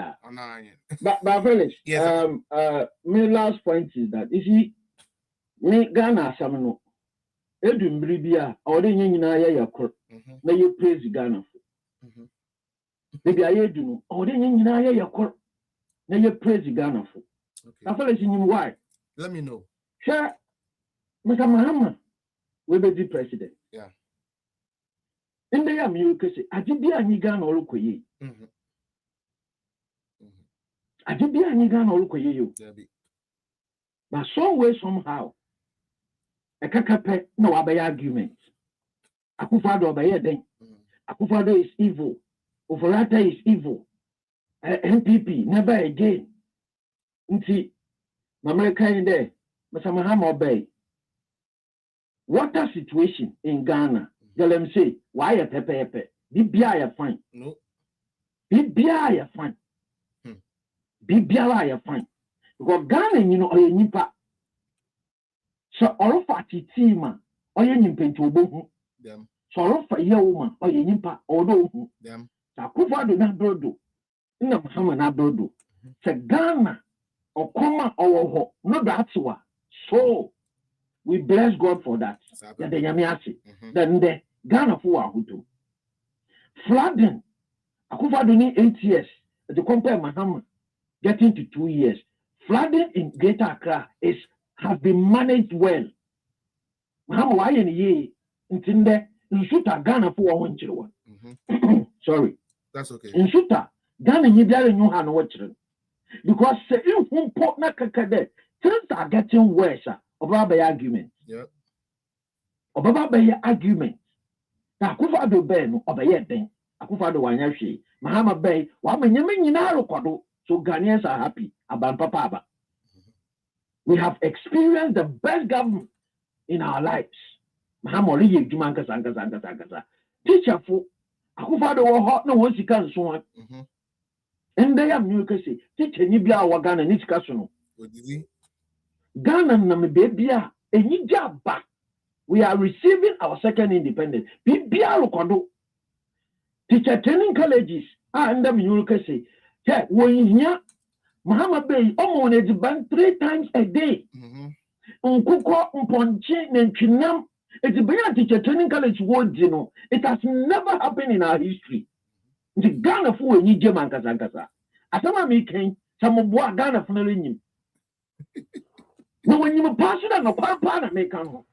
But Felix, my last point is that you see, me Ghana Samano. Edum Bribia, or the Yina Yakor, may you praise Ghana. Maybe I do, or the Yina Yakor, may you praise Ghana. I feel in why. Let me know. Sure, Mr. Mahama will be the president. In the Yamu, I did be a Nigan or Lukoye. I did be any gun or look at you. But some way, somehow, a kakape no obey argument. Akufado obey then. Akufado is evil. Ofolata is evil. MPP, never again. Nti, America in there, but Mahama obey. Water situation in Ghana, let me say, why a pepe? Bibia fine. No. Bibia fine. Bibia fine. Because Ghana, you know, or nipa. So all of our team, or you nimpen to obo. So all of a woman, or you nimpa, or do. So Kufa do not do. No Mahama na do. So Ghana, or Koma, or no that's what. So we bless God for that. Then the Ghana for Ahutu. Flooding. Akufa do need 8 years. To compare Mahama getting to 2 years. Flooding in Greater Accra has been managed well. Mahama why in ye intinde nsuta Ghana for 1 children. Sorry. That's okay. Nsuta Ghana ni biara nyu ha no children. Because say if pop na kakade things are getting worse. Obaba argument. Yep. Obaba argument. Na Akufa do be no obaye den. Akufa do wanya hwe. Mahama be wa manyame nyina rokodo. So Ghanaians are happy about Papa. We have experienced the best government in our lives. Mahama ori ejuma nkasa. Teacher for Akufa do hot no one sika nso. And they am new kase. Teacher ni bia wa Ghana ni sika so no. Ghana na me bebia enyi jaba. We are receiving our second independence. Bibia rokodo. Teacher training colleges and them you can say, hey, when here Mahama Bay almost ban 3 times a day. Unkuko umponche nenchinam. It's a teacher training college word, you know. It has never happened in our history. The Ghana for any German Kazankaza. Atama making some of what Ghana for him. No, when you pass it on a papa, make on.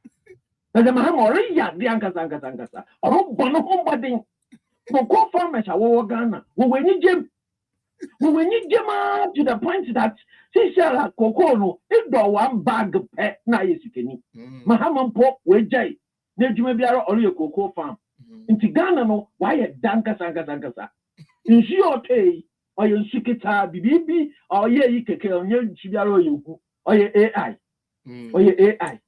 But the Mahama already had the Ankazankaza. Or Bono wedding. No go farmers are Ghana. When you Jim. When you Jim to the point that she shall cocoa, if do 1 bag of pet na yesikeni. Mahama pop we jay. Nejumebiara or your cocoa farm. Into Ghana no, why a danka. In your tay, or your sikita, bibi, or ye keke on your chibiaro you, or your AI, or your AI.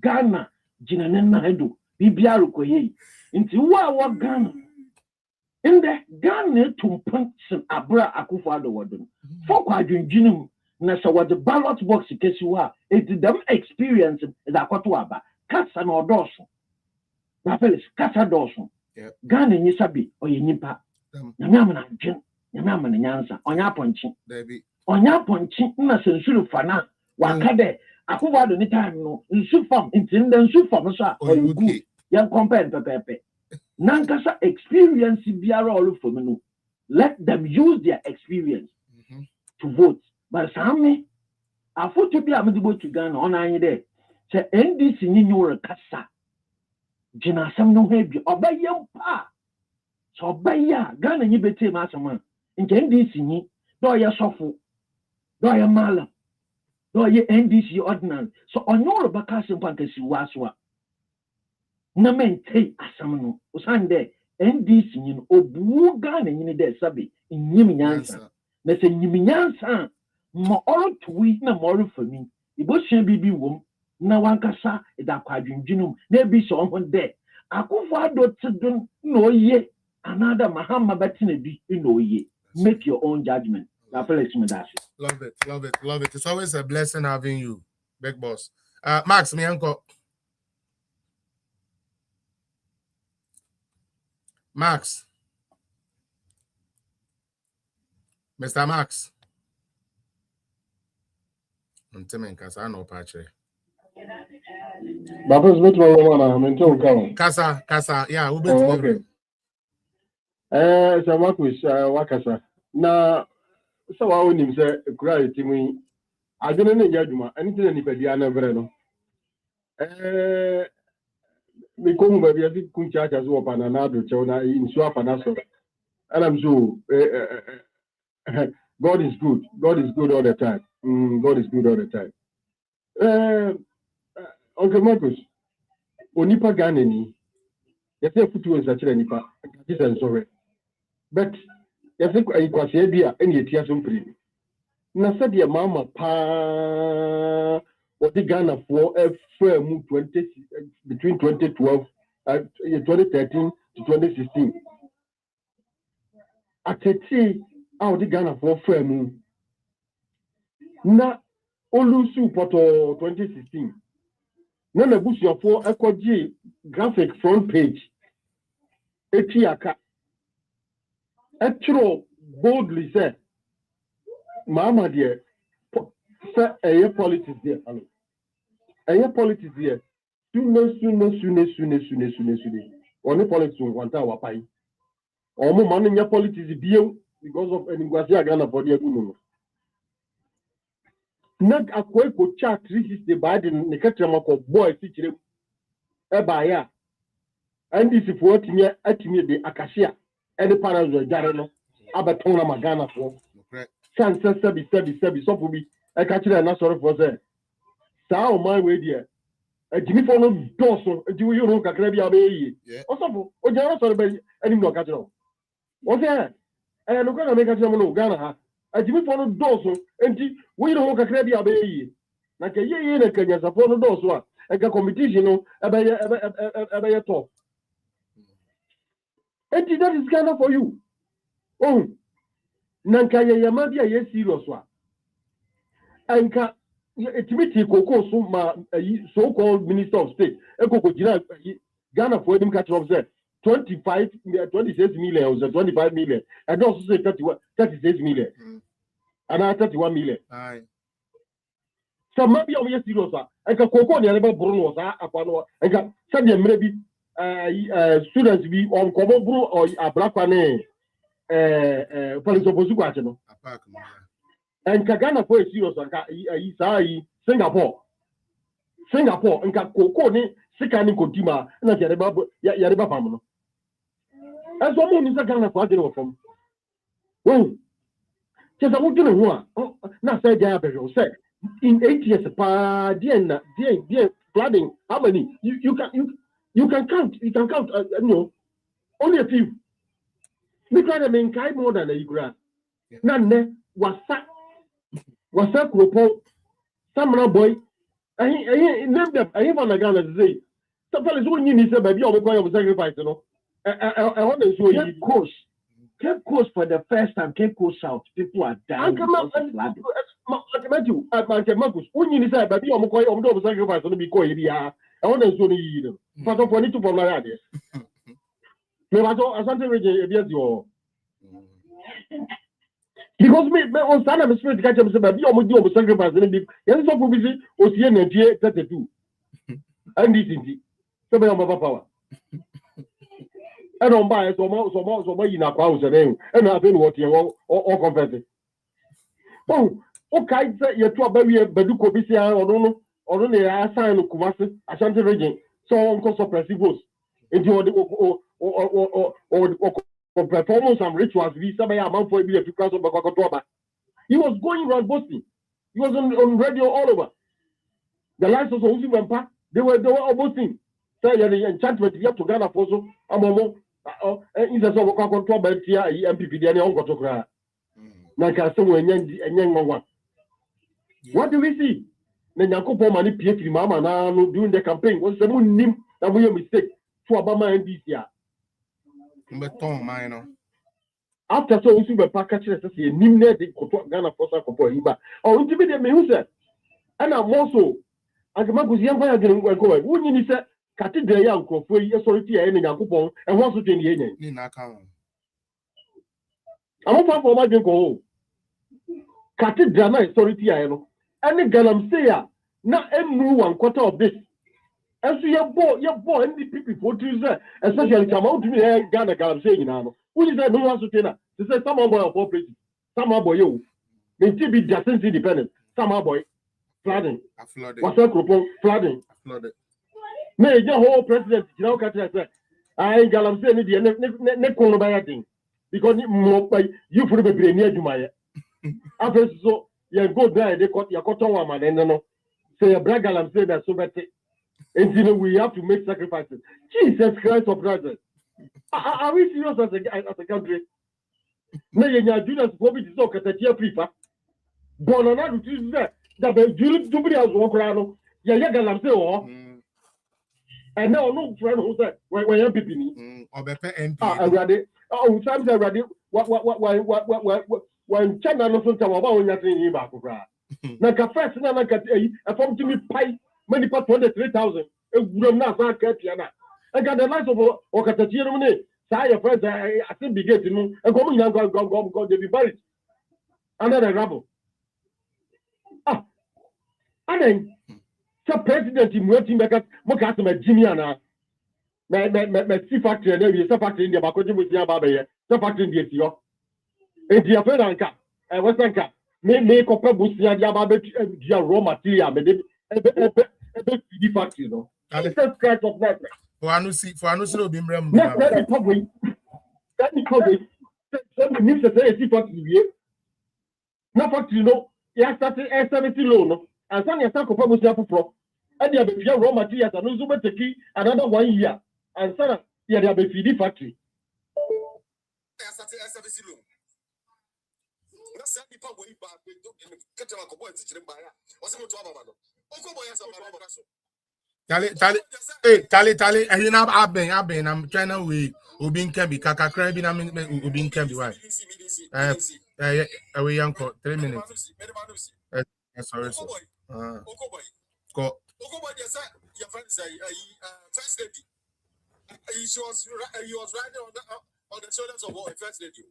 Ghana, Jinanena Hedu, Bibiaro Koye. Into what Ghana? In the Ghana to punch Abra Akufo-Addo wadon. For Kwadwinjinum, na so what the ballot box case you are, it them experience is akoto aba. Kasa na odoso. Na felix kasa doso. Ghana ni sabi oye nipa. Nyame na dwen, nyame na nyansa, onya ponchi. Onya ponchi na sensuru fana wakade Akufo-Addo ni time no nsu fam intinde nsu fam so a oye good. Yan compare pepepe. Nankasa experience biara all for me. Let them use their experience to vote. But some I thought to be able to go to Ghana on any day. Say NDC ni nyore kasa. Jina sam no hebi obey pa. So obey ya Ghana ni bete ma asama. Nke NDC ni do ya sofo. Do ya mala. Do ya NDC ordinance. So onyo baka sempa nkasi waswa. Na mente asamno usande NDC nyin obu Ghana nyin de sabe nyim nyansa na se nyim nyansa mo oro tuwi na mo oro fami ibosua bibi wom na wankasa ida kwadwindwinum na bi so ho de Akufo-Addo tidun no ye another Mahama batina bi no ye. Make your own judgment. Love it. It's always a blessing having you, big boss. Max, me uncle. Max. Mr. Max. I'm telling Kasa no patche. Babos bet my woman, I'm in town. Kasa, yeah, who bet me? So what was Wakasa? Now, so I wouldn't say, cry to me. I didn't know Yaduma, anything anybody I never know. Me come baby, I think Kuncha has opened another chona in Swap and Asso. And I'm so God is good. God is good all the time. God is good all the time. Uncle Marcus, Onipa Ganeni, you say Futu is actually Nipa. This is sorry. But you think I was here and you tear some free. Na said your mama pa what the Ghana for a firm 20 between 2012 2013 to 2016. At a tea out the Ghana for firm na Olusu Poto 2016. None of your for EcoG graphic front page. Etiaka. Etro boldly said, Mama dear, sir, a politics there. Hello. A politics there. Sooner. Only politics want our pie. Or more money in your politics because of any Guasia Ghana for the Aguno. Not a quick chat, this is the Biden, the Catramako boy, teacher. Ebaya. And this is what me at me the Acacia. And the parents were Jareno. Abatona Magana for. San Sabi, so for me. I catch it and not sorry for that. So my way dear. A Jimmy for no dorsal, do you know Cacrabia Bay? Also, or Jarosor Bay, and no catcher. What's that? And I'm going to make a German Ghana. A Jimmy for no dorsal, and we don't look at Cacrabia Bay. Like a year in a Kenya, upon the dorsal, like a competition about a talk. And that is Ghana for you. Oh, Nankaya Yamadia, yes, serious one. And Timothy Koko, so-called Minister of State, Ghana for him catch up there 26 million, or 25 million, and also say 36 million, and I 31 million. So maybe I'm yes, serious. I can Koko near Bruno, I can send them maybe students be on Kobo Bru or a black one. Police of Bozuquachino. And Kagana for a serious Singapore, and Kakoko, Sikani Kotima, and Yareba Pamano. As one moment, Ghana for from. Well, just I want to know not say Jabber said in 8 years, dear flooding, how many? You can count, only a few. Because I mean, more than a grant. None was that Kropo, some boy. I named them. I even again to say. Sometimes when you need to be on the point of sacrifice, I want to show you. Cape Coast for the first time, Cape Coast South, people are dying. Marcus, when you need to be on the point of sacrifice, to be quiet, I want to show you. But I want to follow that. Because me on Sunday, I'm supposed to catch him. But you almost sacrifice. Yes, so busy. Was here in 32, and this is so many power. I don't buy so much in a house and I've been what you all confess. Oh, okay, you're to a baby, Beduko Bisia, or only a sign of Kumasi, a Shanty region, so on suppressive votes into or performance and rituals. We somebody amount for a bit of class of Bakotoba. He was going around boasting. He was on radio all over. The lights of Uzi they were all boasting. Say the enchantment you have to Ghana for so Amomo. In the summer, MPP, the young Gotokra. Naka, somewhere and one. What do we see? The Yakopo money PhD Mama now doing the campaign was the moon name that we mistake to Obama and this year. After so, we were packaged as a Nimne de Ghana for Sakopo, or intimidate me who said, and I'm also, as a Marcus young fire didn't go away. Wouldn't you say? Cathedral young for years already and Yakupon and wants to change the union. I'm not for my go. Cathedral authority, I know. And the Galam say, not every 1/4 of this. As your boy, and the people for Tuesday, especially come out to me, Ghana Galam saying, who is that no one to tell? To say some boy of corporate, some boy you. They still be just independent. Some boy flooding. What's that? Flooding. May the whole president, you know, I Galam say, because you for the brain near Jumaya. After so, you go there, they cut your cotton woman, and no. So your brother, I'm saying that so better. And you know, we have to make sacrifices. Jesus Christ of Nazareth. Are we serious as a country? No, you do not go to so that you prefer. Born on that, that the Jubilee has walked around. Yeah, I'm saying, and now no friend who said, when you're picking MP. I read it. Oh, sometimes I read it. When China no so tell about when you're saying him back. Now, first, now, I found to me pie, many part 23,000. A good enough, I can't hear that. I got the last of or Catachino. Say your friends, I think be getting a woman young go, they be buried. Another rubble. Ah, and then, so president in waiting back at Mokasma Jimiana. My sea factory, and every factory in the Bakoji with Yababe, the factory in the Etio. And the Afranca, and Western Cap, may copper Busia Yababe, raw material, but a bit factory, no. That's kind of that. For Anusi, be remembered. Let me probably. That is probably. Some news say a sea factory. No factory, no. He has started a 70 loan, and some of copper Busia Pro. And there be raw materials, and also take another 1 year. And son, yeah, they have a feeding factory. Tali. And you know, I've been. I'm trying to we Ubin can be Kaka Crabby. I mean, Ubin can be why. We young for 3 minutes. Sorry, sir. Go. Your friend say, first lady. He was riding on the shoulders of our first lady.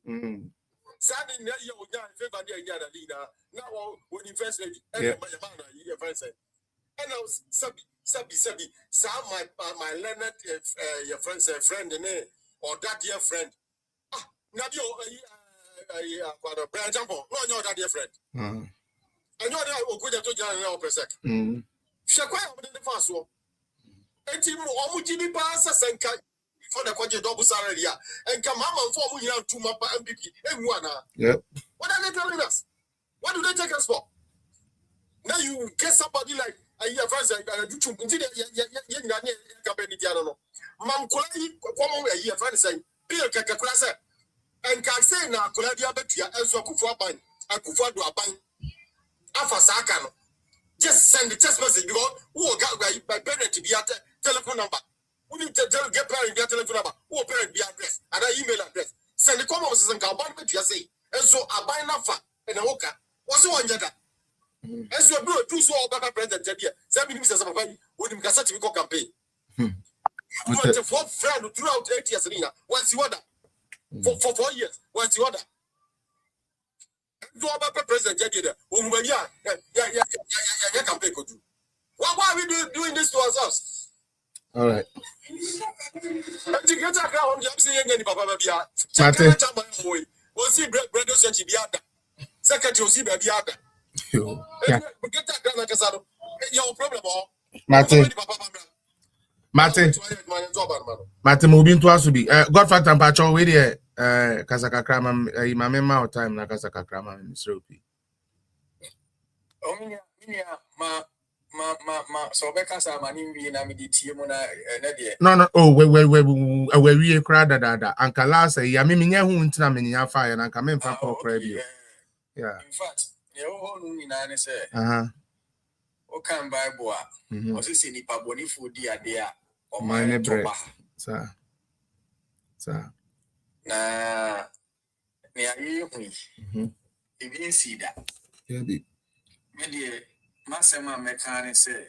Sadly, you would not favor the leader. Now, when you first lady, and your friend said, and I was Sabi, Sam, my learned, your friend's friend, or that dear friend. Ah, now you are a brand jump, no, that dear friend. I know that will go to John per second. Shakwa over the first one. And Tim Omujini passes and for the quadruple double salary, and come home for we have 2 months MPP and one. Yep. What are they telling us? What do they take us for? Now you get somebody like a year friends and do to continue Mam Kulai, come a year friends saying, Peter Kakasa, and can say now Kuladia Betia and so Kufa Ban, a Kufa do a ban. Alpha Sakano. Just send the text message because who got by parent to be at telephone number. We need to get parent their telephone number, who parent be address, and an email address. Send the comments and come back to say. And so I buy enough and a walker. What's the one yet? And so bro, do so all Papa President Jabia. 7 minutes as a papa with him cassette campaign. You want to form friend throughout 8 years. What's the order? For 4 years. What's the order? Do Papa President Jabia. Campaign could do. Why are we doing this to ourselves? All right. Mate moving to us to be Godfather and Pacho with the Kasaka Krama, my time, Nakasaka Krama, Miss Ropi. So because I'm an Indian, I'm the team on a no. Oh, we crowd that. Uncle Last, I mean, who won't tell me your fire and come in from Crabby. Yeah. In fact, your whole Nina say, O can buy boa, or see Nipa Boni food dear, or my bread, sir. Nah, near you, if you see that. Yeah, dear. Masema Mekane say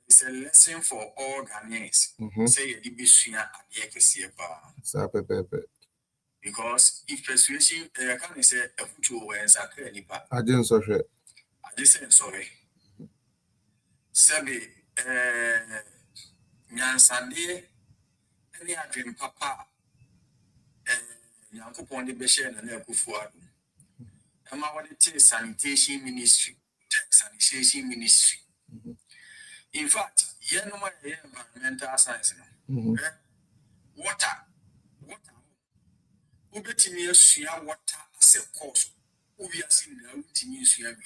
it's a lesson for all Ghanaians. Say the Bishia and Yakasiapa. Because if persuasion, I can't say a future wins a credit. I didn't so sure. I just said sorry. Sabi, Nansande, any dream papa, and Yankupon the Beshan and Yakufuad. I'm our sanitation ministry. Sanitation ministry. In fact, you know my environmental science. Water. Who bet me a share water as a course, we are seeing now to use here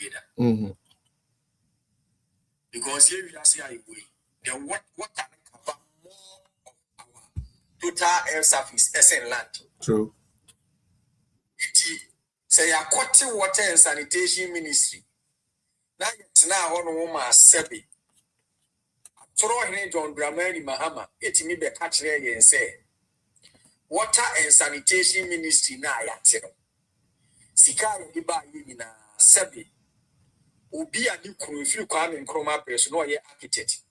because here we are saying then what can cover more of our total air surface SN land. True. Say a quality water and sanitation ministry. Now it's now on woman sebi. Throw here John Dramani Mahama. It me be catch there and say water and sanitation ministry na yatiro. Sika yiba yina sebi. Ubi a new crew if you come in Chroma person no ye architect.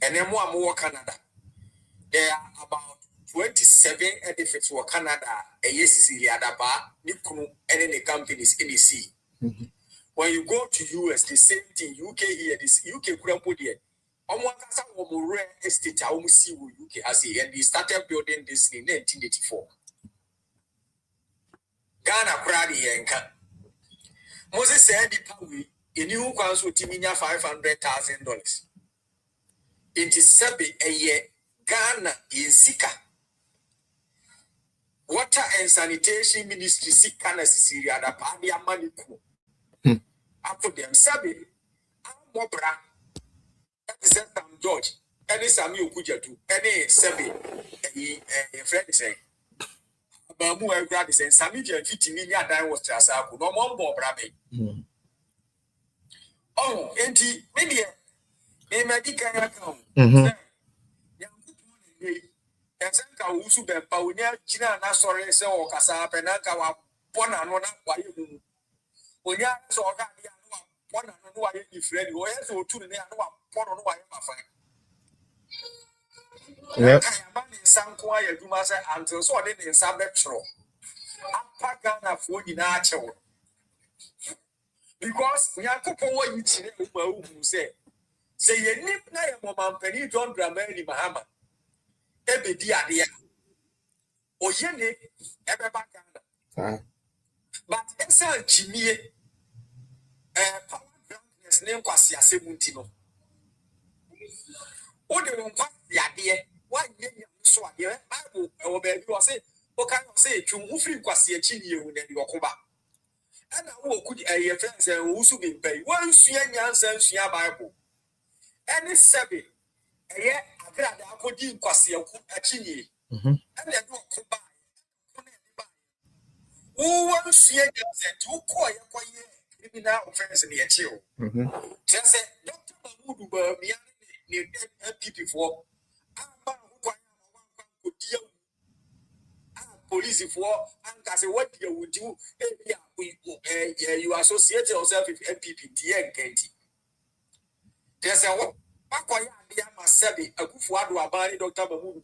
And then more Canada. There are about 27 edifices for Canada, a yes, Adaba, Nikunu, and any companies in the sea. When you go to US, the same thing, UK here, this UK Grandpa here. On rare estate, I almost see what UK has here, and they started building this in 1984. Ghana, Brady, and Moses said, in new council, Timinia $500,000. It is a year, Ghana in Sika. Water and sanitation ministry Sika Syria, the party money. After them, Sabi, Mobra, St. George, any Sami Ukujatu, any Sabi, a friend say, Bamu and Gradis and Sami and 50 million was Trasaku, no more Bobrabe. Oh, and he, maybe a medical account. Ensenka usu be paunya china na sore se o kasa penanka wa pona no na wa yemu onya so ga dia no wa pona no wa ye friend o ye so tu ne no wa pona no wa ye mafa yep ba ni sanko aye duma se until so de ni nsa be tro apa Ghana fo nyina achewo because Yakopo wo yi chire ma wu se ye nip na ye mo mampani John Dramani Mahama ebedi ade oyene ebeba Ghana but esa chimie power groundness ne nkwasi asemunti no o de nkwasi ade wa nyenya so ade bible e be bi o say o kan say twuhu firi nkwasi achi ne ehu ne de okoba ana wo ku ye friends e wo su bi pai wan sua nyansa nsua bible any seven eye agrada akodi nkwasi aku achi ne and they do kuba who wants to call a criminal offense in the chill. Just say, Dr. Mahmoud, me MP for police for and I say, what you would do? You associate yourself with MPP, and Kenty. There's a what? A good for Dr. Mahmoud,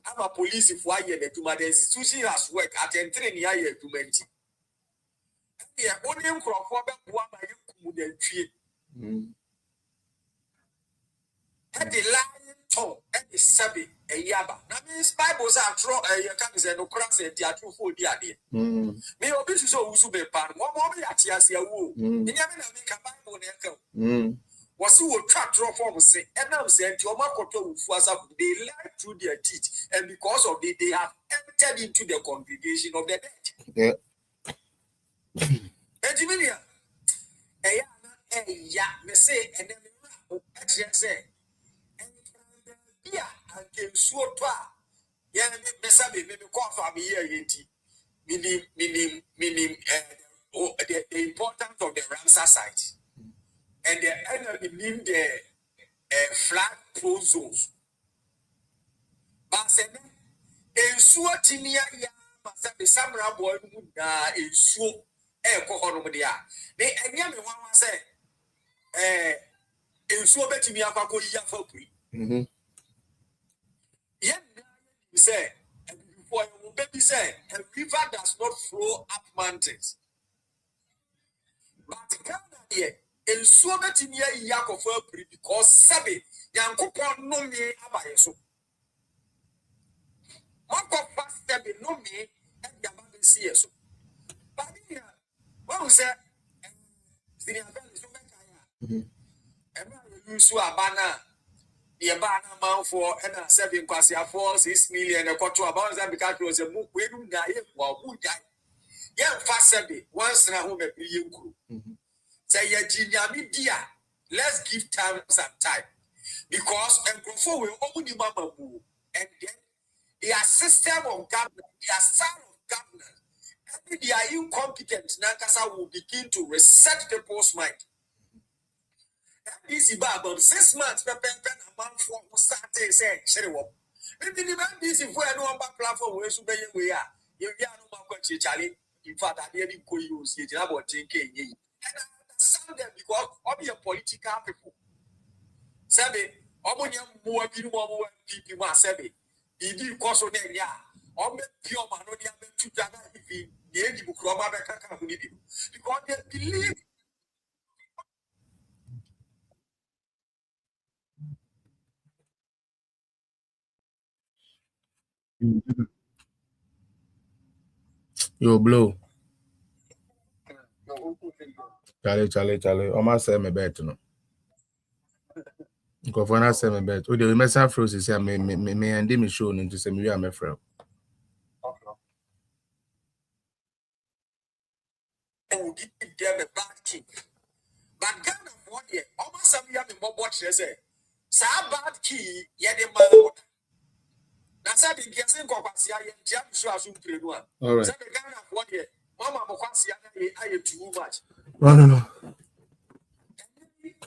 I'm a police for a year to my institution has work at 3 years to mention. Yeah, only for one by you tree. At the lion tongue, at the Sabbath, a yaba. That means Bibles are true, you can't say no cross at the true for the idea. May obviously so who be pan, one more at Yasia woo. You never make a Bible. Was who will track draw for say, and now said to Makoto was up, they lied through their teeth, and because of it, they have entered into the congregation of the dead. Yeah. Ejimilia, me say, and then say, and yeah, and came so far. Yeah, me sabi, me call for me here, meaning, the importance of the Ramsar site. And the enemy mean the flat pro zones. But in Suatinia, the Samra boy would in Su Ecohonodia. They and Yami one say, in Suabetimia Paco Yafopri. Yet, you say, and before you baby say, a river does not flow up mountains. But Ghana here. El Suabetimia Yakofopri because Sabi Yankopon no me abayeso. Mako fast be no me and Yamabe CSO. But here, what we say, Senior Belly, and you saw a banner, the banner amount for and 7 quasi 4 6 million a quarter about that because it was a book where you die while who die. Yeah, fast once na home be you. Say yeah, Jinyami dia. Let's give time some time. Because and will open mama boo. And then their system of government, their style of government, and they are incompetent. Nankasa will begin to reset people's mind. This is about 6 months. A month for start say, maybe the man this if we are no platform where so many we are. You are no more Charlie. In fact, I didn't go use it about 10K. And I understand them because of your political people. Sabe, omonya more people sabe. Ibi koso ne ya. Ombe pure man no dia be tujaga ifi. Ye di bukroma be kaka huni bi. Because they believe Yo, blow. Charlie. Almost say me bet no. Because when I say me bet, oh, the message froze is me and me show no to say me we are my friend. and give them a bad king. But Ghana one year, almost some year me more watch say, sa bad key ye the man. Na sa bi gese nkwasia ye ntia so aso prenu a. Say the Ghana one year, mama mo kwasia na ye aye too much. No.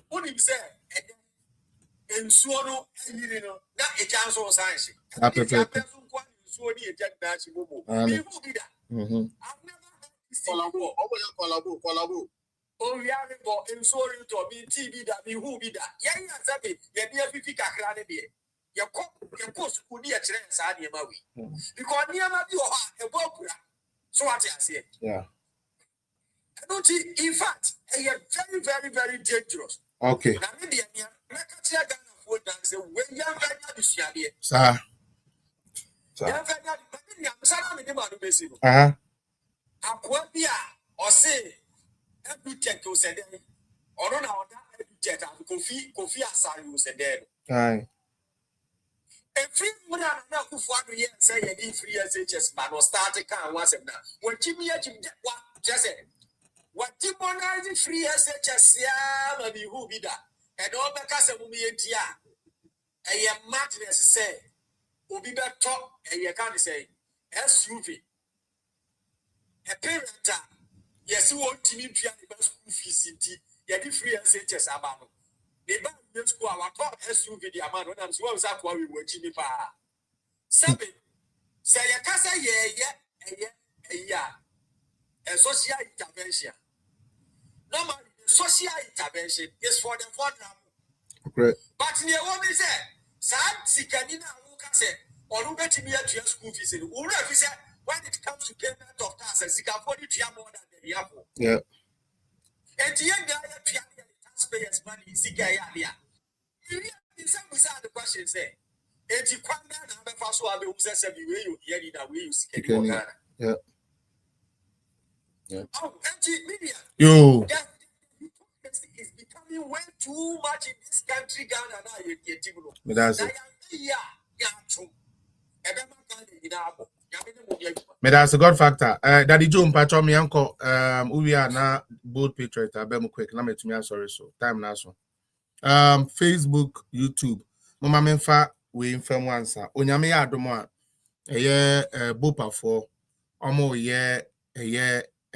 What him say? Ensuo no ayiri no na eja nso science. Happy. So ni eja na chi bobo. Be who be that? I've never heard this collabo. Oh, we are for ensuring to be TV that be who be that. Yeah, sabi ye dia fifi kakra ne de. Ye ko school ni e kire sa de ma wi. Because niam bi o ha e bo kura. So what you say? Yeah. Don't in fact, they are very, very, very dangerous. Okay. Now, maybe I can't afford that. Say, when you are very happy, Sir. Aquabia or say, every check you said, or no, every check, Kofi Asari you said there. Aye. A free woman who for the year say, you need free SHS, man, or start a car once and now. When Jimmy what just said. What demonize free SHS, yeah, maybe who be that? And all the casa will be a tia. And your madness say, will be that talk, and you can't say SUV. A parent, yes, you want to need to have the school fees in tea. You have free SHS about. They buy the school, our top SUV, the amount when I'm sure that what we were Jimmy Pa. Seven, say a casa, yeah, a social intervention. Normally, social intervention is for the vulnerable. Okay. But in the woman said, Sam Sikanina who can say, or who bet me at your school fees, who say, when it comes to payment of taxes, you can afford it more than the Yapo. Yeah. And the end guy, taxpayers' money, Sikaya. In some bizarre the question say, and you come down and have a fast one who says, you hear it that way you see. Yeah. Oh, media. Yo. Is becoming way too much in this country, Ghana. But that's it. But that's a God factor. Daddy Joe Mpacho mi uncle we are now both patriot. I bet me quick. Let me to me sorry so time now so. Facebook, YouTube. Mama menfa we inform answer. Onyame ya adomo a bopa for almost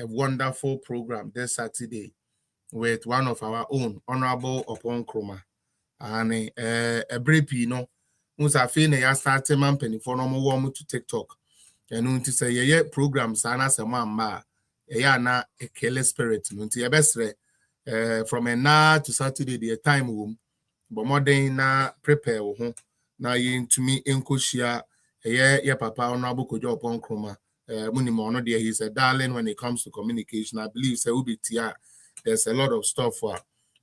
a wonderful program this Saturday with one of our own honorable upon Kroma and a briefy no musa feel ya start man penny for no more to TikTok and to say yeah programs and as a man na a killer spirit nti ebesre from a na to Saturday the time room but more than na prepare ho na yin to me enkoshia yeah papa honorable kojo upon Kroma Munimono there he's a darling when it comes to communication. I believe there's a lot of stuff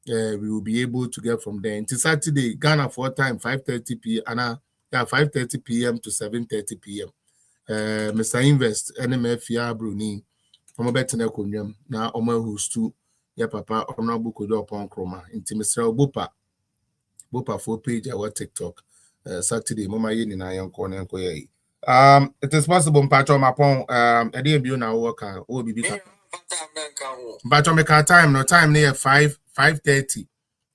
we will be able to get from there. Until Saturday, Ghana for time 5:30 p.m. 5:30 p.m. to 7:30 p.m. Mr. Invest NMF ya Bruni from a better na Omo host to ya papa honorable Kojo upon Kroma. Until Mr. Bopa 4 page our TikTok. Saturday, Mama Yin in Iron Corner. It is possible mpacho mapon e dey bi na work o bibi ka. Mpacho make time no time near 5:30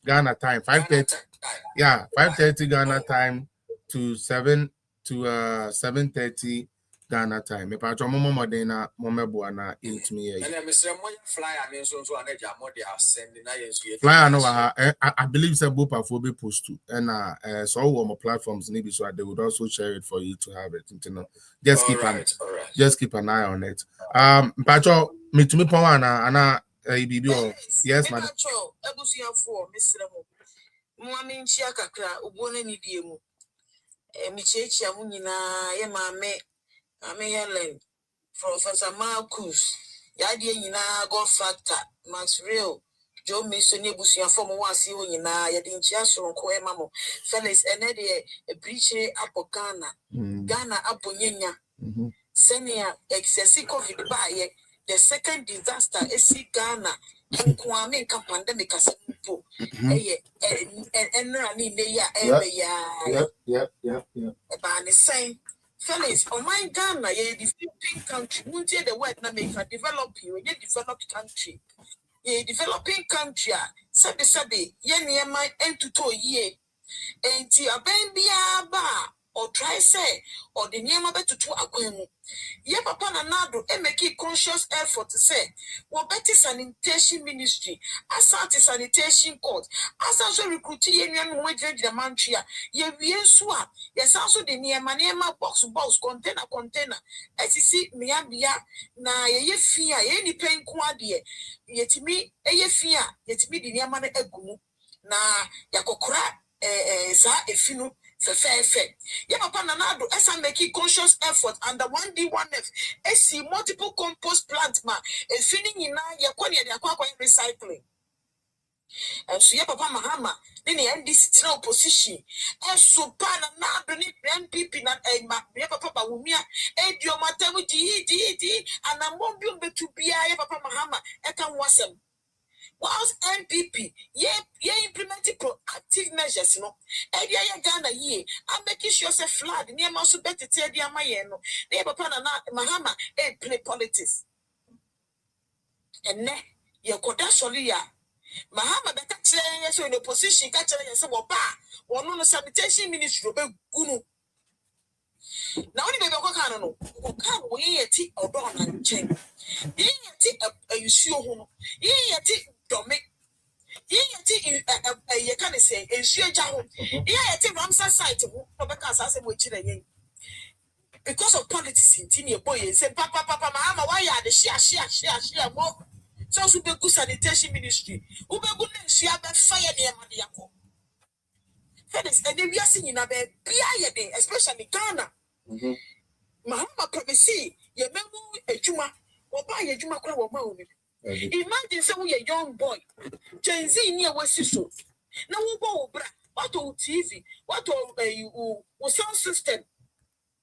Ghana time 5:30. Yeah, 5:30 Ghana time to 7:30 Ghana time. Me mpacho momo modena momebo na intimi ye. And Mr. Moya flyer and so on a jam what they are sending. Flyer no I believe say both for be post to and so all my platforms maybe so they would also share it for you to have it, you know. Just keep an eye on it. Mpacho me to me pon ana bibi o. Yes madam. Mpacho ebusuafo Mr. Mo. Mo aminchia kakra ubone ni die mu. Mi chechia mu nyina ye maame Helen, Professor Marcus, Yadi Yina, God Factor, Max Real, Joe Mason, Busia from Wasi, Yina, Yadin Chiaso, Coemamo, Felix, and Eddie, a breach Apo Ghana, Apo Yenya, Senia, excessive COVID by the second disaster, SC Ghana, and Kwame pandemic as a people, and running the year, about the same. Felix, oh my Ghana, a developing country. Won't hear the word na make a develop you, a developed country. A developing country, sabi, ye my end to 2 years. And a baby or try say, or the name of it to 2 aquemu. Ye papa nanado, and make a conscious effort to say, well, better sanitation ministry, asante sanitation court, as also recruiting young wages the mantria, ye bien swap, yes, also the near manema box, container, as you see, miabia, na ye fear, any pain quadie, yet me, a fear, yet me the near man egumu, na yakokra, if you know. Fair. Papa nanado as I make conscious effort under 1D1F. See multiple compost plants ma and feeding in recycling. And so Papa Mahama, then the NDC no opposition. And so pana na ni MPP na Papa Wumia, Edio Matemu D and I'm won't be to be Papa Mahama, Ekan Wasem. Whilst NPP, ye implementing proactive measures, no. Edia Ghana ye, I'm making sure say flood near Masu better tell the Amayeno. They papa na Mahama play politics. And ne ye koda solia. Mahama better tell you in the position, catch you well one on the sanitation ministry gunu. Now only baby okaka no. Oka we yeti odon na nchen. Ye yeti you see ho. Ye yeti domi. Ye can say, and she jaw. Ye Ramsar site, because of politics in Tiny boy, and said, Papa, Mama, why are the share more? So, to be good sanitation ministry. Who be good and share that fire near Madiako. Felix, and we are singing about Pia, especially Ghana. Mahama privacy, your memo, a Juma, or buy a Juma crowd of moment. Imagine some young boy, Gen Z near West so. Now we go bra. What on TV? What on you sound system?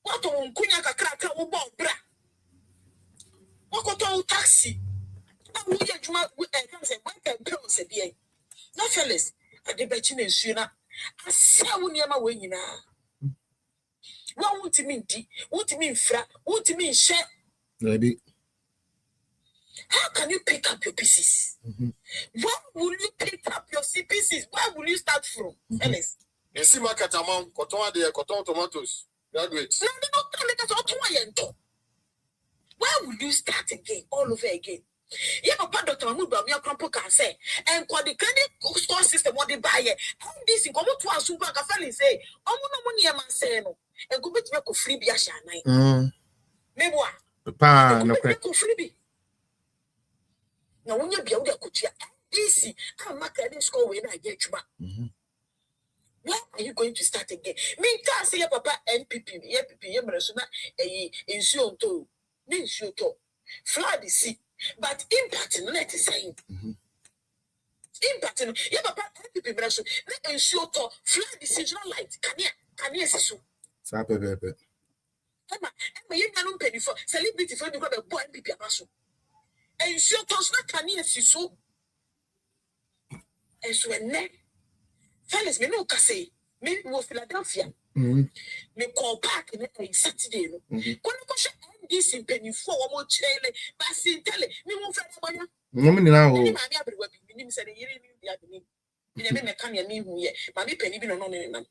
What on Kunyaka crack? We go bra. What on taxi? And we get Juma with a comes and one can come said ye. No fellas, at the betting sooner. I say we near my way now. What would you mean? What you mean fra? What you mean share? Ready. How can you pick up your pieces? Where will you pick up your pieces? Where will you start from? Ellis. You see my catamount, cotton tomatoes. Graduate. No, they don't talk. Where will you start again? All over again. Yeah, Papa Dr. Muba, we are crumple can say, and for the credit score system, what they buy it. And this in common to us, who can fairly say, oh, no money, I'm saying, and go to make a freebie. Maybe what? No freebie. Now, when you be able to coach easy, I'm not credit score when I get you. Where are you going to start again? Me can't say Papa NPP, ensure to, ensure to, flood the sea, but impact not the same. Impact, Papa NPP, let ensure to flood the seasonal light. Can you see so? Emma, you don't pay for celebrity for the boy NPP abaso. Ensure to not can you see so? And so, Felix, me no say, me wo Philadelphia. Me call back in a Saturday. This in penny for one chile, passing tele, me won't find Woman now. Minim said, you didn't be a can you mean yet, Mammy Penny been on any man.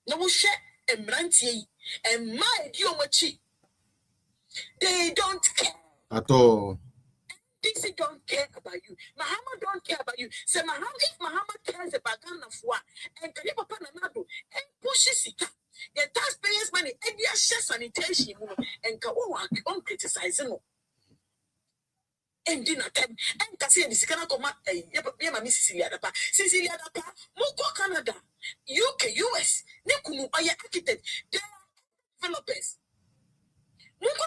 No share and ranty and my geometry. They don't care at all. Dixie don't care about you. Muhammad don't care about you. Say Muhammad, if Muhammad cares about Ghana for and Kalipa Pananado and pushes it up. The taxpayers' money and their share sanitation and Kawa on criticizing. And dinner time and Cassie and the Canada, Yama Cecilia Dapa, Cecilia Dapa, Moko Canada, UK, US, Nikunu, Aya architect, developers. Moko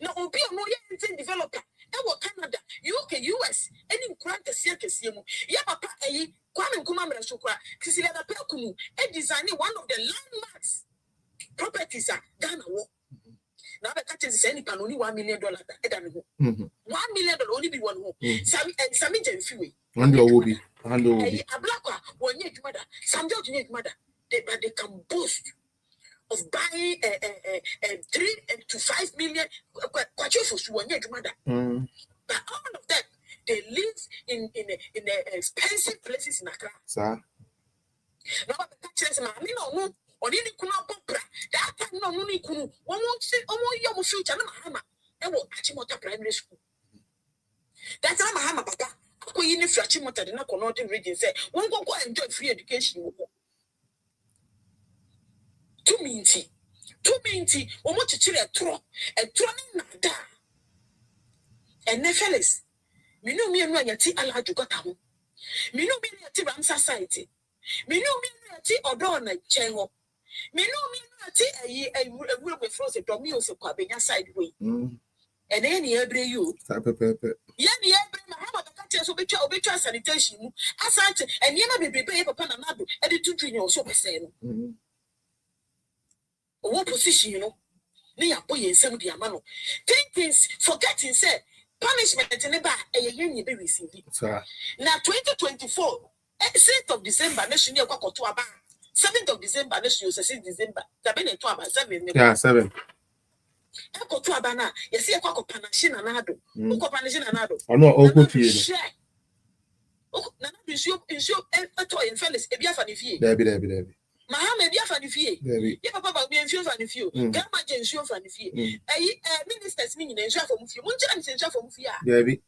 now, Obi no yet developer. Canada, UK, US, any grant a circus. Papa, Kwame Kumamra Shukra, Cecilia Pelkumu, designing one of the landmarks properties at Ghana. Now the catch is any only $1 million. $1 million only be one home. Sammy Jenfui. And will be. A black one yet mother. Some judge mother. But they can boast of buying 3 to 5 million mother. But all of them, they live in expensive places in Accra. Sir. Now the catch is no. Or any kuna popra that time no money kunu one won't say your future no mahama and will Achimota primary school. That's not mahama papa. Ako yini fi Achimota de na Northern region say one go enjoy free education. 2 minti omo chichire tro na da. And nefeles me no me anu anyati alaju gota ho. Me no me anyati ram society. Me no me anyati odo na chengo. Me no a will be frozen to me also Quabena sideway. And then every you. Yanni every Mahama catches obituary sanitation. As such, and you may be paid upon another, and the 2 trillion so be saying. What position, you know? Near boy and some diamano. Thinkings, forgetting, say, punishment in the back, and you be received. Now 2024, 6th of December, national walk to a bar. 7th of December, next year, 6th December. 7. Yeah, 7. Eko to abana, yesi ekwa ko panashin anado. Uko panashin anado. Ono okopie. Na na insio eto en felis ebia fa ne fie. Debi. Mahama ebia fa ne fie. Ye papa ba bia insio fa ne fie. Gama je insio fa ne fie. Ministers ni nyina insio fa mu fie. Munjira mi insio fa mu fie a. Debi.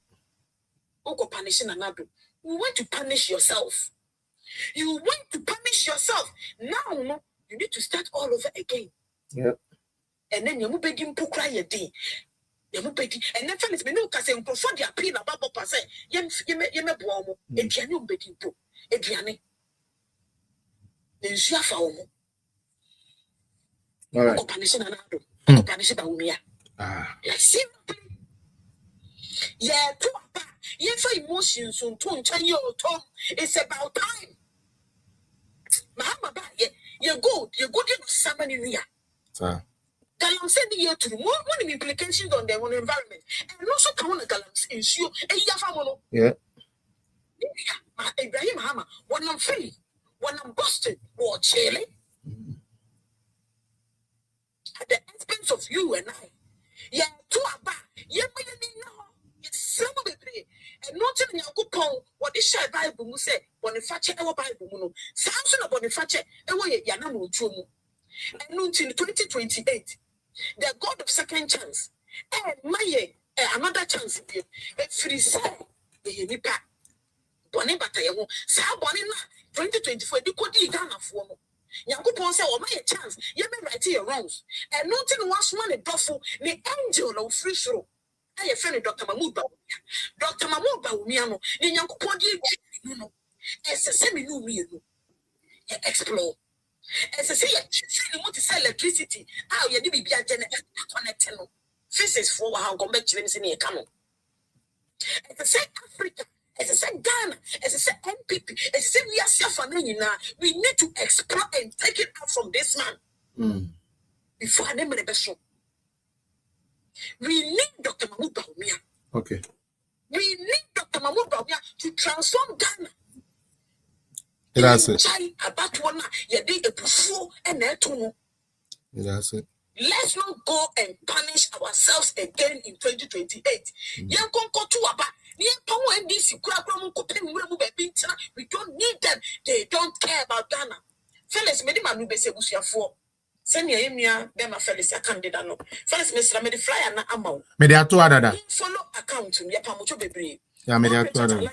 Uko panashin anado. You want to punish yourself. You want to punish yourself. Now, no, you need to start all over again. Yep. And then you move begin to cry a day. You move begin, and then fellas, me no can for the appeal about Papa say, you may boom, a piano begging to a piano. Then she have found all right. Punishing another, punishing Baumia. Simply. Yeah, to for emotions soon, to turn your tongue. It's about time. Mahama, you're good in somebody near. Galam sending you to one implications on their own environment, and also come on a galams ensure a yafamono. Yeah. Ibrahim Mahama, when I'm free, when I'm busted, or Chile. At the expense of you and I. Yeah, to a bar, yeah, some of the three. And not in your coupon, what is shared Bible say, Boniface, our Bible, Samson of Boniface, away Yanamu Chumu. And until 2028, the God of second chance, and my another chance, a free side, the Nipa, Bonibatayo, Sa Bonina, 2024, the Kodi Ghana for Yakupon say, oh, my chance, you may write your wrongs, and not in once money, Buffalo, the angel of free throw. I have friend Dr. Mahmoud Baumiano, the young Podi, as a semi new meal. Explore. As I say, you want to sell electricity. How you be a generate connecting physics for how come back to them in a camel. As I say, Africa, as I say, Ghana, as I say, NPP, as I say, we are suffering now. We need to explore and take it out from this man before I name the best. We need Dr. Mahmoud Bawumia. Okay. We need Dr. Mahmoud Bawumia to transform Ghana. That's it. About one, you did a before and That's it. Let's not go and punish ourselves again in 2028. We don't need them. They don't care about Ghana. Fellas, many man be say for. Send your email, them a fellas a candidate no. Fellas, Mr. Medi flyer na amount. Mediato adada. Follow account to me, Pamucho Bebre. Yeah, Mediato adada.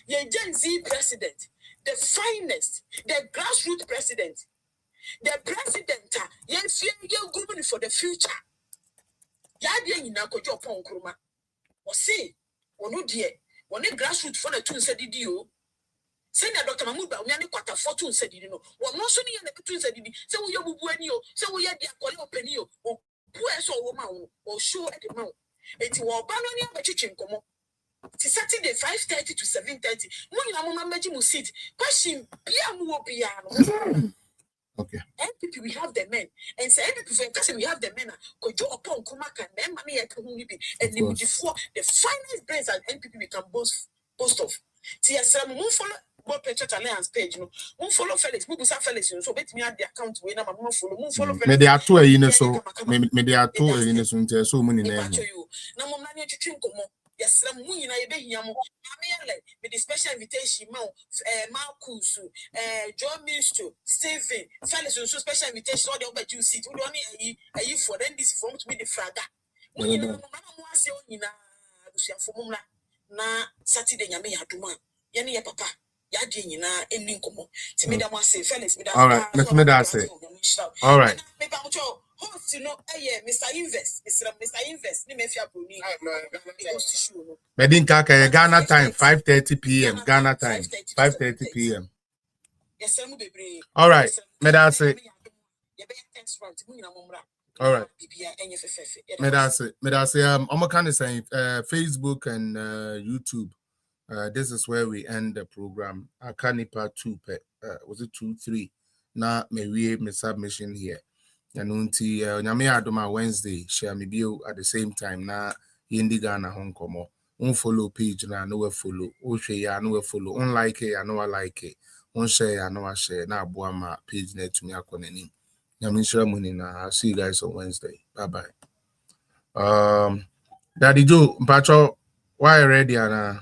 Ye Gen Z president, the finest, the grassroots president. The president, yes, you're good for the future. Yadia in Nako Jopon Kuruma. Or say, or no dear, when a grassroots for the two said you. Send a Dr. Mamuba, we are not quarter fortune said you know. Or no sooner than the two said, so we are buenio, so we are the Acolio Penio, or Pueso woman, or show at the mount. It's war Banonia Bachichin Como. It's Saturday 5:30 to 7:30. Mona Majimu sit. Question Piamu Piano. Okay. NPP, we have the men. And say NPP, we have the men. Could you upon Kumaka, men money at Kumibi, and before the finest brains at NPP we can boast of. See, as some move follow Board Church Alliance page, you know, move follow Felix, move Felix, so bet me at the account when I'm move follow Felix. Mediato in so Mediato in so many names. Now, Mamma to Chinkomo. Yes, some moon in a behiamo. With the special invitation, Marcus, John Minsto, Stephen, Felix, so special invitation, all the other you see, only a you for then this form to be the fraga. When you know, say, in a Formula, na Saturday, Yami Aduma, Yani Papa, Yadi, in Lincoln. To me, that was say, Felix, all right, let me that say. All right. Host, you know, Mr. Invest, Mr. Invest, Medinka Ghana time 5:30 p.m. Ghana time 5:30 p.m. Yes, all right, Medase. All right. Medase. I'm kind of saying Facebook and YouTube. This is where we end the program. Akanipa 2 was it 2 3? Now we my submission here. And until Nyame Adoma Wednesday, share me bio at the same time. Na Yindi Ghana Hong Kong. Unfollow page na no follow. Share ya no follow. Unlike it, I know I like it. Share I know I share. Na buama page net to me akoneni. Nyame share money na. I'll see you guys on Wednesday. Bye bye. Daddy Joe, Mpacho, why ready na?